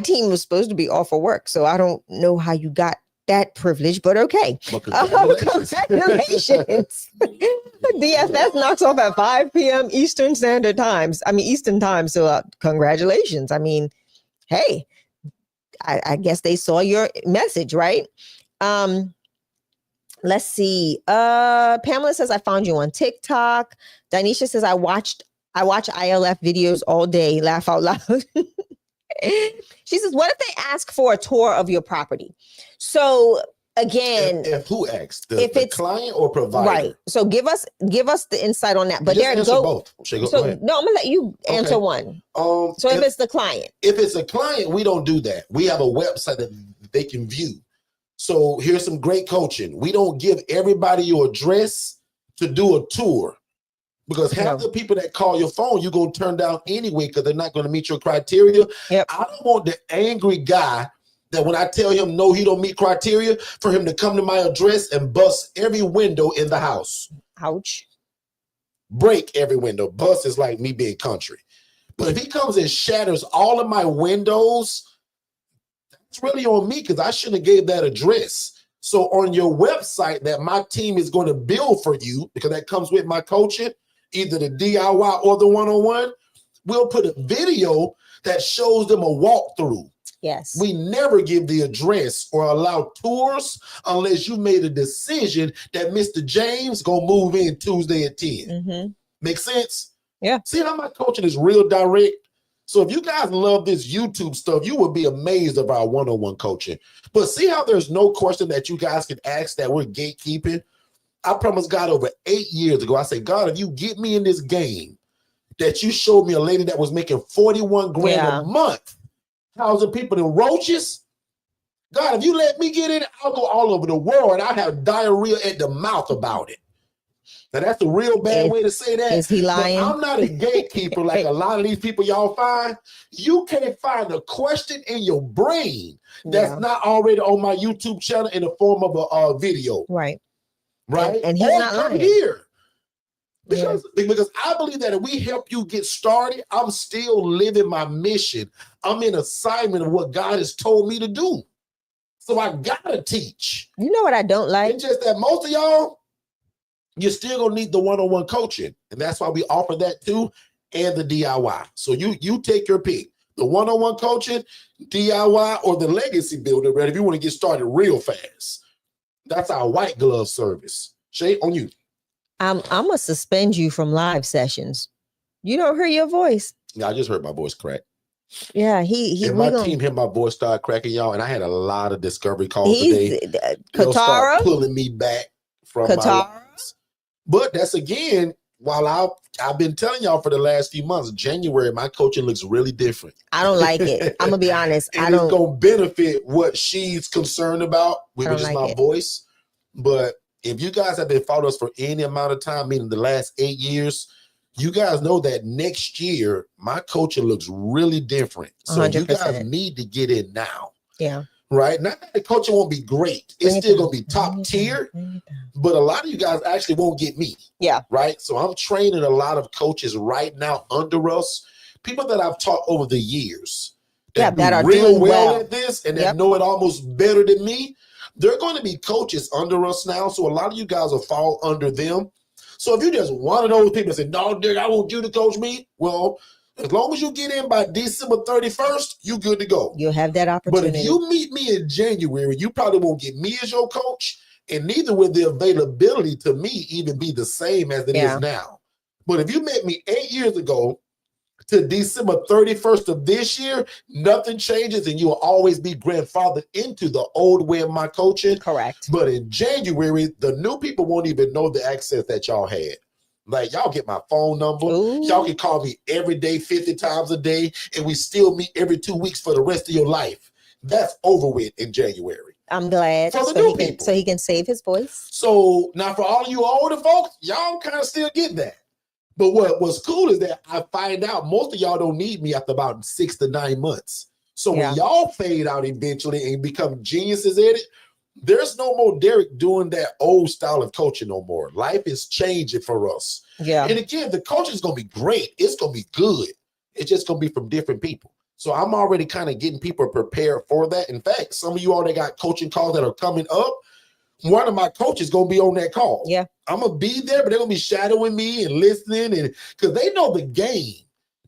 [SPEAKER 2] team was supposed to be off of work, so I don't know how you got that privilege, but okay. Congratulations. DFS knocks off at 5 p.m. Eastern time. So congratulations. I mean, hey, I guess they saw your message, right? Let's see. Pamela says, I found you on TikTok. Danisha says, I watch ILF videos all day. Laugh out loud. She says, what if they ask for a tour of your property? So again,
[SPEAKER 1] if who asks, the client or provider? Right.
[SPEAKER 2] So give us the insight on that. But
[SPEAKER 1] there go both.
[SPEAKER 2] Go ahead. No, I'm gonna let you answer one. So if it's the client,
[SPEAKER 1] if it's a client, we don't do that. We have a website that they can view. So here's some great coaching. We don't give everybody your address to do a tour, because half the people that call your phone, you're going to turn down anyway because they're not going to meet your criteria.
[SPEAKER 2] Yep.
[SPEAKER 1] I don't want the angry guy that when I tell him, no, he don't meet criteria, for him to come to my address and bust every window in the house.
[SPEAKER 2] Ouch.
[SPEAKER 1] Break every window. Bust is like me being country. But if he comes and shatters all of my windows, that's really on me, because I shouldn't have gave that address. So on your website that my team is going to build for you, because that comes with my coaching, either the DIY or the one-on-one, we'll put a video that shows them a walkthrough.
[SPEAKER 2] Yes.
[SPEAKER 1] We never give the address or allow tours unless you made a decision that Mr. James gonna move in Tuesday at 10.
[SPEAKER 2] Mm-hmm.
[SPEAKER 1] Make sense?
[SPEAKER 2] Yeah.
[SPEAKER 1] See how my coaching is real direct? So if you guys love this YouTube stuff, you would be amazed of our one-on-one coaching. But see how there's no question that you guys can ask that we're gatekeeping? I promised God over 8 years ago, I said, God, if you get me in this game, that you showed me a lady that was making 41 grand a month, housing people in roaches. God, if you let me get in, I'll go all over the world and I'll have diarrhea at the mouth about it. Now, that's a real bad way to say that.
[SPEAKER 2] Is he lying?
[SPEAKER 1] But I'm not a gatekeeper like a lot of these people y'all find. You can't find a question in your brain that's not already on my YouTube channel in the form of a video.
[SPEAKER 2] Right.
[SPEAKER 1] Right?
[SPEAKER 2] And he's not lying.
[SPEAKER 1] Here. Because I believe that if we help you get started, I'm still living my mission. I'm in assignment of what God has told me to do. So I gotta teach.
[SPEAKER 2] You know what I don't like?
[SPEAKER 1] It's just that most of y'all, you're still gonna need the one-on-one coaching, and that's why we offer that too, and the DIY. So you take your pick: the one-on-one coaching, DIY, or the legacy builder. Right? If you want to get started real fast, that's our white glove service. Shay, on you.
[SPEAKER 2] I'm gonna suspend you from live sessions. You don't hear your voice.
[SPEAKER 1] Yeah, I just heard my voice crack.
[SPEAKER 2] Yeah, he.
[SPEAKER 1] And my team heard my voice start cracking, y'all, and I had a lot of discovery calls today. They'll start pulling me back from my. But that's again, while I've been telling y'all for the last few months, January, my coaching looks really different.
[SPEAKER 2] I don't like it. I'm gonna be honest.
[SPEAKER 1] And it's gonna benefit what she's concerned about, which is my voice. But if you guys have been following us for any amount of time, meaning the last 8 years, you guys know that next year my coaching looks really different. So 100%. You guys need to get in now.
[SPEAKER 2] Yeah.
[SPEAKER 1] Right? Not that the coaching won't be great. It's still going to be top tier, but a lot of you guys actually won't get me.
[SPEAKER 2] Yeah.
[SPEAKER 1] Right? So I'm training a lot of coaches right now under us, people that I've taught over the years that are real doing well at this and that know it almost better than me. They're going to be coaches under us now. So a lot of you guys will fall under them. So if you just one of those people that say, no, Derrick, I want you to coach me. Well, as long as you get in by December 31st, you good to go.
[SPEAKER 2] You'll have that opportunity.
[SPEAKER 1] But if you meet me in January, you probably won't get me as your coach, and neither will the availability to me even be the same as it is now. But if you met me 8 years ago to December 31st of this year, nothing changes, and you will always be grandfathered into the old way of my coaching.
[SPEAKER 2] Correct.
[SPEAKER 1] But in January, the new people won't even know the access that y'all had. Like, y'all get my phone number. Ooh. Y'all can call me every day, 50 times a day, and we still meet every 2 weeks for the rest of your life. That's over with in January.
[SPEAKER 2] I'm glad.
[SPEAKER 1] For the new people.
[SPEAKER 2] So he can save his voice.
[SPEAKER 1] So now for all of you older folks, y'all kind of still get that. But what's cool is that I find out most of y'all don't need me after about 6 to 9 months. So when y'all fade out eventually and become geniuses at it, there's no more Derrick doing that old style of coaching no more. Life is changing for us. Yeah. And again, the coaching is going to be great. It's going to be good. It's just going to be from different people. So I'm already kind of getting people prepared for that. In fact, some of you already got coaching calls that are coming up. One of my coaches going to be on that call. Yeah. I'm going to be there, but they're going to be shadowing me and listening, and because they know the game.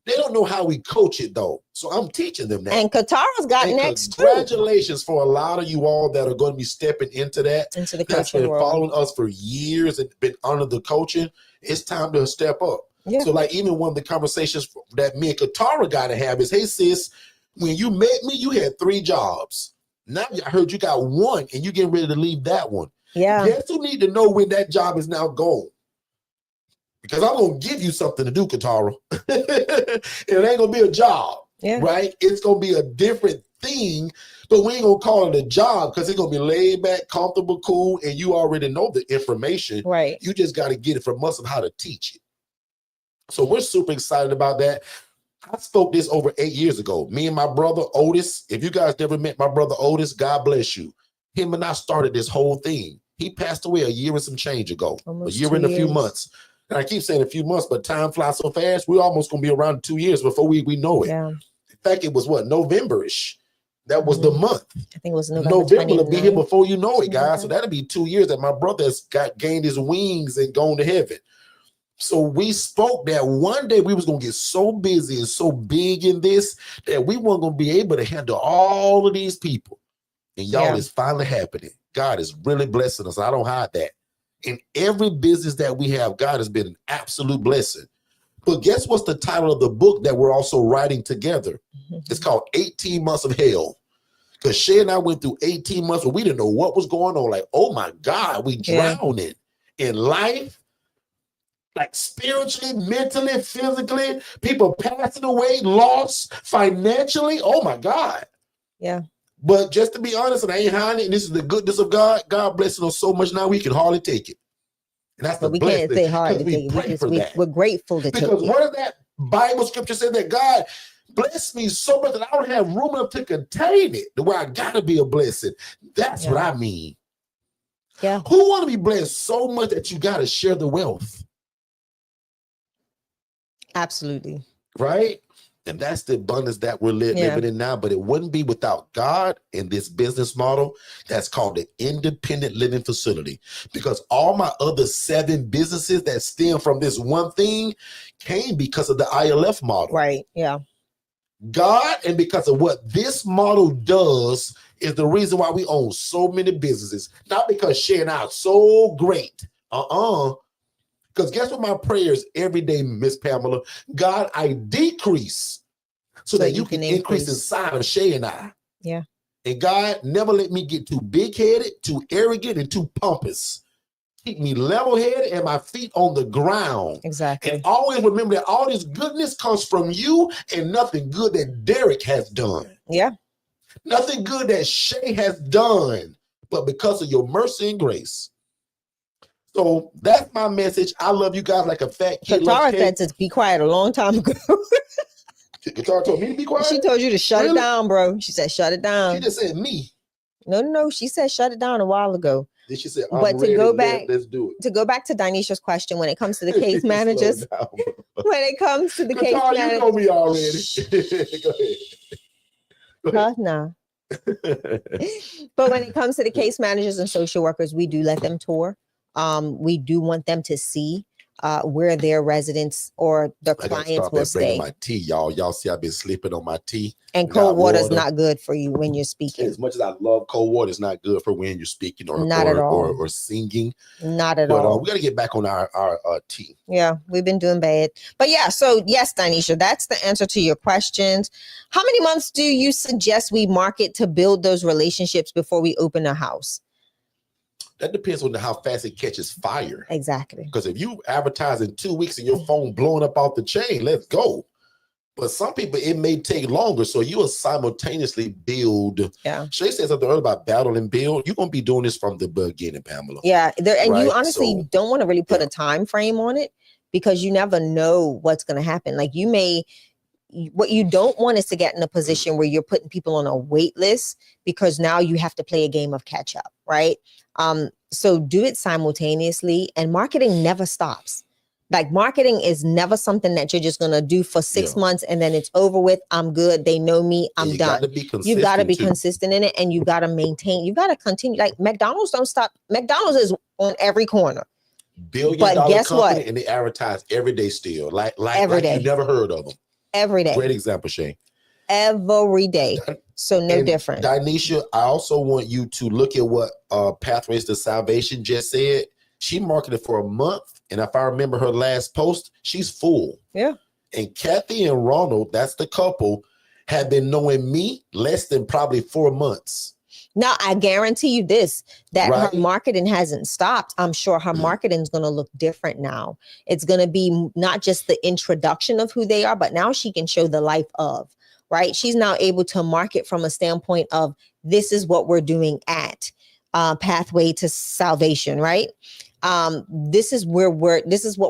[SPEAKER 1] They don't know how we coach it, though. So I'm teaching them that.
[SPEAKER 2] And Katara's got next,
[SPEAKER 1] congratulations for a lot of you all that are going to be stepping into that.
[SPEAKER 2] Into the
[SPEAKER 1] that's been following us for years and been under the coaching. It's time to step up. Yeah. So, like, even one of the conversations that me and Katara got to have is, hey, sis, when you met me, you had 3 jobs. Now I heard you got 1, and you're getting ready to leave that one.
[SPEAKER 2] Yeah.
[SPEAKER 1] Guess who need to know when that job is now gone? Because I'm going to give you something to do, Katara. It ain't going to be a job, right? It's going to be a different thing, but we ain't going to call it a job because it's going to be laid back, comfortable, cool, and you already know the information.
[SPEAKER 2] Right.
[SPEAKER 1] You just got to get it from us of how to teach it. So we're super excited about that. I spoke this over 8 years ago. Me and my brother, Otis. If you guys never met my brother, Otis, God bless you. Him and I started this whole thing. He passed away a year and some change ago. Almost a year and a few months. And I keep saying a few months, but time flies so fast. We're almost going to be around 2 years before we know it. Yeah. In fact, it was November-ish. That was the month.
[SPEAKER 2] I think it was November
[SPEAKER 1] will be here before you know it, guys. So that'll be 2 years that my brother has gained his wings and gone to heaven. So we spoke that one day we was going to get so busy and so big in this that we weren't going to be able to handle all of these people. And y'all, it's finally happening. God is really blessing us. I don't hide that. In every business that we have, God has been an absolute blessing. But guess what's the title of the book that we're also writing together? It's called 18 Months of Hell. Because Shay and I went through 18 months where we didn't know what was going on. Like, oh my God, we drowning in life. Like spiritually, mentally, physically, people passing away, lost financially. Oh my God.
[SPEAKER 2] Yeah.
[SPEAKER 1] But just to be honest, and I ain't hiding it, and this is the goodness of God. God blessing us so much now we can hardly take it. And that's the blessing.
[SPEAKER 2] Can't say hardly
[SPEAKER 1] we
[SPEAKER 2] take
[SPEAKER 1] pray
[SPEAKER 2] it.
[SPEAKER 1] for that.
[SPEAKER 2] We're grateful to take it.
[SPEAKER 1] Because what is that Bible scripture said that God bless me so much that I don't have room enough to contain it, the way I gotta be a blessing. That's what I mean.
[SPEAKER 2] Yeah.
[SPEAKER 1] Who want to be blessed so much that you gotta share the wealth?
[SPEAKER 2] Absolutely.
[SPEAKER 1] Right? And that's the abundance that we're living in now. But it wouldn't be without God in this business model that's called the independent living facility. Because all my other 7 businesses that stem from this one thing came because of the ILF model.
[SPEAKER 2] Right. Yeah.
[SPEAKER 1] God, and because of what this model does, is the reason why we own so many businesses. Not because Shay and I are so great. Because guess what my prayer is every day, Miss Pamela? God, I decrease so that you can increase inside of Shay and I.
[SPEAKER 2] Yeah.
[SPEAKER 1] And God, never let me get too big-headed, too arrogant, and too pompous. Keep me level-headed and my feet on the ground.
[SPEAKER 2] Exactly.
[SPEAKER 1] And always remember that all this goodness comes from you and nothing good that Derrick has done.
[SPEAKER 2] Yeah.
[SPEAKER 1] Nothing good that Shay has done, but because of your mercy and grace. So that's my message. I love you guys like a fat kid.
[SPEAKER 2] Katara said to be quiet a long time ago.
[SPEAKER 1] Katara told me to be quiet?
[SPEAKER 2] She told you to shut it down, bro. She said, shut it down.
[SPEAKER 1] She just said me.
[SPEAKER 2] No. She said, shut it down a while ago.
[SPEAKER 1] Then she said,
[SPEAKER 2] but to go back,
[SPEAKER 1] let's do it.
[SPEAKER 2] To go back to Danisha's question, when it comes to the case managers, when it comes to the case managers,
[SPEAKER 1] you know me already. Go ahead.
[SPEAKER 2] No. But when it comes to the case managers and social workers, we do let them tour. We do want them to see where their residents or the clients will stay.
[SPEAKER 1] My tea, y'all. Y'all see, I've been sleeping on my tea.
[SPEAKER 2] And cold water is not good for you when you're speaking.
[SPEAKER 1] As much as I love cold water, it's not good for when you're speaking or singing.
[SPEAKER 2] Not at all.
[SPEAKER 1] We got to get back on our tea.
[SPEAKER 2] Yeah, we've been doing bad. But yeah, so yes, Danisha, that's the answer to your questions. How many months do you suggest we market to build those relationships before we open a house?
[SPEAKER 1] That depends on how fast it catches fire.
[SPEAKER 2] Exactly.
[SPEAKER 1] Because if you advertise in 2 weeks and your phone blowing up off the chain, let's go. But some people, it may take longer. So you will simultaneously build.
[SPEAKER 2] Yeah.
[SPEAKER 1] Shay said something earlier about battle and build. You're going to be doing this from the beginning, Pamela.
[SPEAKER 2] Yeah. You honestly don't want to really put a time frame on it because you never know what's going to happen. Like what you don't want is to get in a position where you're putting people on a wait list because now you have to play a game of catch up, right? So do it simultaneously, and marketing never stops. Like marketing is never something that you're just going to do for 6 months and then it's over with. I'm good. They know me. I'm done. You got to be consistent in it, and you got to maintain. You got to continue. Like McDonald's don't stop. McDonald's is on every corner.
[SPEAKER 1] Billion-dollar company, and they advertise every day still. Like every day. You never heard of them.
[SPEAKER 2] Every day.
[SPEAKER 1] Great example, Shay.
[SPEAKER 2] Every day. So no different.
[SPEAKER 1] Danisha, I also want you to look at what Pathways to Salvation just said. She marketed for a month, and if I remember her last post, she's full.
[SPEAKER 2] Yeah.
[SPEAKER 1] And Kathy and Ronald, that's the couple, have been knowing me less than probably 4 months.
[SPEAKER 2] Now, I guarantee you this, that her marketing hasn't stopped. I'm sure her marketing is going to look different now. It's going to be not just the introduction of who they are, but now she can show the life of, right? She's now able to market from a standpoint of this is what we're doing at Pathway to Salvation, right? This is what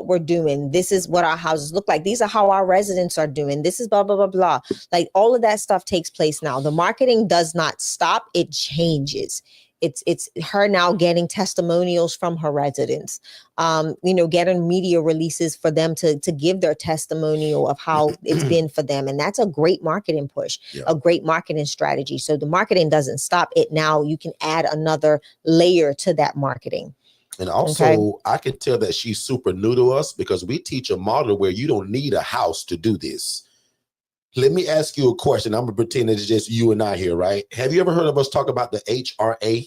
[SPEAKER 2] we're doing. This is what our houses look like. These are how our residents are doing. This is blah, blah, blah, blah. Like all of that stuff takes place now. The marketing does not stop. It changes. It's her now getting testimonials from her residents, getting media releases for them to give their testimonial of how it's been for them. And that's a great marketing push, a great marketing strategy. So the marketing doesn't stop it. Now you can add another layer to that marketing.
[SPEAKER 1] And also, I can tell that she's super new to us because we teach a model where you don't need a house to do this. Let me ask you a question. I'm going to pretend it's just you and I here, right? Have you ever heard of us talk about the HRA?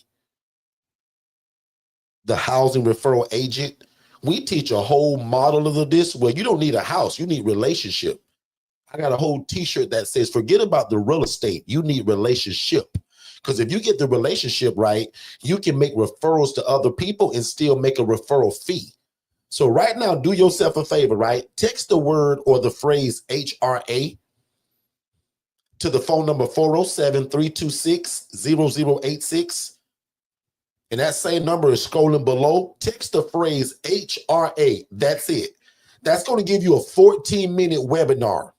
[SPEAKER 1] The housing referral agent, We teach a whole model of this where you don't need a house, you need relationship. I got a whole t-shirt that says, forget about the real estate, you need relationship. Because if you get the relationship right, you can make referrals to other people and still make a referral fee. So right now, do yourself a favor, right? Text the word or the phrase HRA to the phone number 407-326-0086. And that same number is scrolling below. Text the phrase HRA. That's it. That's going to give you a 14-minute webinar.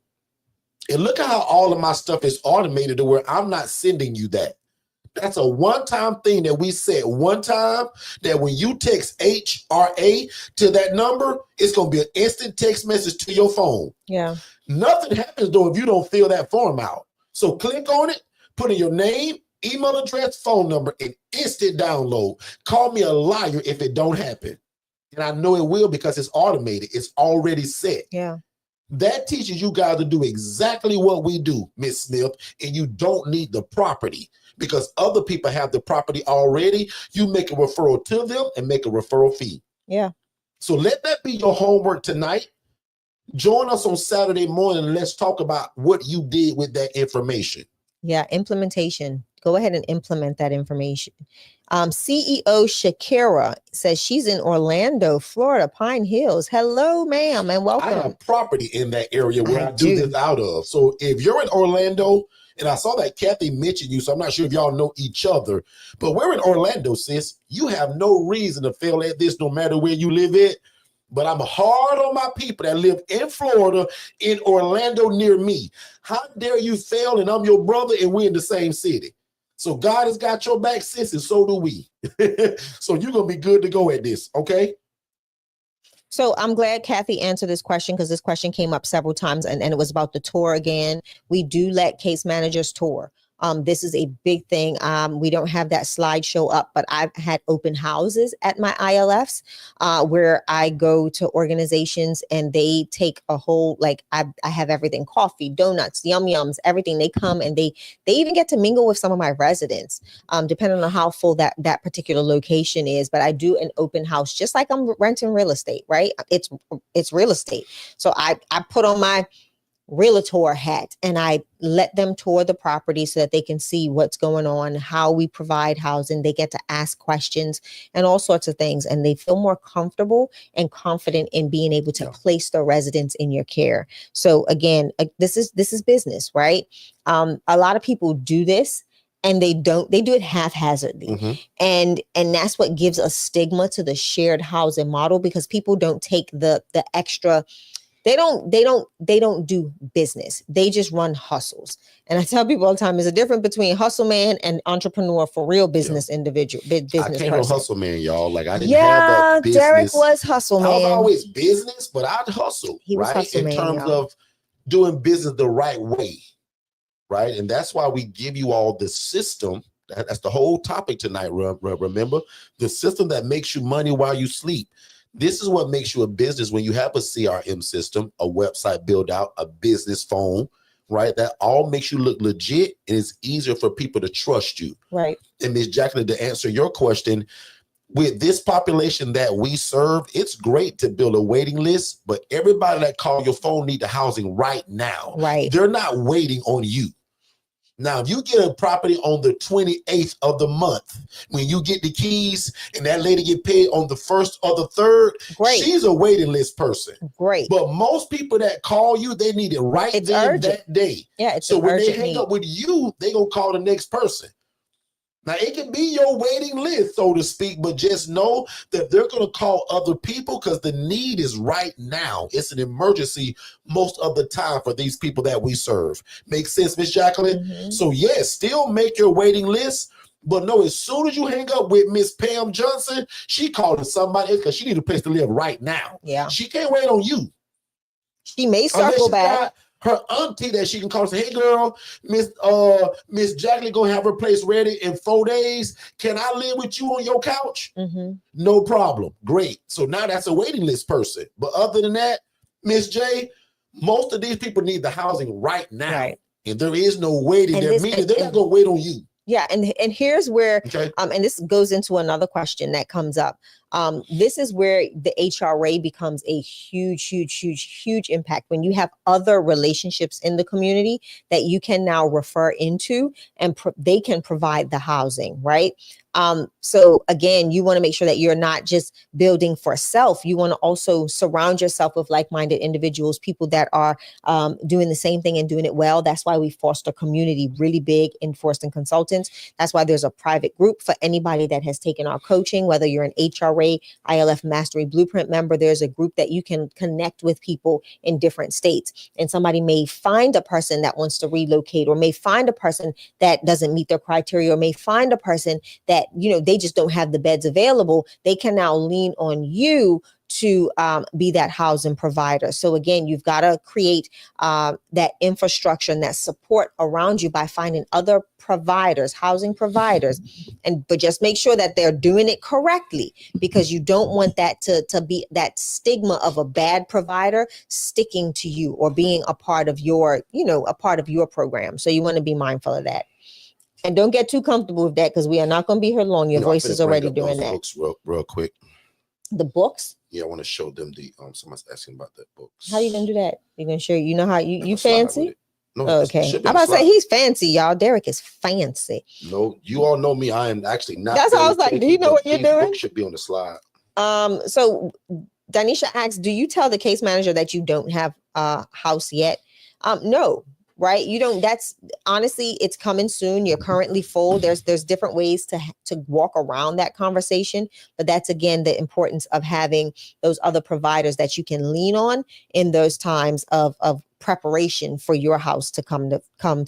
[SPEAKER 1] And look at how all of my stuff is automated to where I'm not sending you that. That's a one-time thing that we said one time, that when you text HRA to that number, it's going to be an instant text message to your phone.
[SPEAKER 2] Yeah.
[SPEAKER 1] Nothing happens though if you don't fill that form out. So click on it, put in your name, email address, phone number, and instant download. Call me a liar if it don't happen. And I know it will because it's automated. It's already set.
[SPEAKER 2] Yeah.
[SPEAKER 1] That teaches you guys to do exactly what we do, Miss Smith, and you don't need the property because other people have the property already. You make a referral to them and make a referral fee.
[SPEAKER 2] Yeah.
[SPEAKER 1] So let that be your homework tonight. Join us on Saturday morning and let's talk about what you did with that information.
[SPEAKER 2] Yeah, implementation. Go ahead and implement that information. CEO Shakira says she's in Orlando, Florida, Pine Hills. Hello, ma'am, and welcome.
[SPEAKER 1] I have property in that area where I do this out of. So if you're in Orlando, and I saw that Kathy mentioned you, so I'm not sure if y'all know each other, but we're in Orlando, sis. You have no reason to fail at this no matter where you live at. But I'm hard on my people that live in Florida, in Orlando near me. How dare you fail and I'm your brother and we're in the same city? So God has got your back, sis, and so do we. So you're going to be good to go at this, okay?
[SPEAKER 2] So I'm glad Kathy answered this question because this question came up several times and it was about the tour again. We do let case managers tour. This is a big thing. We don't have that slideshow up, but I've had open houses at my ILFs where I go to organizations and they take a whole, like I have everything, coffee, donuts, yums, everything. They come and they even get to mingle with some of my residents, depending on how full that particular location is. But I do an open house, just like I'm renting real estate, right? It's real estate. So I put on my realtor hat and I let them tour the property so that they can see what's going on, how we provide housing. They get to ask questions and all sorts of things, and they feel more comfortable and confident in being able to place their residents in your care. So again, this is business, right? A lot of people do this and they do it haphazardly. Mm-hmm. And that's what gives a stigma to the shared housing model, because people don't take the extra. They don't do business. They just run hustles. And I tell people all the time, there's a difference between hustle man and entrepreneur for real business individual. Business
[SPEAKER 1] I came from hustle man, y'all. Like I didn't
[SPEAKER 2] have
[SPEAKER 1] that business.
[SPEAKER 2] Derrick was hustle man.
[SPEAKER 1] I was always business, but I'd hustle.
[SPEAKER 2] He was hustle man,
[SPEAKER 1] in terms of doing business the right way, right? And that's why we give you all the system. That's the whole topic tonight. Remember, the system that makes you money while you sleep. This is what makes you a business when you have a CRM system, a website build out, a business phone, right? That all makes you look legit, and it's easier for people to trust you.
[SPEAKER 2] Right.
[SPEAKER 1] And Ms. Jacqueline, to answer your question, with this population that we serve, it's great to build a waiting list, but everybody that call your phone need the housing right now.
[SPEAKER 2] Right.
[SPEAKER 1] They're not waiting on you. Now, if you get a property on the 28th of the month, when you get the keys and that lady get paid on the 1st or the 3rd,
[SPEAKER 2] great.
[SPEAKER 1] She's a waiting list person.
[SPEAKER 2] Great.
[SPEAKER 1] But most people that call you, they need it right then that day.
[SPEAKER 2] Yeah, it's
[SPEAKER 1] so when they hang up with you, they gonna call the next person. Now, it can be your waiting list, so to speak, but just know that they're going to call other people because the need is right now. It's an emergency most of the time for these people that we serve. Make sense, Miss Jacqueline? Mm-hmm. So, yes, still make your waiting list, but know as soon as you hang up with Miss Pam Johnson, she calling somebody else because she need a place to live right now.
[SPEAKER 2] Yeah.
[SPEAKER 1] She can't wait on you.
[SPEAKER 2] She may circle back.
[SPEAKER 1] Her auntie that she can call and say, hey girl, Miss Jacqueline gonna have her place ready in 4 days. Can I live with you on your couch? Mm-hmm. No problem. Great. So now that's a waiting list person. But other than that, Miss J, most of these people need the housing right now. Right. And there is no waiting. They're not gonna wait on you.
[SPEAKER 2] Yeah, and here's where, and this goes into another question that comes up. This is where the HRA becomes a huge impact when you have other relationships in the community that you can now refer into, and they can provide the housing, right? So again, you want to make sure that you're not just building for self. You want to also surround yourself with like-minded individuals, people that are doing the same thing and doing it well. That's why we foster community really big in Forston Consultants. That's why there's a private group for anybody that has taken our coaching, whether you're an HRA, ILF Mastery Blueprint member. There's a group that you can connect with people in different states. And somebody may find a person that wants to relocate, or may find a person that doesn't meet their criteria, or may find a person that, they just don't have the beds available. They can now lean on you to be that housing provider. So again, you've got to create that infrastructure and that support around you by finding other providers, housing providers, but just make sure that they're doing it correctly, because you don't want that to be that stigma of a bad provider sticking to you or being a part of your program. So you want to be mindful of that. And don't get too comfortable with that, because we are not going to be here long. Your voice is already doing that.
[SPEAKER 1] Books real quick.
[SPEAKER 2] The books?
[SPEAKER 1] Yeah, I want to show them the someone's asking about that books.
[SPEAKER 2] How you gonna do that? You're gonna show how you fancy?
[SPEAKER 1] No,
[SPEAKER 2] okay. I'm about to say he's fancy, y'all. Derrick is fancy.
[SPEAKER 1] No, you all know me. I am actually not.
[SPEAKER 2] That's how I was like, do you know what you're doing?
[SPEAKER 1] Should be on the slide.
[SPEAKER 2] So Danisha asks, do you tell the case manager that you don't have a house yet? No. Right. You don't. That's honestly, it's coming soon. You're currently full. There's different ways to walk around that conversation. But that's, again, the importance of having those other providers that you can lean on in those times of preparation for your house to come to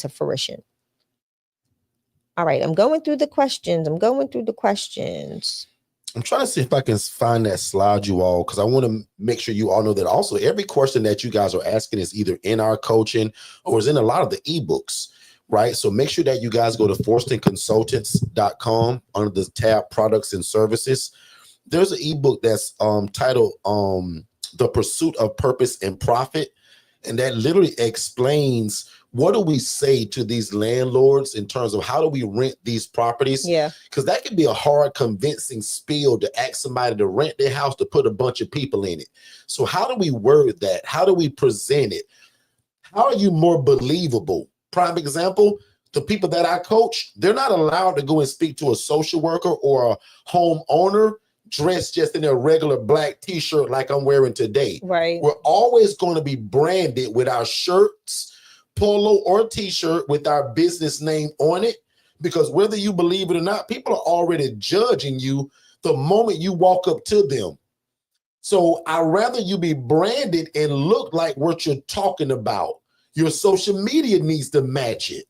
[SPEAKER 2] fruition. All right. I'm going through the questions.
[SPEAKER 1] I'm trying to see if I can find that slide, you all, because I want to make sure you all know that also every question that you guys are asking is either in our coaching or is in a lot of the ebooks, right? So make sure that you guys go to forstonconsultants.com under the tab products and services. There's an ebook that's titled The Pursuit of Purpose and Profit. And that literally explains, what do we say to these landlords in terms of how do we rent these properties?
[SPEAKER 2] Yeah. Because
[SPEAKER 1] that can be a hard, convincing spiel to ask somebody to rent their house to put a bunch of people in it. So how do we word that? How do we present it? How are you more believable? Prime example, the people that I coach, they're not allowed to go and speak to a social worker or a homeowner dressed just in a regular black t-shirt like I'm wearing today.
[SPEAKER 2] Right.
[SPEAKER 1] We're always going to be branded with our shirts, polo or t-shirt with our business name on it, because whether you believe it or not, people are already judging you the moment you walk up to them. So I'd rather you be branded and look like what you're talking about. Your social media needs to match it.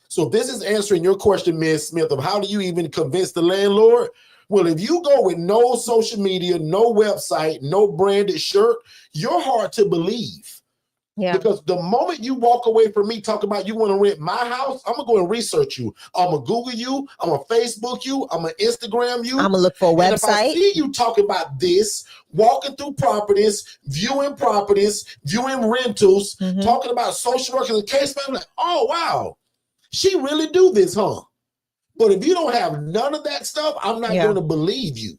[SPEAKER 1] So this is answering your question, Ms. Smith, of how do you even convince the landlord? Well, if you go with no social media, no website, no branded shirt, you're hard to believe. Yeah. Because the moment you walk away from me talking about you want to rent my house, I'm going to go and research you. I'm going to Google you. I'm going to Facebook you. I'm going to Instagram you.
[SPEAKER 2] I'm going to look for a website.
[SPEAKER 1] And if I see you talking about this, walking through properties, viewing rentals, talking about social workers and case management, like, oh, wow, she really do this, huh? But if you don't have none of that stuff, I'm not going to believe you.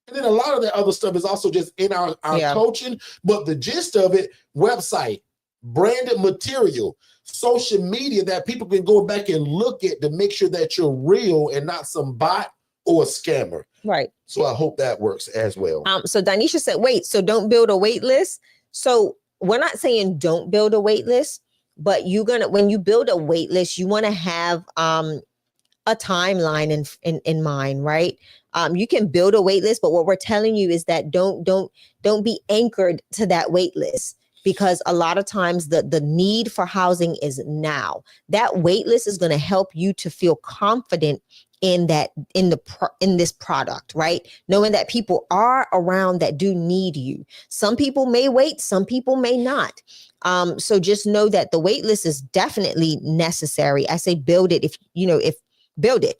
[SPEAKER 1] And then a lot of that other stuff is also just in our coaching. But the gist of it, website, branded material, social media that people can go back and look at to make sure that you're real and not some bot or a scammer.
[SPEAKER 2] Right.
[SPEAKER 1] So I hope that works as well.
[SPEAKER 2] So Danisha said, wait, so don't build a wait list. So we're not saying don't build a wait list, but when you build a wait list, you want to have a timeline in mind, right? You can build a wait list, but what we're telling you is that don't be anchored to that wait list, because a lot of times the need for housing is now. That wait list is going to help you to feel confident in this product, right? Knowing that people are around that do need you. Some people may wait, some people may not. So just know that the wait list is definitely necessary. I say build it build it.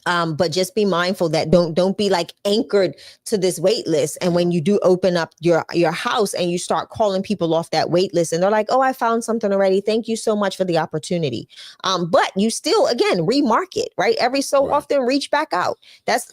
[SPEAKER 2] But just be mindful that don't be like anchored to this wait list. And when you do open up your house and you start calling people off that wait list and they're like, oh, I found something already. Thank you so much for the opportunity. But you still, again, remarket, right? Every so often reach back out. That's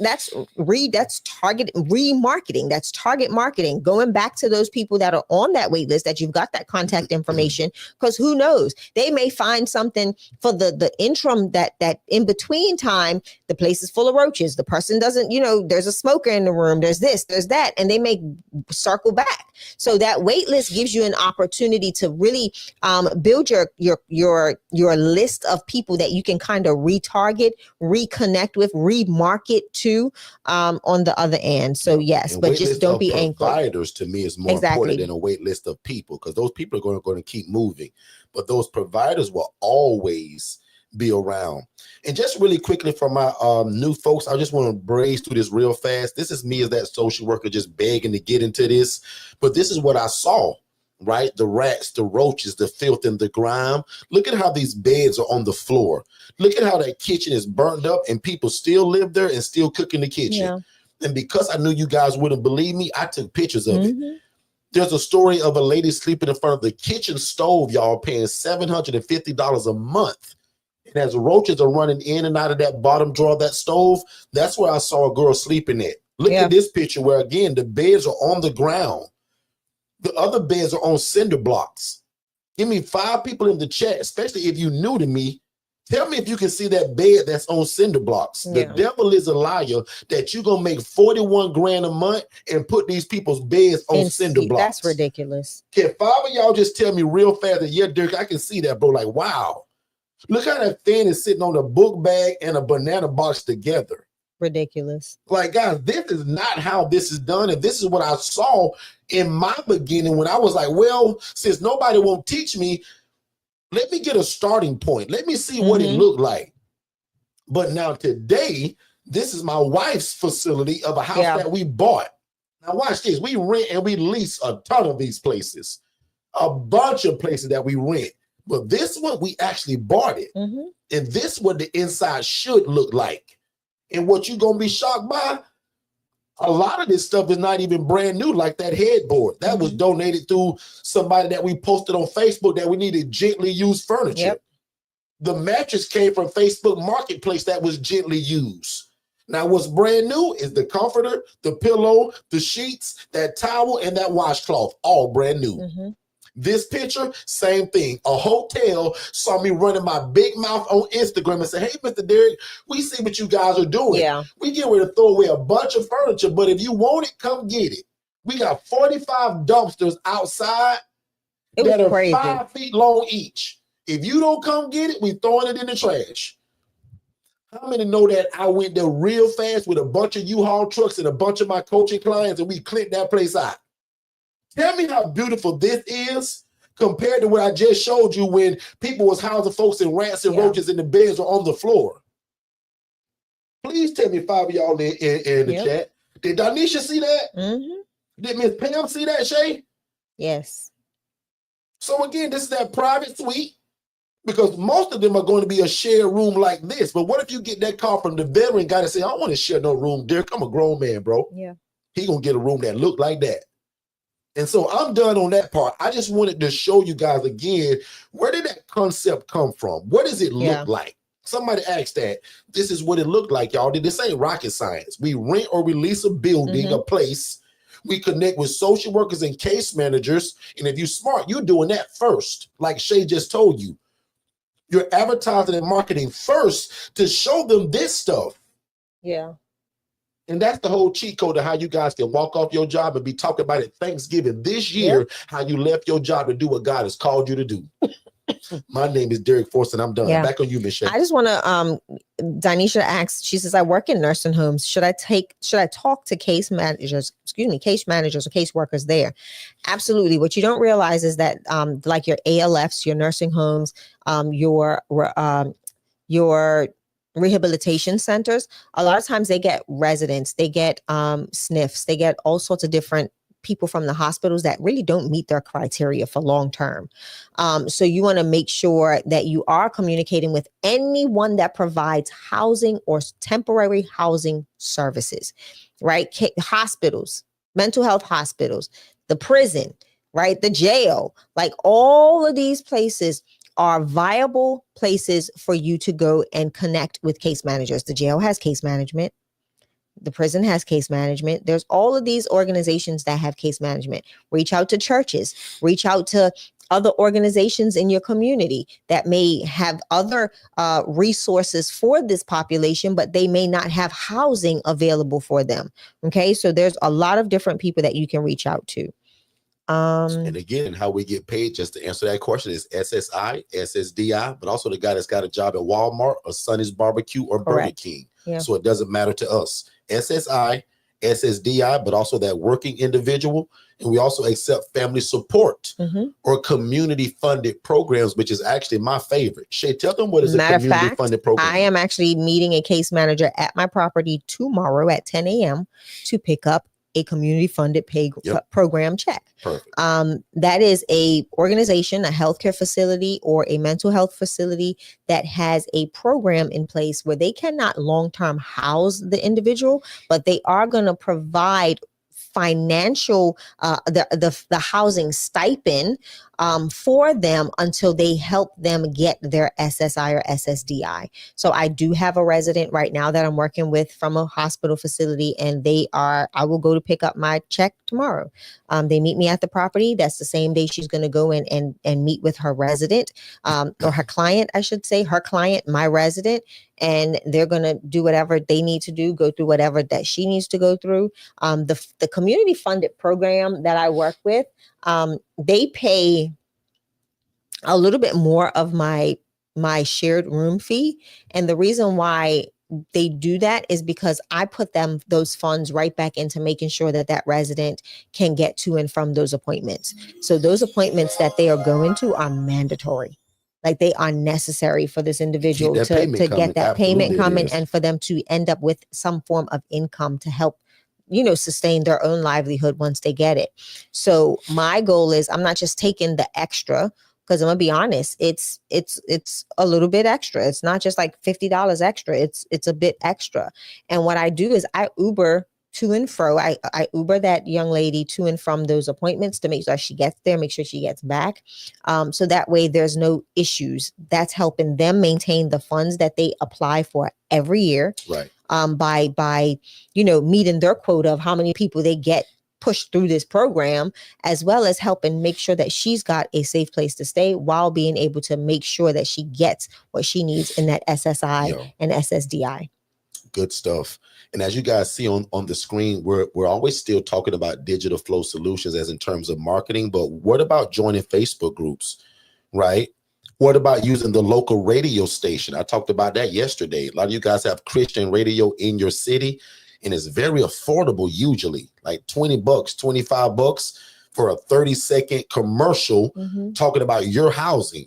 [SPEAKER 2] target remarketing. That's target marketing, going back to those people that are on that wait list that you've got that contact information, because who knows, they may find something for the interim, that in between time. The place is full of roaches. The person doesn't, there's a smoker in the room. There's this, there's that, and they may circle back. So that wait list gives you an opportunity to really build your list of people that you can kind of retarget, reconnect with, remarket to on the other end. So yes, but just don't be anchored.
[SPEAKER 1] Providers to me is more important than a wait list of people, because those people are going to keep moving, but those providers will always be around. And just really quickly for my new folks, I just want to braze through this real fast. This is me as that social worker just begging to get into this, but this is what I saw, right? The rats, the roaches, the filth, and the grime. Look at how these beds are on the floor. Look at how that kitchen is burned up and people still live there and still cook in the kitchen. Yeah. And because I knew you guys wouldn't believe me, I took pictures of it. There's a story of a lady sleeping in front of the kitchen stove, y'all, paying $750 a month. And as roaches are running in and out of that bottom drawer of that stove, that's where I saw a girl sleeping at. Look at this picture where, again, the beds are on the ground. The other beds are on cinder blocks. Give me 5 people in the chat, especially if you're new to me. Tell me if you can see that bed that's on cinder blocks. The devil is a liar that you're going to make 41 grand a month and put these people's beds on cinder blocks.
[SPEAKER 2] That's ridiculous.
[SPEAKER 1] Can 5 of y'all just tell me real fast that, yeah, Derrick, I can see that, bro. Like, wow. Look how that fan is sitting on a book bag and a banana box together.
[SPEAKER 2] Ridiculous.
[SPEAKER 1] Like, guys, this is not how this is done. And this is what I saw in my beginning when I was like, well, since nobody won't teach me, let me get a starting point. Let me see what it looked like. But now today, this is my wife's facility of a house that we bought. Now watch this. We rent and we lease a ton of these places. A bunch of places that we rent. But this one, we actually bought it. And this is what the inside should look like. And what you're going to be shocked by, a lot of this stuff is not even brand new, like that headboard. That was donated through somebody that we posted on Facebook that we needed gently used furniture. The mattress came from Facebook Marketplace that was gently used. Now, what's brand new is the comforter, the pillow, the sheets, that towel, and that washcloth, all brand new. This picture, same thing. A hotel saw me running my big mouth on Instagram and said, hey, Mr. Derrick, we see what you guys are doing. We get ready to throw away a bunch of furniture, but if you want it, come get it. We got 45 dumpsters outside that are crazy. 5 feet long each. If you don't come get it, we throwing it in the trash. How many know that I went there real fast with a bunch of U-Haul trucks and a bunch of my coaching clients and we cleaned that place out? Tell me how beautiful this is compared to what I just showed you when people was housing folks in rats and roaches and the beds are on the floor. Please tell me 5 of y'all in the chat. Did Danisha see that? Did Miss Pam see that, Shay?
[SPEAKER 2] Yes.
[SPEAKER 1] So again, this is that private suite because most of them are going to be a shared room like this. But what if you get that call from the veteran guy that say, I don't want to share no room, Derrick. I'm a grown man, bro. He going to get a room that look like that. And so I'm done on that part. I just wanted to show you guys again, where did that concept come from? What does it look like? Somebody asked that. This is what it looked like, y'all. This ain't rocket science. We rent or release a building, a place. We connect with social workers and case managers. And if you're smart, you're doing that first. Like Shay just told you. You're advertising and marketing first to show them this stuff. And that's the whole cheat code of how you guys can walk off your job and be talking about it Thanksgiving this year, how you left your job to do what God has called you to do. My name is Derrick Forston. I'm done. Back on you, Miss Shay.
[SPEAKER 2] I just want to, Danisha asks, she says, I work in nursing homes. Should I talk to case managers or case workers there? Absolutely. What you don't realize is that like your ALFs, your nursing homes, your rehabilitation centers, a lot of times they get residents, they get SNFs, they get all sorts of different people from the hospitals that really don't meet their criteria for long term. So you want to make sure that you are communicating with anyone that provides housing or temporary housing services, right? Hospitals, mental health hospitals, the prison, right? The jail, like all of these places are viable places for you to go and connect with case managers. The jail has case management. The prison has case management. There's all of these organizations that have case management. Reach out to churches, reach out to other organizations in your community that may have other resources for this population, but they may not have housing available for them. Okay, so there's a lot of different people that you can reach out to.
[SPEAKER 3] And again, how we get paid, just to answer that question, is SSI, SSDI, but also the guy that's got a job at Walmart or Sonny's Barbecue or Burger King.
[SPEAKER 2] Yeah.
[SPEAKER 3] So it doesn't matter to us. SSI, SSDI, but also that working individual. And we also accept family support or community funded programs, which is actually my favorite. Shay, tell them what is a community funded program.
[SPEAKER 2] I am actually meeting a case manager at my property tomorrow at 10 a.m. to pick up a community funded program check.
[SPEAKER 3] Perfect.
[SPEAKER 2] That is a organization, a healthcare facility or a mental health facility that has a program in place where they cannot long-term house the individual, but they are going to provide financial the housing stipend for them until they help them get their SSI or SSDI. So I do have a resident right now that I'm working with from a hospital facility, and I will go to pick up my check tomorrow. They meet me at the property. That's the same day she's going to go in and meet with her resident or her client, I should say, her client, my resident, and they're going to do whatever they need to do, go through whatever that she needs to go through. The community funded program that I work with, they pay a little bit more of my shared room fee. And the reason why they do that is because I put those funds right back into making sure that resident can get to and from those appointments. So those appointments that they are going to are mandatory. Like they are necessary for this individual to get that payment coming and for them to end up with some form of income to help, sustain their own livelihood once they get it. So my goal is I'm not just taking the extra, because I'm gonna be honest, it's a little bit extra. It's not just like $50 extra. It's a bit extra. And what I do is I Uber to and fro. I Uber that young lady to and from those appointments to make sure she gets there, make sure she gets back. So that way there's no issues. That's helping them maintain the funds that they apply for every year.
[SPEAKER 3] Right.
[SPEAKER 2] By meeting their quota of how many people they get pushed through this program, as well as helping make sure that she's got a safe place to stay while being able to make sure that she gets what she needs in that SSI and SSDI.
[SPEAKER 3] Good stuff. And as you guys see on the screen, we're always still talking about digital flow solutions as in terms of marketing, but what about joining Facebook groups, right? What about using the local radio station? I talked about that yesterday. A lot of you guys have Christian radio in your city, and it's very affordable, usually like $20, $25 for a 30-second commercial talking about your housing.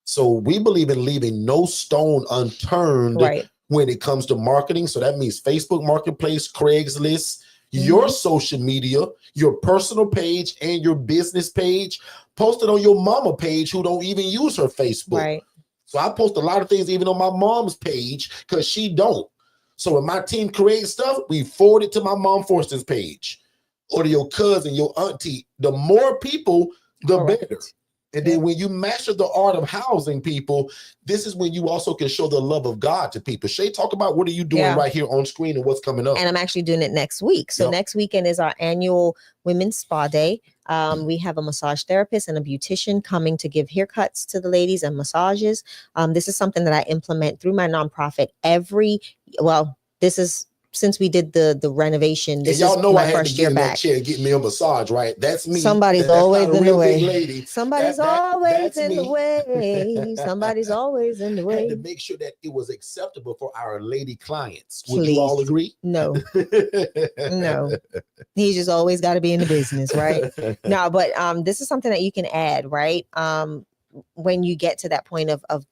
[SPEAKER 3] So we believe in leaving no stone unturned when it comes to marketing. So that means Facebook Marketplace, Craigslist, your social media, your personal page, and your business page. Post it on your mama page who don't even use her Facebook.
[SPEAKER 2] Right.
[SPEAKER 3] So I post a lot of things even on my mom's page because she don't. So when my team creates stuff, we forward it to my mom Forston's page or to your cousin, your auntie. The more people, the better. And then when you master the art of housing people, this is when you also can show the love of God to people. Shay, talk about what are you doing right here on screen and what's coming up.
[SPEAKER 2] And I'm actually doing it next week. So next weekend is our annual Women's Spa Day. We have a massage therapist and a beautician coming to give haircuts to the ladies and massages. This is something that I implement through my nonprofit this is since we did the renovation. This is my first year back.
[SPEAKER 3] Chair, get me a massage, right? That's me.
[SPEAKER 2] Somebody's always in the way.
[SPEAKER 3] Somebody's
[SPEAKER 2] always in the way. Somebody's always in the way.
[SPEAKER 3] To make sure that it was acceptable for our lady clients. Would you all agree?
[SPEAKER 2] No. No. He's just always got to be in the business, right? No, but this is something that you can add, right? when you get to that point of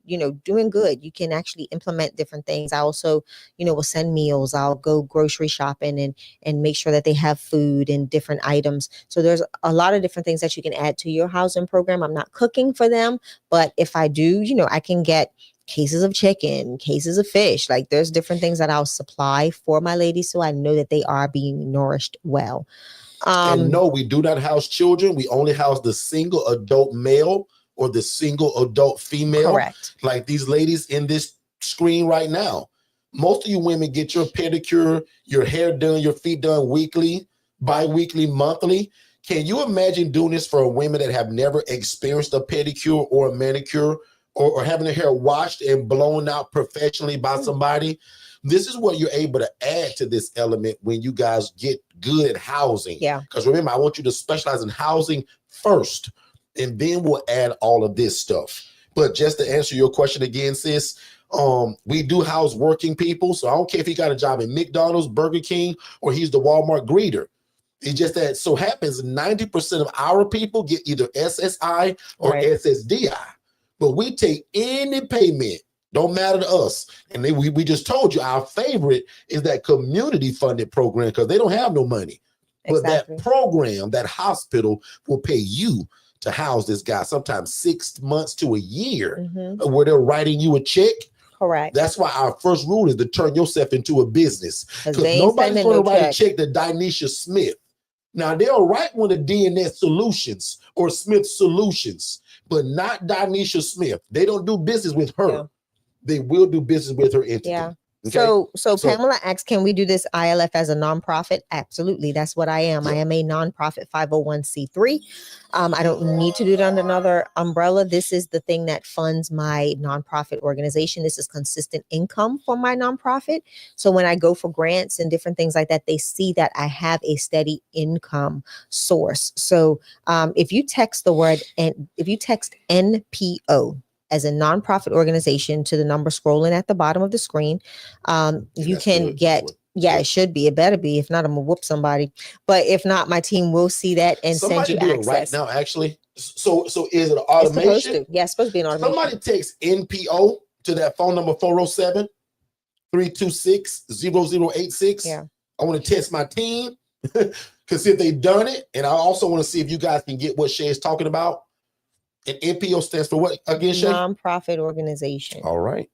[SPEAKER 2] doing good, you can actually implement different things. I also, will send meals. I'll go grocery shopping and make sure that they have food and different items. So there's a lot of different things that you can add to your housing program. I'm not cooking for them, but if I do, I can get cases of chicken, cases of fish. Like there's different things that I'll supply for my ladies, so I know that they are being nourished well.
[SPEAKER 1] And no, we do not house children. We only house the single adult male or the single adult female.
[SPEAKER 2] Correct.
[SPEAKER 1] Like these ladies in this screen right now. Most of you women get your pedicure, your hair done, your feet done weekly, bi-weekly, monthly. Can you imagine doing this for women that have never experienced a pedicure or a manicure, or having their hair washed and blown out professionally by somebody? This is what you're able to add to this element when you guys get good at housing.
[SPEAKER 2] Yeah.
[SPEAKER 1] Because remember, I want you to specialize in housing first, and then we'll add all of this stuff. But just to answer your question again, sis, we do house working people. So I don't care if he got a job at McDonald's, Burger King, or he's the Walmart greeter. It's just that so happens 90% of our people get either SSI or SSDI. But we take any payment, don't matter to us. And we just told you our favorite is that community funded program because they don't have no money. But that program, that hospital will pay you to house this guy, sometimes 6 months to a year, where they're writing you a check.
[SPEAKER 2] Correct.
[SPEAKER 1] That's why our first rule is to turn yourself into a business. Because nobody's going to write a check to Dinesha Smith. Now, they'll write one of DNS Solutions or Smith Solutions, but not Dinesha Smith. They don't do business with her. Yeah. They will do business with her entity.
[SPEAKER 2] Yeah.
[SPEAKER 1] Okay?
[SPEAKER 2] So Pamela asks, can we do this ILF as a nonprofit? Absolutely. That's what I am. Yeah. I am a nonprofit 501c3. I don't need to do it under another umbrella. This is the thing that funds my nonprofit organization. This is consistent income for my nonprofit. So when I go for grants and different things like that, they see that I have a steady income source. So if you text the word, and if you text NPO, as a nonprofit organization to the number scrolling at the bottom of the screen, you can get, it should be, it better be. If not, I'm gonna whoop somebody. But if not, my team will see that and
[SPEAKER 1] somebody
[SPEAKER 2] send you access.
[SPEAKER 1] Right now, actually. So is it an automation?
[SPEAKER 2] It's supposed to be an automation.
[SPEAKER 1] Somebody text NPO to that phone number 407-326-0086.
[SPEAKER 2] Yeah.
[SPEAKER 1] I want to test my team because if they've done it, and I also want to see if you guys can get what Shay is talking about. And NPO stands for what again, Shay?
[SPEAKER 2] Nonprofit organization.
[SPEAKER 1] All right.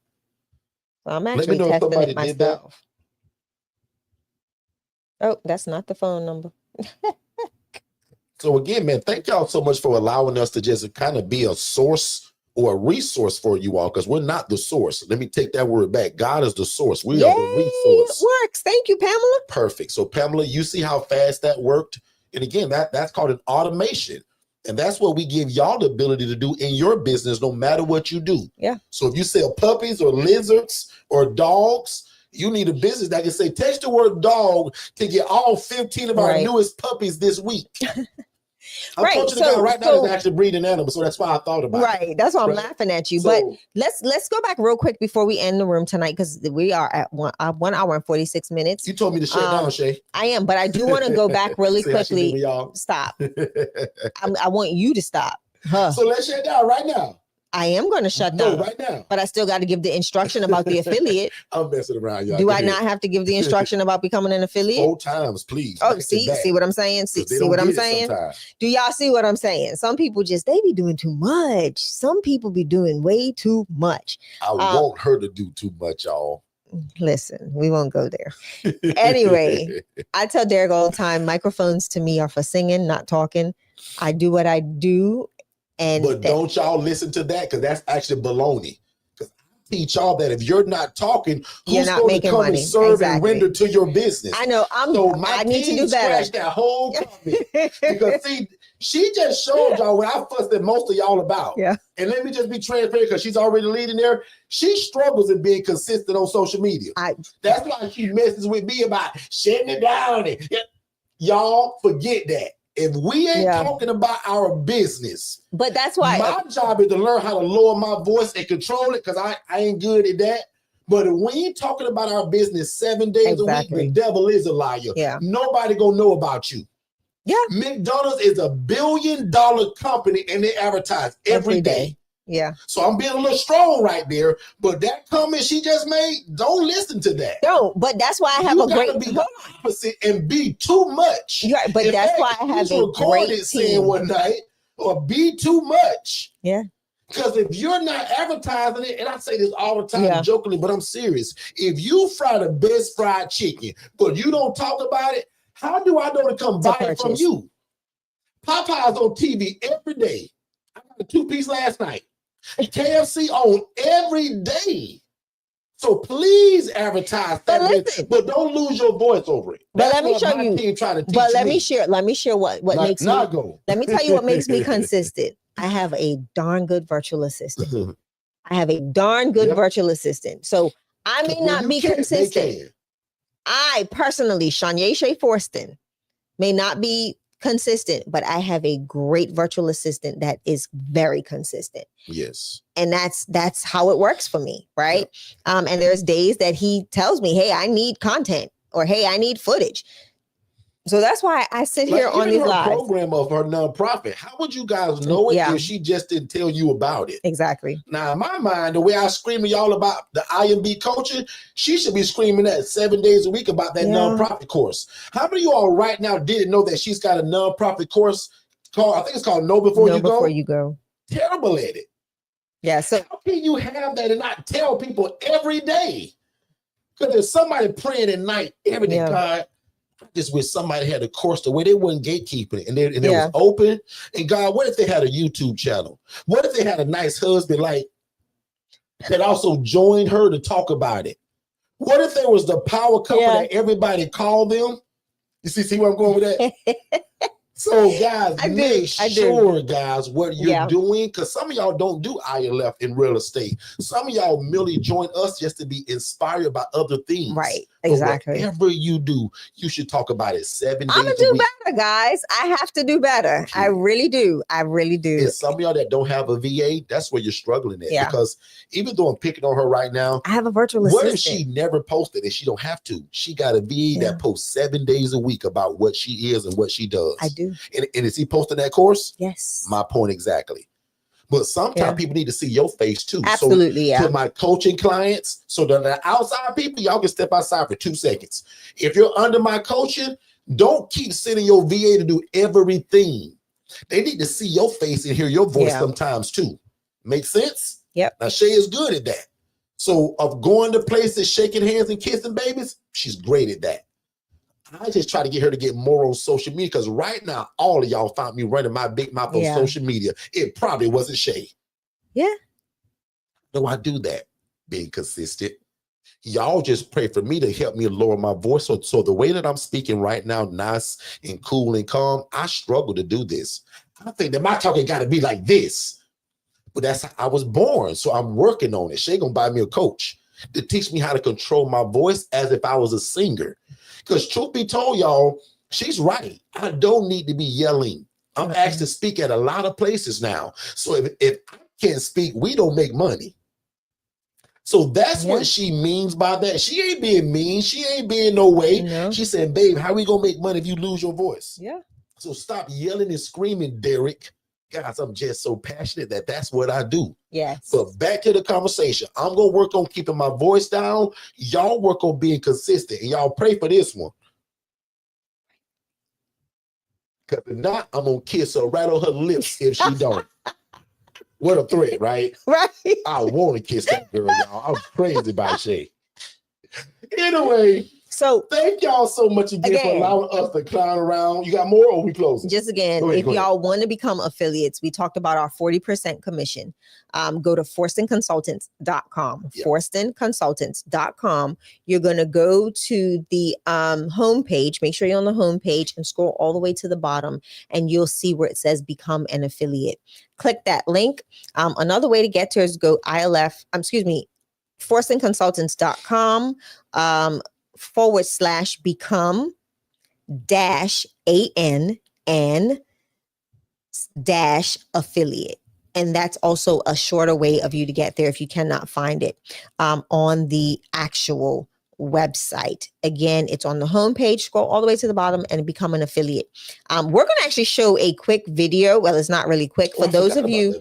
[SPEAKER 2] So I'm actually testing it myself. Oh, that's not the phone number.
[SPEAKER 1] So again, man, thank y'all so much for allowing us to just kind of be a source or a resource for you all, because we're not the source. Let me take that word back. God is the source. We are the resource.
[SPEAKER 2] It works. Thank you, Pamela.
[SPEAKER 1] Perfect. So Pamela, you see how fast that worked? And again, that's called an automation. And that's what we give y'all the ability to do in your business, no matter what you do.
[SPEAKER 2] Yeah.
[SPEAKER 1] So if you sell puppies or lizards or dogs, you need a business that can say, text the word dog to get all 15 of our newest puppies this week. I'm coaching the guy right now that's actually breeding animals, so that's why I thought about it.
[SPEAKER 2] Right, that's why I'm laughing at you. But let's go back real quick before we end the room tonight, because we are at 1 hour and 46 minutes.
[SPEAKER 1] You told me to shut down, Shay.
[SPEAKER 2] I am, but I do want to go back really quickly. Stop. I want you to stop.
[SPEAKER 1] So let's shut down right now.
[SPEAKER 2] I am going to shut down
[SPEAKER 1] right now,
[SPEAKER 2] but I still got to give the instruction about the affiliate.
[SPEAKER 1] I'm messing around, y'all.
[SPEAKER 2] Do I not have to give the instruction about becoming an affiliate?
[SPEAKER 1] 4 times, please.
[SPEAKER 2] Oh, see what I'm saying? See what I'm saying? Do y'all see what I'm saying? Some people they be doing too much. Some people be doing way too much.
[SPEAKER 1] I want her to do too much, y'all.
[SPEAKER 2] Listen, we won't go there. Anyway, I tell Derrick all the time, microphones to me are for singing, not talking. I do what I do. But
[SPEAKER 1] don't y'all listen to that, because that's actually baloney. Because I teach y'all that if you're not talking, who's going to come and serve and render to your business?
[SPEAKER 2] I know. I need to do better.
[SPEAKER 1] Scratch that whole comment. Because see, she just showed y'all what I fussed at most of y'all about.
[SPEAKER 2] Yeah.
[SPEAKER 1] And let me just be transparent, because she's already leading there. She struggles in being consistent on social media. That's why she messes with me about shutting it down. Y'all forget that. If we ain't talking about our business,
[SPEAKER 2] but that's why
[SPEAKER 1] my job is to learn how to lower my voice and control it, because I ain't good at that. But when you're talking about our business 7 days a week, the devil is a liar.
[SPEAKER 2] Yeah.
[SPEAKER 1] Nobody gonna know about you.
[SPEAKER 2] Yeah.
[SPEAKER 1] McDonald's is $1 billion company, and they advertise every day.
[SPEAKER 2] Yeah.
[SPEAKER 1] So I'm being a little strong right there. But that comment she just made, don't listen to that.
[SPEAKER 2] Don't. But that's why I have
[SPEAKER 1] You
[SPEAKER 2] a
[SPEAKER 1] gotta
[SPEAKER 2] great
[SPEAKER 1] be the opposite and be too much.
[SPEAKER 2] You're right, but
[SPEAKER 1] In
[SPEAKER 2] that's
[SPEAKER 1] fact,
[SPEAKER 2] why I have
[SPEAKER 1] she's
[SPEAKER 2] a
[SPEAKER 1] recorded
[SPEAKER 2] great
[SPEAKER 1] saying
[SPEAKER 2] team.
[SPEAKER 1] one night, or be too much.
[SPEAKER 2] Yeah.
[SPEAKER 1] Because if you're not advertising it, and I say this all the time
[SPEAKER 2] Yeah.
[SPEAKER 1] jokingly, but I'm serious. If you fry the best fried chicken, but you don't talk about it, how do I know to come buy it from you? Popeye's on TV every day. I got a 2-piece last night. KFC on every day. So please advertise that, but don't lose your voice over it.
[SPEAKER 2] But let me show you. But let me share. Let me share what makes me. Let me tell you what makes me consistent. I have a darn good virtual assistant. I have a darn good virtual assistant. So I may not be consistent. I personally, Shanya Shay Forston, may not be consistent, but I have a great virtual assistant that is very consistent.
[SPEAKER 1] Yes.
[SPEAKER 2] And that's how it works for me, right? Yeah. And there's days that he tells me, hey, I need content, or hey, I need footage. So that's why I sit here on these lives.
[SPEAKER 1] Program of her nonprofit. How would you guys know it if she just didn't tell you about it?
[SPEAKER 2] Exactly.
[SPEAKER 1] Now, in my mind, the way I scream at y'all about the IMB coaching, she should be screaming that 7 days a week about that nonprofit course. How many of you all right now didn't know that she's got a nonprofit course called, I think it's called Know Before You Go? Terrible at it.
[SPEAKER 2] Yeah. So
[SPEAKER 1] how can you have that and not tell people every day? Because there's somebody praying at night every day, God, I just wish somebody had a course the way they wasn't gatekeeping it, and it was open. And God, what if they had a YouTube channel? What if they had a nice husband like that also joined her to talk about it? What if there was the power couple that everybody called them? You see where I'm going with that? So guys, make sure, guys, what you're doing, because some of y'all don't do ILF in real estate. Some of y'all merely join us just to be inspired by other things.
[SPEAKER 2] Right, exactly.
[SPEAKER 1] Whatever you do, you should talk about it 7 days
[SPEAKER 2] I'm gonna do better, guys. I have to do better. I really do. I really do.
[SPEAKER 1] And some of y'all that don't have a VA, that's where you're struggling at.
[SPEAKER 2] Yeah.
[SPEAKER 1] Because even though I'm picking on her right now,
[SPEAKER 2] I have a virtual assistant.
[SPEAKER 1] What if she never posted and she don't have to? She got a VA that posts 7 days a week about what she is and what she does.
[SPEAKER 2] I do.
[SPEAKER 1] And is he posting that course?
[SPEAKER 2] Yes.
[SPEAKER 1] My point exactly. But sometimes people need to see your face too.
[SPEAKER 2] Absolutely,
[SPEAKER 1] so to my coaching clients, so that the outside people, y'all can step outside for 2 seconds. If you're under my coaching, don't keep sending your VA to do everything. They need to see your face and hear your voice sometimes too. Make sense?
[SPEAKER 2] Yep.
[SPEAKER 1] Now Shay is good at that. So of going to places, shaking hands and kissing babies, she's great at that. I just try to get her to get more on social media, because right now, all of y'all found me running my big mouth on social media. It probably wasn't Shay.
[SPEAKER 2] Yeah.
[SPEAKER 1] No, I do that, being consistent. Y'all just pray for me to help me lower my voice. So the way that I'm speaking right now, nice and cool and calm, I struggle to do this. I think that my talking got to be like this. But that's how I was born. So I'm working on it. Shay gonna buy me a coach to teach me how to control my voice as if I was a singer. Because truth be told, y'all, she's right. I don't need to be yelling. I'm asked to speak at a lot of places now. So if I can't speak, we don't make money. So that's what she means by that. She ain't being mean. She ain't being no way. No. She said, babe, how we gonna make money if you lose your voice?
[SPEAKER 2] Yeah.
[SPEAKER 1] So stop yelling and screaming, Derrick. Guys, I'm just so passionate that that's what I do.
[SPEAKER 2] Yes.
[SPEAKER 1] But back to the conversation. I'm going to work on keeping my voice down. Y'all work on being consistent. And y'all pray for this one. Because if not, I'm going to kiss her right on her lips if she don't. What a threat, right?
[SPEAKER 2] Right.
[SPEAKER 1] I want to kiss that girl, y'all. I'm crazy about Shay. Anyway.
[SPEAKER 2] So
[SPEAKER 1] thank y'all so much again for allowing us to clown around. You got more, or we closing?
[SPEAKER 2] Just again, if y'all want to become affiliates, we talked about our 40% commission. Go to forstonconsultants.com. forstonconsultants.com. You're going to go to the homepage. Make sure you're on the homepage and scroll all the way to the bottom, and you'll see where it says become an affiliate. Click that link. Another way to get to it is go forstonconsultants.com. /become -AN-affiliate. And that's also a shorter way of you to get there if you cannot find it on the actual website. Again, it's on the homepage. Scroll all the way to the bottom and become an affiliate. We're going to actually show a quick video. Well, it's not really quick for those of you.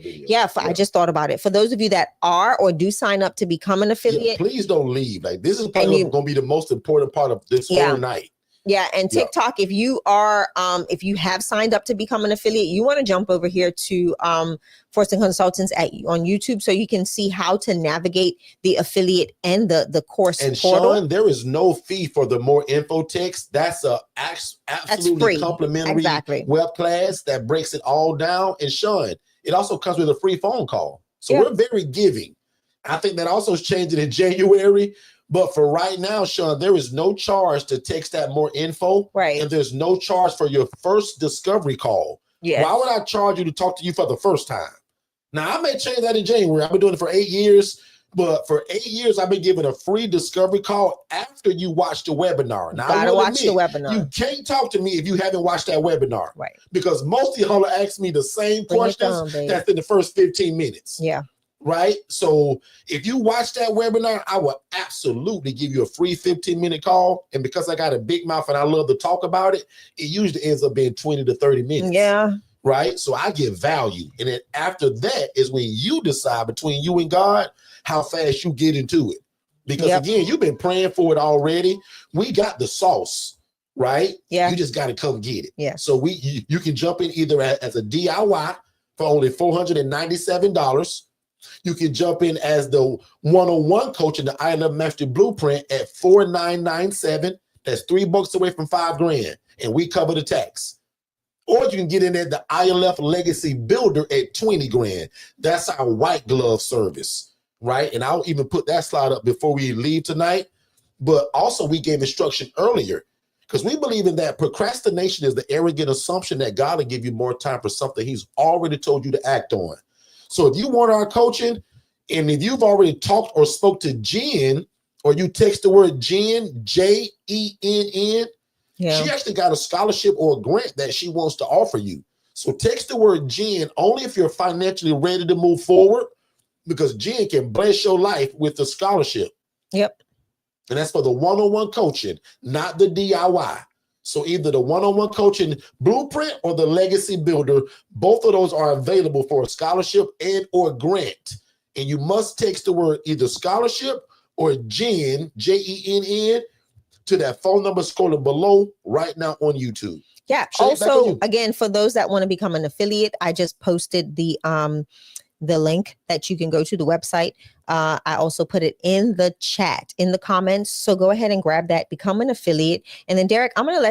[SPEAKER 2] I just thought about it. For those of you that are or do sign up to become an affiliate,
[SPEAKER 1] please don't leave. Like, this is probably going to be the most important part of this whole night.
[SPEAKER 2] Yeah, and TikTok, if you are, if you have signed up to become an affiliate, you want to jump over here to Forston Consultants on YouTube so you can see how to navigate the affiliate and the course portal.
[SPEAKER 1] Sean, there is no fee for the more info text. That's a absolutely complimentary web class that breaks it all down. And Sean, it also comes with a free phone call. So we're very giving. I think that also is changing in January. But for right now, Sean, there is no charge to text that more info.
[SPEAKER 2] Right.
[SPEAKER 1] And there's no charge for your first discovery call.
[SPEAKER 2] Yes.
[SPEAKER 1] Why would I charge you to talk to you for the first time? Now, I may change that in January. I've been doing it for 8 years. But for 8 years, I've been giving a free discovery call after you watch the webinar. Now,
[SPEAKER 2] gotta watch the webinar.
[SPEAKER 1] You can't talk to me if you haven't watched that webinar.
[SPEAKER 2] Right.
[SPEAKER 1] Because most of y'all ask me the same questions that's in the first 15 minutes.
[SPEAKER 2] Yeah.
[SPEAKER 1] Right. So if you watch that webinar, I will absolutely give you a free 15-minute call. And because I got a big mouth and I love to talk about it, it usually ends up being 20 to 30 minutes.
[SPEAKER 2] Yeah.
[SPEAKER 1] Right. So I give value. And then after that is when you decide between you and God how fast you get into it. Because again, you've been praying for it already. We got the sauce. Right.
[SPEAKER 2] Yeah.
[SPEAKER 1] You just got to come get it.
[SPEAKER 2] Yeah.
[SPEAKER 1] So you can jump in either as a DIY for only $497. You can jump in as the one-on-one coach in the I Love Mastery Blueprint at $4,997. That's $3 away from $5,000, and we cover the tax. Or you can get in at the ILF Legacy Builder at $20,000. That's our white glove service, right? And I'll even put that slide up before we leave tonight. But also, we gave instruction earlier because we believe in that procrastination is the arrogant assumption that God will give you more time for something He's already told you to act on. So if you want our coaching, and if you've already talked or spoke to Jen, or you text the word Jen, Jenn, she actually got a scholarship or a grant that she wants to offer you. So text the word Jen only if you're financially ready to move forward, because Jen can bless your life with the scholarship.
[SPEAKER 2] Yep.
[SPEAKER 1] And that's for the one-on-one coaching, not the DIY. So either the one-on-one coaching blueprint or the legacy builder, both of those are available for a scholarship and or grant. And you must text the word either scholarship or Jen, Jenn, to that phone number scrolling below right now on YouTube.
[SPEAKER 2] Yeah. Also, again, for those that want to become an affiliate, I just posted the link that you can go to the website. I also put it in the chat, in the comments. So go ahead and grab that, become an affiliate. And then Derrick, I'm going to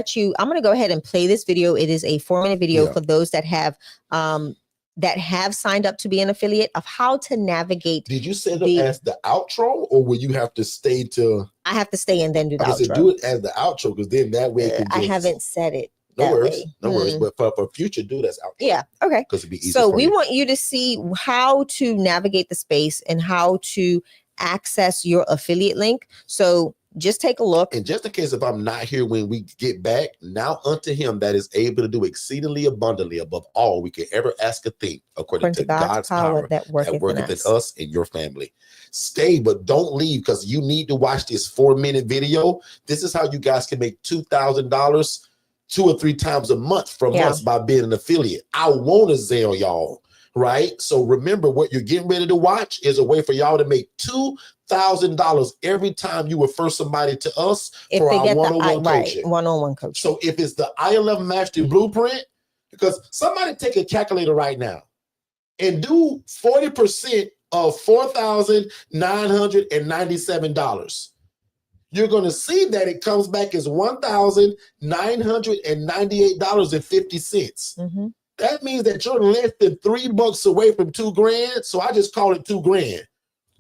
[SPEAKER 2] go ahead and play this video. It is a 4-minute video for those that have signed up to be an affiliate of how to navigate.
[SPEAKER 1] Did you set it as the outro, or will you have to stay to?
[SPEAKER 2] I have to stay and then do the outro.
[SPEAKER 1] Do it as the outro, because then that way it can
[SPEAKER 2] I haven't said it.
[SPEAKER 1] No worries. But for future, do that's out.
[SPEAKER 2] Yeah. Okay.
[SPEAKER 1] Because it'd be easy.
[SPEAKER 2] So we want you to see how to navigate the space and how to access your affiliate link. So just take a look.
[SPEAKER 1] And just in case if I'm not here when we get back, now unto Him that is able to do exceedingly abundantly above all we can ever ask or think, according to God's power that worketh in us and your family. Stay, but don't leave, because you need to watch this 4-minute video. This is how you guys can make $2,000 2 or 3 times a month from us by being an affiliate. I want to Zelle y'all, right? So remember, what you're getting ready to watch is a way for y'all to make $2,000 every time you refer somebody to us for our one-on-one coaching.
[SPEAKER 2] One-on-one coaching. So
[SPEAKER 1] if it's the I11 Mastery Blueprint, because somebody take a calculator right now and do 40% of $4,997. You're going to see that it comes back as $1,998.50.
[SPEAKER 2] Mm-hmm.
[SPEAKER 1] That means that you're less than $3 away from $2,000. So I just call it $2,000.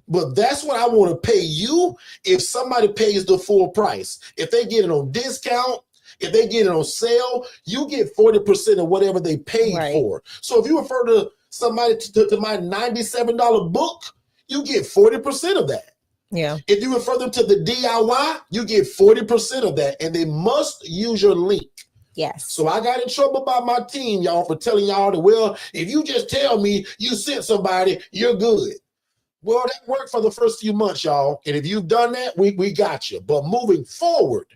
[SPEAKER 1] But that's what I want to pay you if somebody pays the full price. If they get it on discount, if they get it on sale, you get 40% of whatever they paid for. So if you refer to somebody to my $97 book, you get 40% of that.
[SPEAKER 2] Yeah.
[SPEAKER 1] If you refer them to the DIY, you get 40% of that, and they must use your link.
[SPEAKER 2] Yes.
[SPEAKER 1] So I got in trouble by my team, y'all, for telling y'all that, well, if you just tell me you sent somebody, you're good. Well, that worked for the first few months, y'all. And if you've done that, we got you. But moving forward,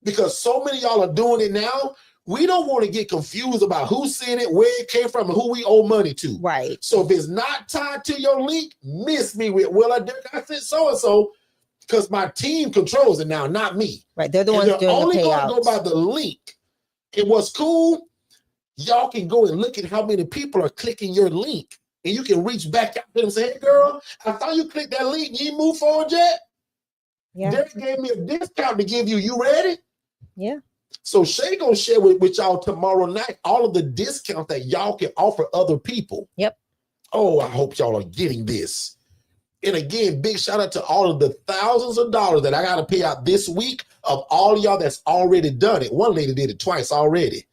[SPEAKER 1] because so many of y'all are doing it now, we don't want to get confused about who's seeing it, where it came from, and who we owe money to.
[SPEAKER 2] Right.
[SPEAKER 1] So if it's not tied to your link, miss me with, well, I said so-and-so, because my team controls it now, not me.
[SPEAKER 2] Right. They're the ones doing the payouts.
[SPEAKER 1] Only going to go by the link. And what's cool, y'all can go and look at how many people are clicking your link. And you can reach back out to them and say, hey, girl, I saw you click that link. You ain't moved forward yet?
[SPEAKER 2] Yeah.
[SPEAKER 1] Derrick gave me a discount to give you. You ready?
[SPEAKER 2] Yeah.
[SPEAKER 1] So Shay gonna share with y'all tomorrow night all of the discounts that y'all can offer other people.
[SPEAKER 2] Yep.
[SPEAKER 1] Oh, I hope y'all are getting this. And again, big shout out to all of the thousands of dollars that I got to pay out this week of all of y'all that's already done it. One lady did it twice already.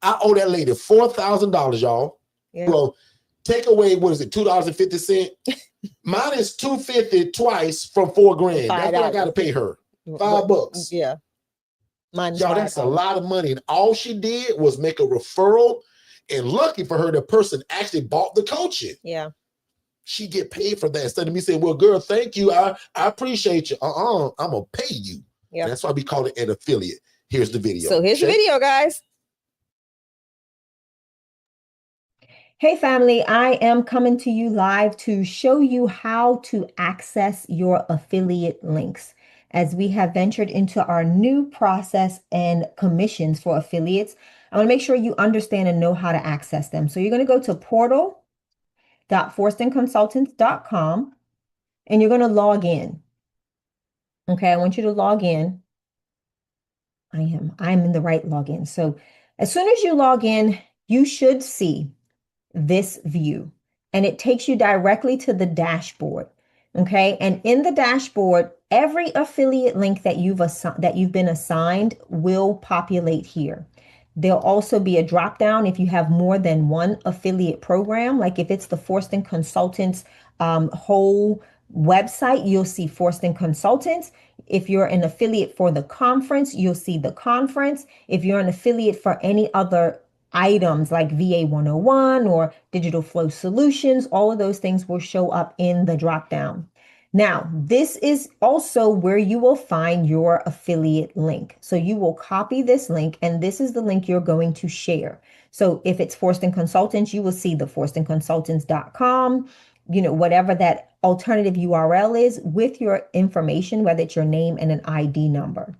[SPEAKER 1] I owe that lady $4,000, y'all.
[SPEAKER 2] Yeah.
[SPEAKER 1] Well, take away, what is it, $2.50? Mine is $2.50 twice from $4,000. That's what I got to pay her. $5.
[SPEAKER 2] Yeah.
[SPEAKER 1] Y'all, that's a lot of money. And all she did was make a referral. And lucky for her, the person actually bought the coaching.
[SPEAKER 2] Yeah.
[SPEAKER 1] She get paid for that. Instead of me saying, well, girl, thank you. I appreciate you. I'm going to pay you. Yeah. That's why we call it an affiliate. Here's the video.
[SPEAKER 2] So here's the video, guys.
[SPEAKER 4] Hey family, I am coming to you live to show you how to access your affiliate links. As we have ventured into our new process and commissions for affiliates, I want to make sure you understand and know how to access them. So you're going to go to portal.forstonconsultants.com and you're going to log in. Okay, I want you to log in. I'm in the right login. So as soon as you log in, you should see this view, and it takes you directly to the dashboard. Okay, and in the dashboard, every affiliate link that you've been assigned will populate here. There'll also be a drop down if you have more than one affiliate program. Like if it's the Forston Consultants whole website, you'll see Forston Consultants. If you're an affiliate for the conference, you'll see the conference. If you're an affiliate for any other items like VA 101 or Digital Flow Solutions, all of those things will show up in the drop down. Now, this is also where you will find your affiliate link. So you will copy this link, and this is the link you're going to share. So if it's Forston Consultants, you will see the forstonconsultants.com, whatever that alternative URL is with your information, whether it's your name and an ID number.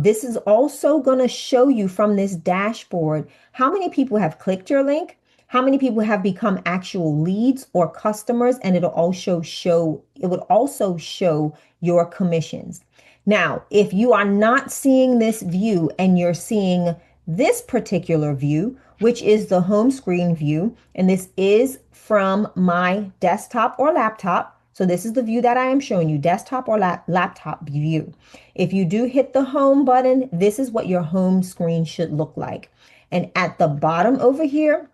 [SPEAKER 4] This is also going to show you from this dashboard how many people have clicked your link, how many people have become actual leads or customers, and it would also show your commissions. Now, if you are not seeing this view and you're seeing this particular view, which is the home screen view, and this is from my desktop or laptop. So this is the view that I am showing you, desktop or laptop view. If you do hit the home button, this is what your home screen should look like. And at the bottom over here,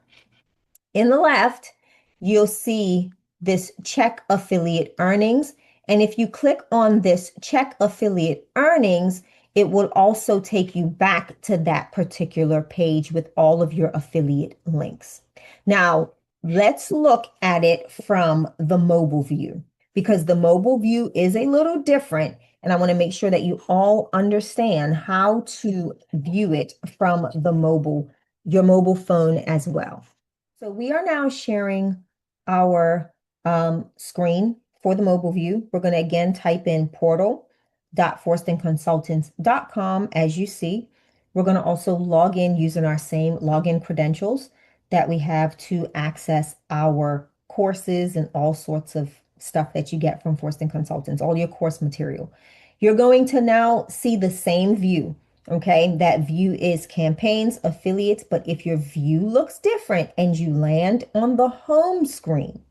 [SPEAKER 4] in the left, you'll see this check affiliate earnings. And if you click on this check affiliate earnings, it will also take you back to that particular page with all of your affiliate links. Now, let's look at it from the mobile view, because the mobile view is a little different. And I want to make sure that you all understand how to view it from your mobile phone as well. So we are now sharing our screen for the mobile view. We're going to again type in portal.forstonconsultants.com. As you see, we're going to also log in using our same login credentials that we have to access our courses and all sorts of stuff that you get from Forston Consultants, all your course material. You're going to now see the same view. Okay, that view is campaigns, affiliates, but if your view looks different and you land on the home screen,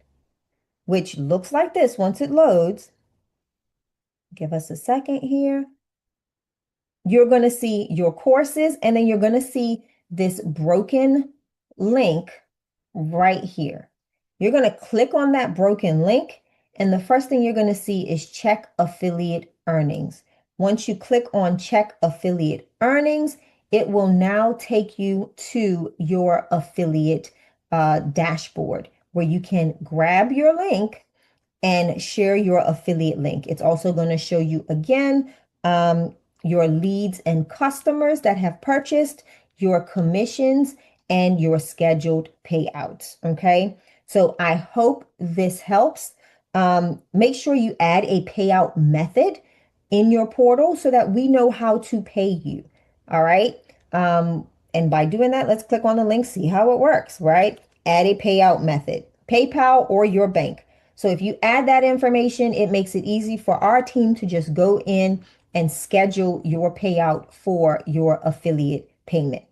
[SPEAKER 4] which looks like this once it loads, give us a second here. You're going to see your courses, and then you're going to see this broken link right here. You're going to click on that broken link, and the first thing you're going to see is check affiliate earnings. Once you click on check affiliate earnings, it will now take you to your affiliate dashboard where you can grab your link and share your affiliate link. It's also going to show you again your leads and customers that have purchased, your commissions, and your scheduled payouts. Okay, so I hope this helps. Make sure you add a payout method in your portal so that we know how to pay you. All right. And by doing that, let's click on the link, see how it works, right? Add a payout method, PayPal or your bank. So if you add that information, it makes it easy for our team to just go in and schedule your payout for your affiliate payment.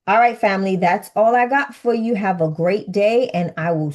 [SPEAKER 4] All right, family, that's all I got for you. Have a great day, and I will